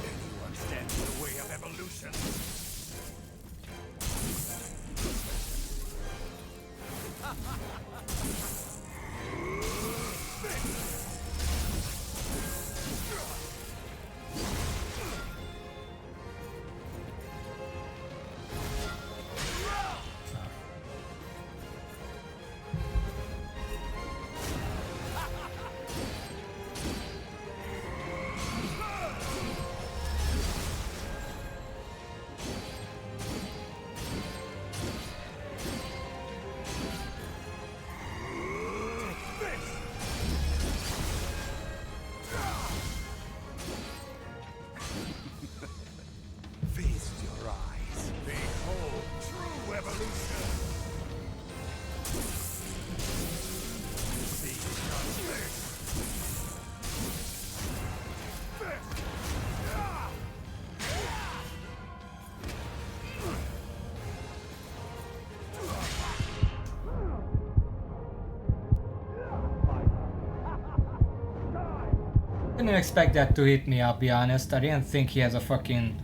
Anyone stands in the way of evolution. Feast your eyes. Behold true evolution. See not this. Didn't expect that to hit me, I'll be honest. I didn't think he has a fucking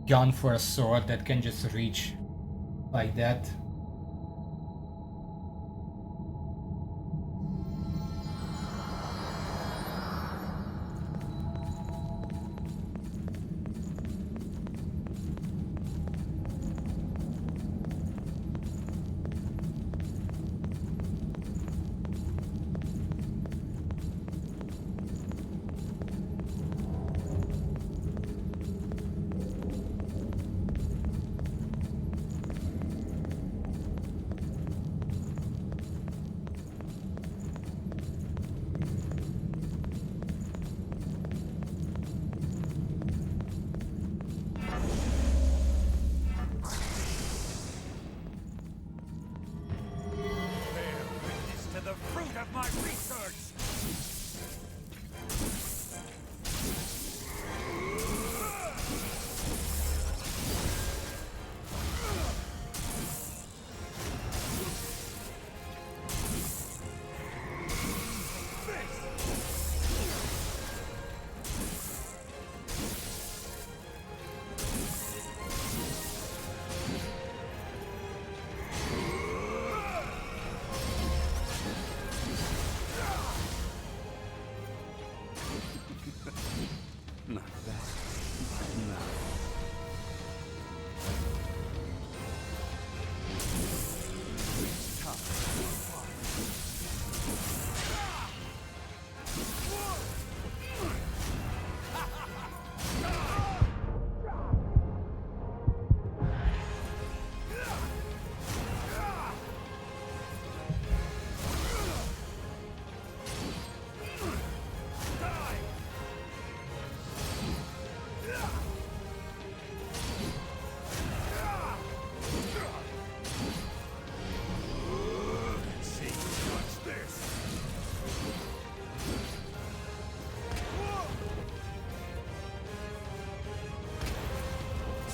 gun for a sword that can just reach like that.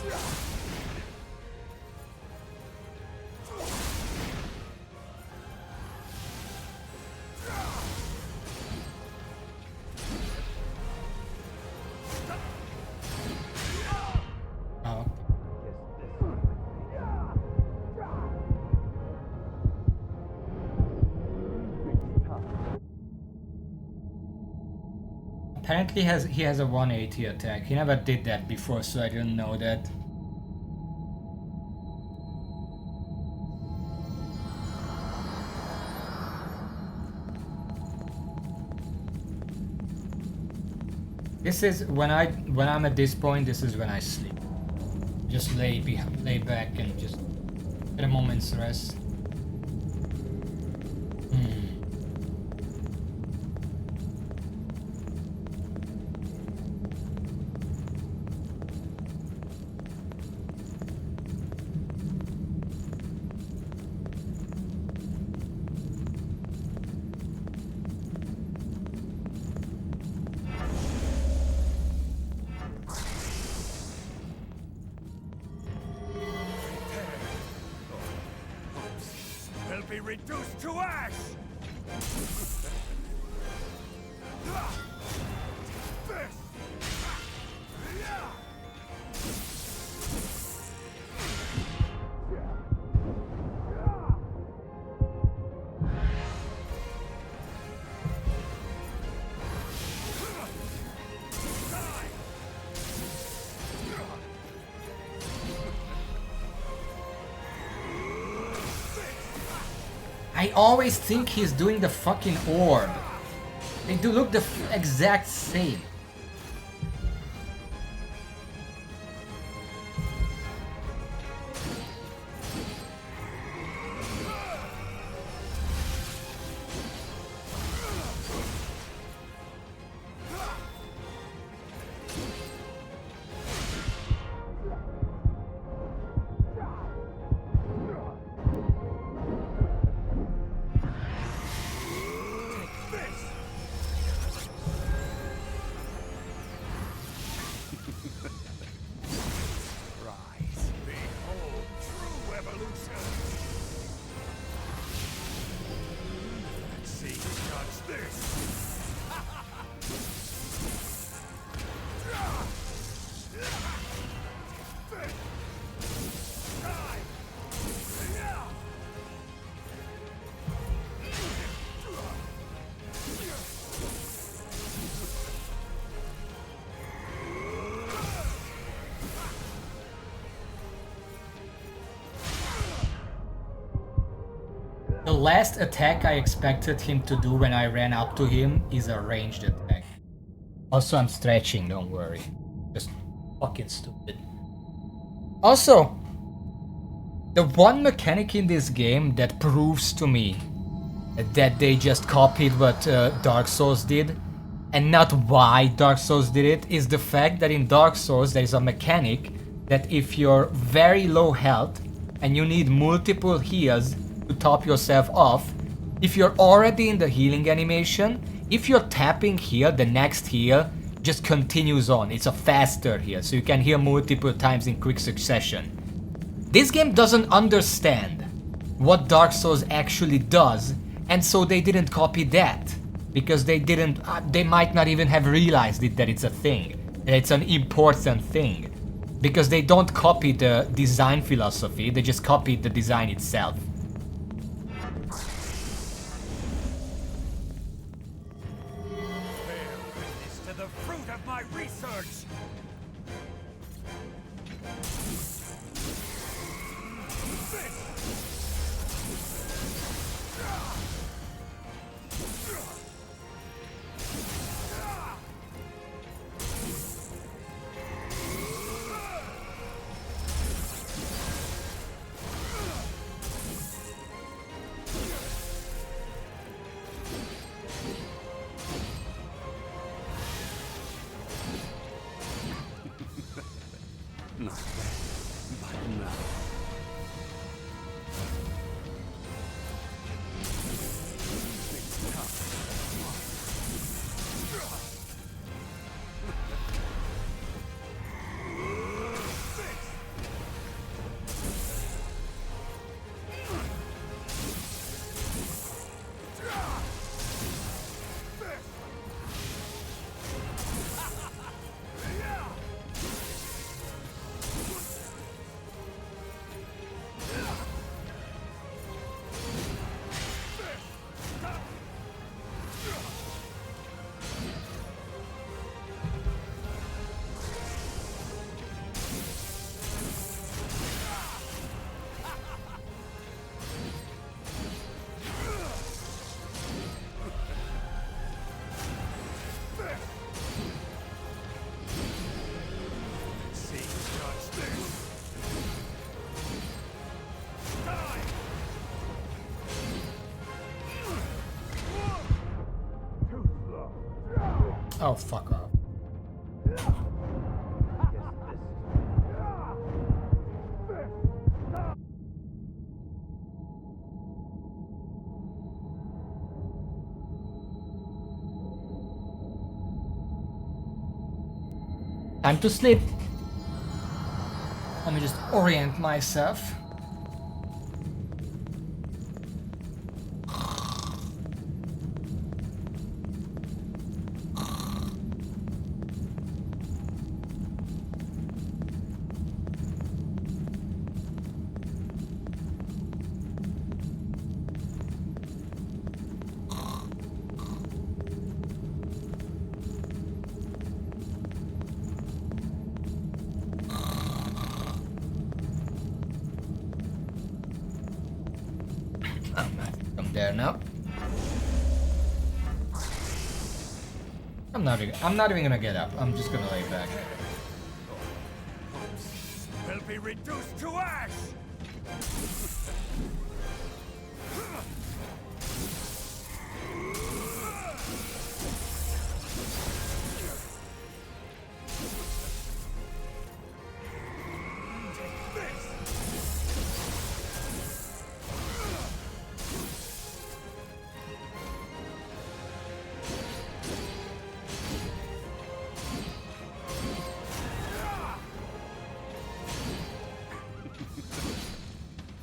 Oh. Apparently he has a 180 attack. He never did that before, so I didn't know that. This is when I'm at this point. This is when I sleep. Just lay back and just get a moment's rest. Will be reduced to ash! I always think he's doing the fucking orb. They do look the exact same. The last attack I expected him to do when I ran up to him is a ranged attack. Also, I'm stretching, don't worry. Just fucking stupid. Also, the one mechanic in this game that proves to me that they just copied what Dark Souls did, and not why Dark Souls did it, is the fact that in Dark Souls there is a mechanic that if you're very low health and you need multiple heals to top yourself off, if you're already in the healing animation, if you're tapping heal, the next heal just continues on. It's a faster heal, so you can heal multiple times in quick succession. This game doesn't understand what Dark Souls actually does, and so they didn't copy that. Because they didn't, they might not even have realized it, that it's a thing, that it's an important thing. Because they don't copy the design philosophy, they just copy the design itself. Bear witness to the fruit of my research! Not then, but now. Oh, fuck off. Time to sleep. Let me just orient myself. I'm there now. I'm not even gonna get up. I'm just gonna lay back. Will be reduced to ash!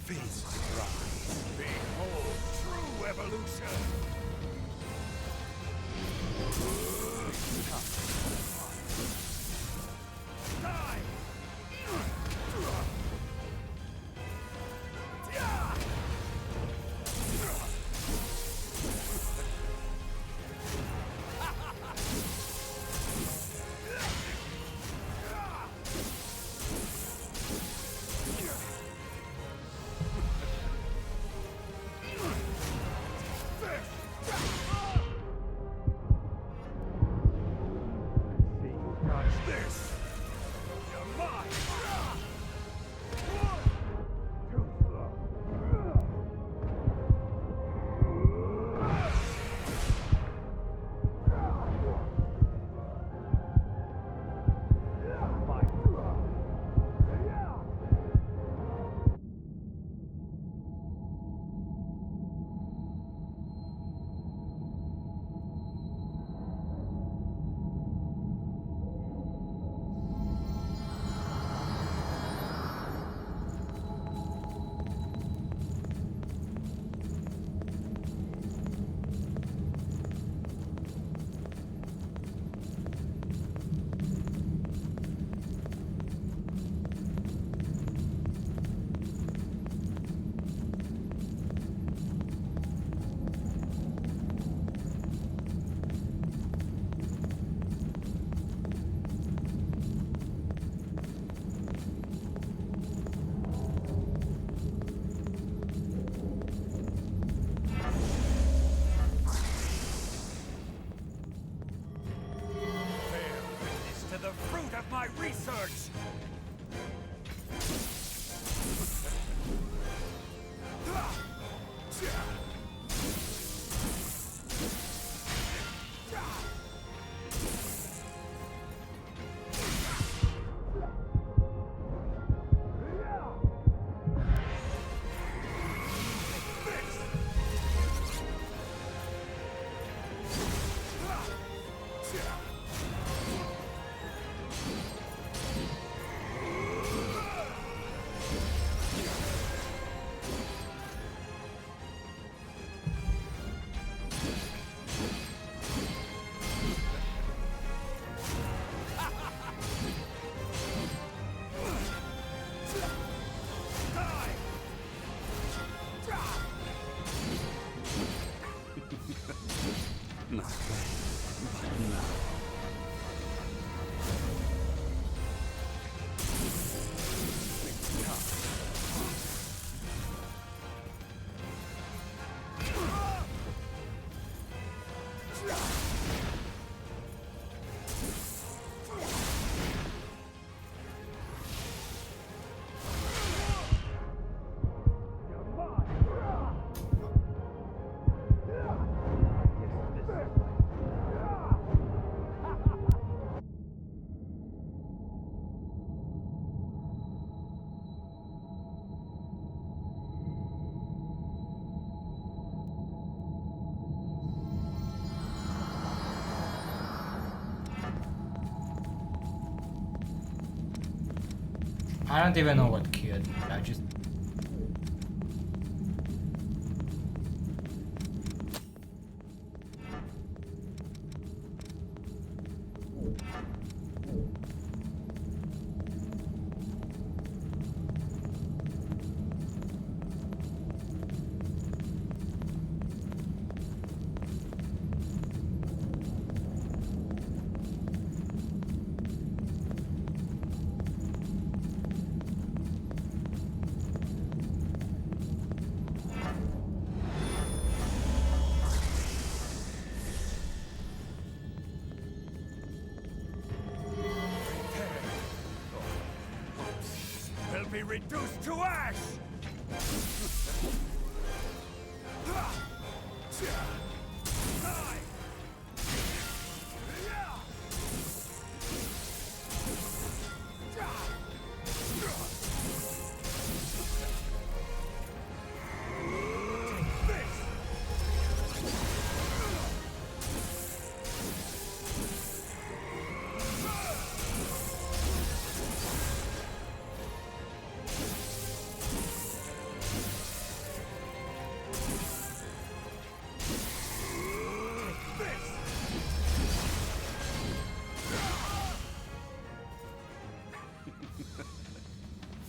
Feast rise. Behold true evolution. Die! This! You're mine! Too slow. To the fruit of my research! I don't even know what killed me. I just... Will be reduced to ash!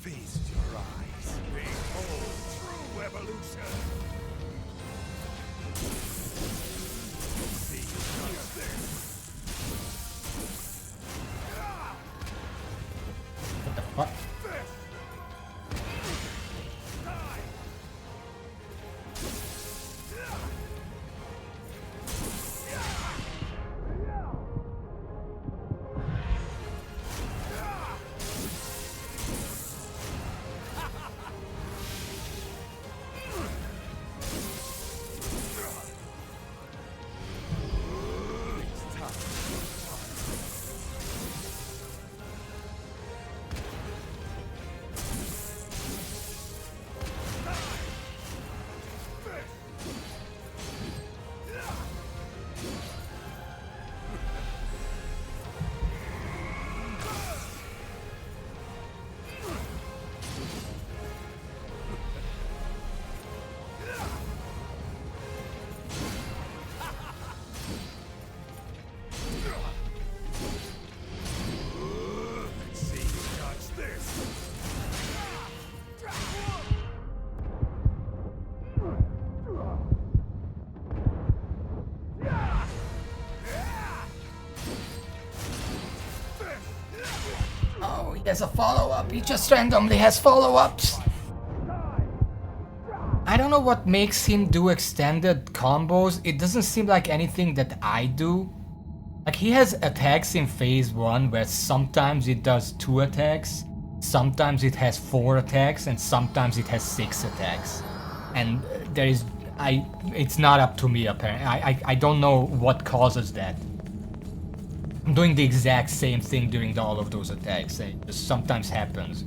Feast your eyes. Behold true evolution. See none of this. What the fuck? Oh, he has a follow-up. He just randomly has follow-ups. I don't know what makes him do extended combos. It doesn't seem like anything that I do. Like, he has attacks in phase 1 where sometimes it does 2 attacks, sometimes it has 4 attacks, and sometimes it has 6 attacks. And there is... it's not up to me, apparently. I don't know what causes that. I'm doing the exact same thing during all of those attacks. It just sometimes happens.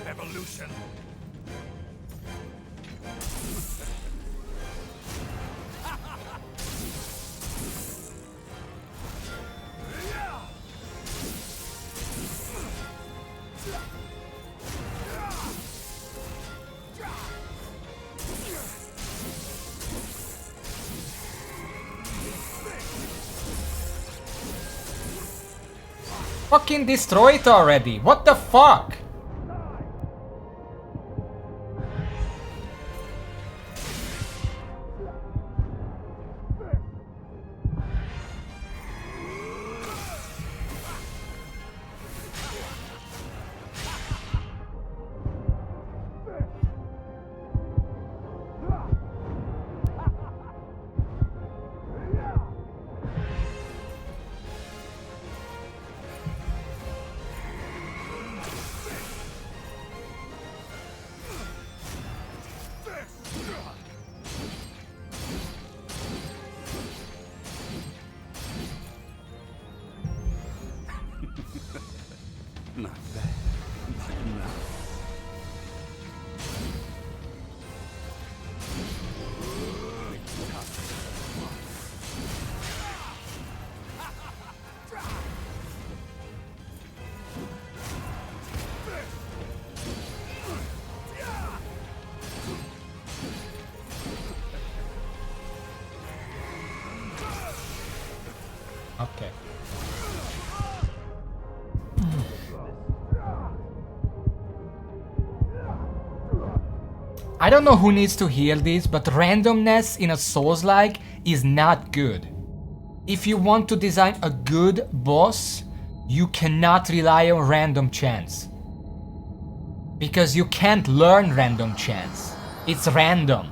Evolution. Fucking destroy it already! What the fuck? Not bad, but enough. Okay. I don't know who needs to heal these, but randomness in a Souls-like is not good. If you want to design a good boss, you cannot rely on random chance. Because you can't learn random chance. It's random.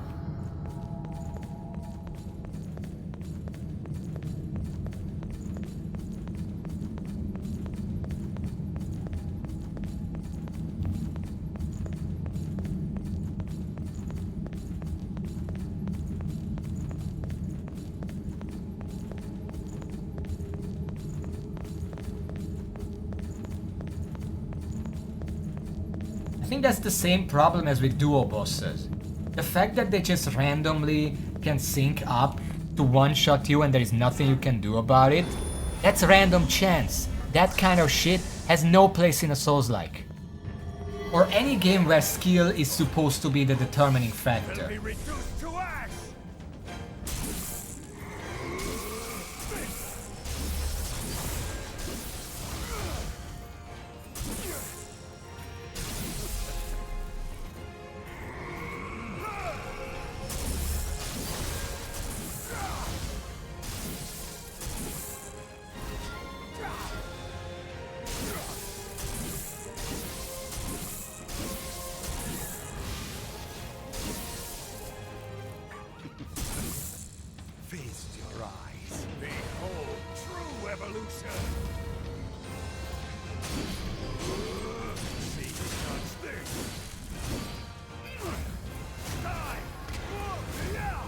I think that's the same problem as with duo bosses. The fact that they just randomly can sync up to one-shot you and there is nothing you can do about it, that's random chance. That kind of shit has no place in a Souls-like. Or any game where skill is supposed to be the determining factor. Feast your eyes. Behold true evolution. See such things. Die. Yeah.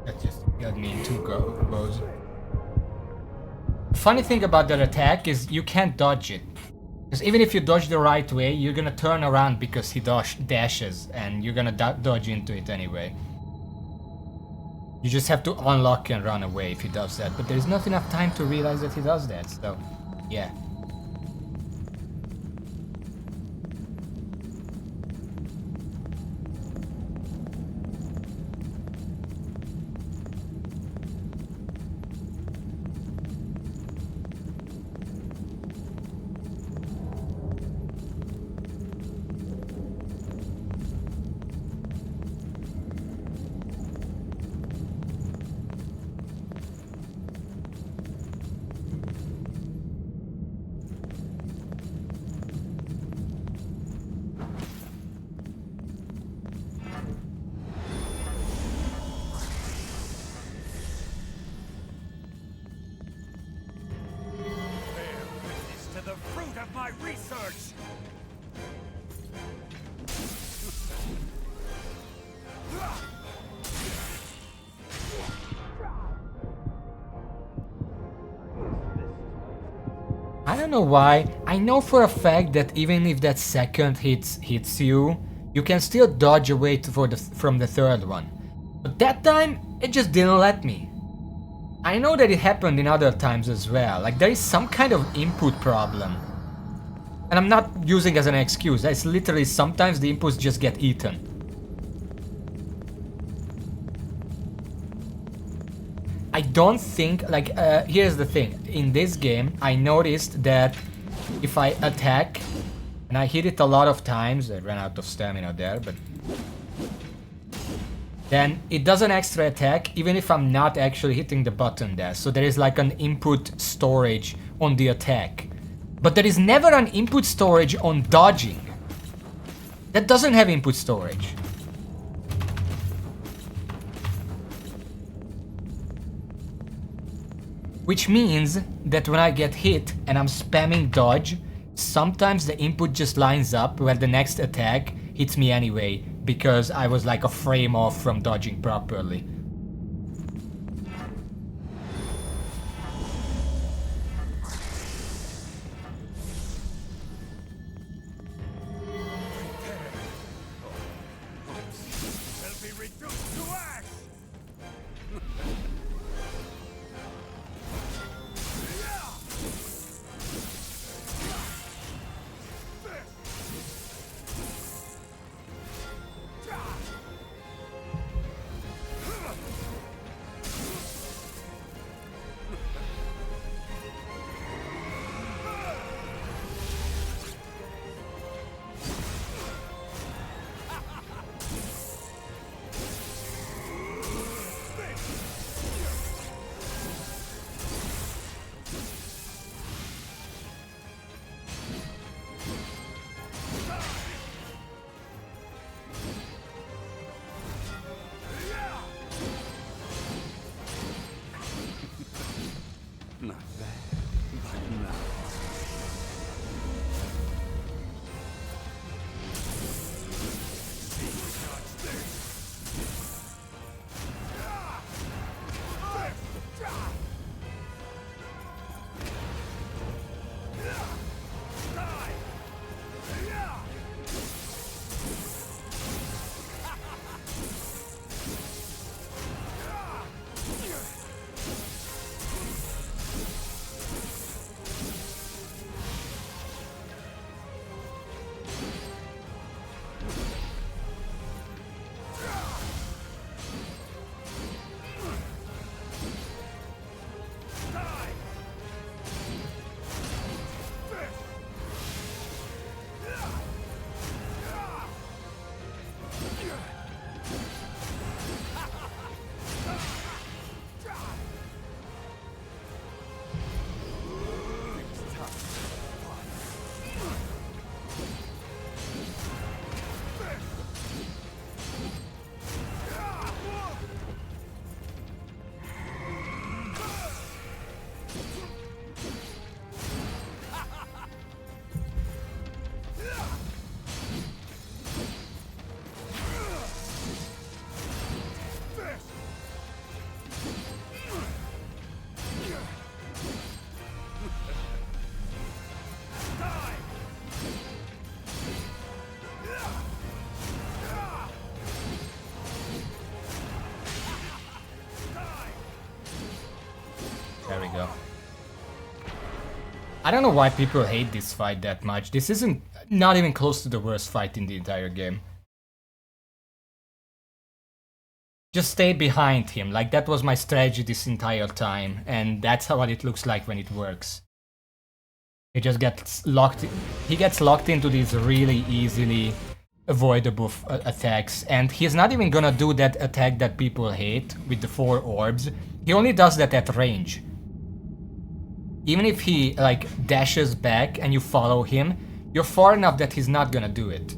That just got me in two goes. Funny thing about that attack is you can't dodge it. Because even if you dodge the right way, you're gonna turn around because he dashes and you're gonna dodge into it anyway. You just have to unlock and run away if he does that, but there's not enough time to realize that he does that, so yeah. My research! I don't know why. I know for a fact that even if that second hits you, you can still dodge away from the third one. But that time, it just didn't let me. I know that it happened in other times as well. Like there is some kind of input problem. And I'm not using it as an excuse. It's literally sometimes the inputs just get eaten. I I don't think, like, here's the thing. In this game, I noticed that if I attack, and I hit it a lot of times, I ran out of stamina there, but then it does an extra attack even if I'm not actually hitting the button there. So there is like an input storage on the attack. But there is never an input storage on dodging. That doesn't have input storage. Which means that when I get hit and I'm spamming dodge, sometimes the input just lines up where the next attack hits me anyway, because I was like a frame off from dodging properly. Not bad, but now. There we go. I don't know why people hate this fight that much. This isn't not even close to the worst fight in the entire game. Just stay behind him, like that was my strategy this entire time, and that's how it looks like when it works. He just gets locked. He gets locked into these really easily avoidable attacks, and he's not even gonna do that attack that people hate with the 4 orbs. He only does that at range. Even if he like dashes back and you follow him, you're far enough that he's not gonna do it.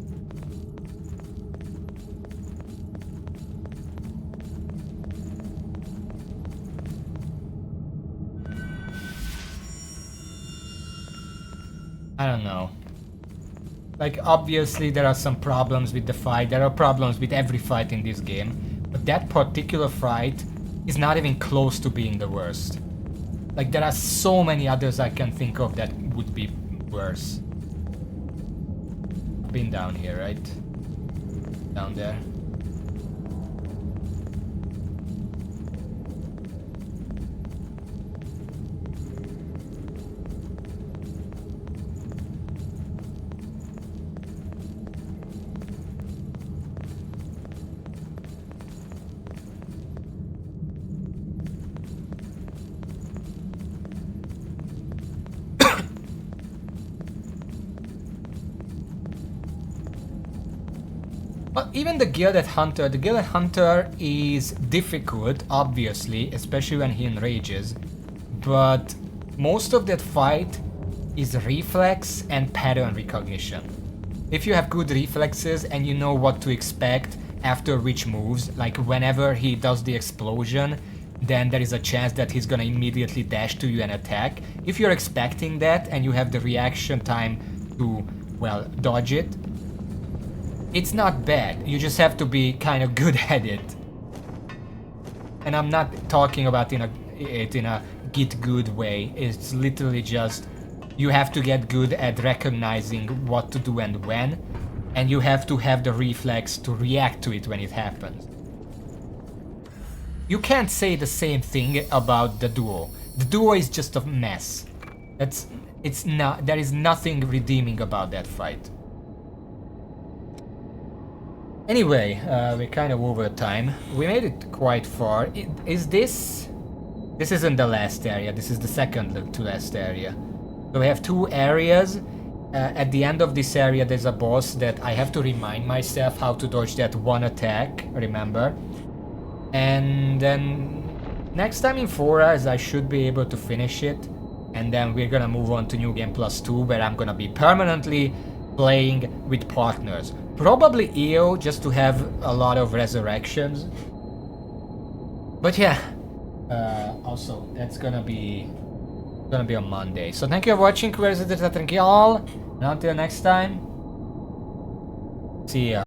I don't know. Like, obviously there are some problems with the fight, there are problems with every fight in this game, but that particular fight is not even close to being the worst. Like, there are so many others I can think of that would be worse. I've been down here, right? Down there. Even the Gilded Hunter is difficult, obviously, especially when he enrages. But most of that fight is reflex and pattern recognition. If you have good reflexes and you know what to expect after which moves, like whenever he does the explosion, then there is a chance that he's gonna immediately dash to you and attack. If you're expecting that and you have the reaction time to, well, dodge it, it's not bad. You just have to be kind of good at it. And I'm not talking about it in a get good way. It's literally just you have to get good at recognizing what to do and when, and you have to have the reflex to react to it when it happens. You can't say the same thing about the duo. The duo is just a mess. There is nothing redeeming about that fight. Anyway, we're kind of over time. We made it quite far. Is this... This isn't the last area, this is the second to last area. So we have 2 areas. At the end of this area there's a boss that I have to remind myself how to dodge that one attack, remember? And then next time in 4 hours I should be able to finish it. And then we're gonna move on to New Game Plus 2, where I'm gonna be permanently playing with partners. Probably EO, just to have a lot of resurrections. But yeah, also that's gonna be on Monday. So thank you for watching, y'all, and until next time, see ya.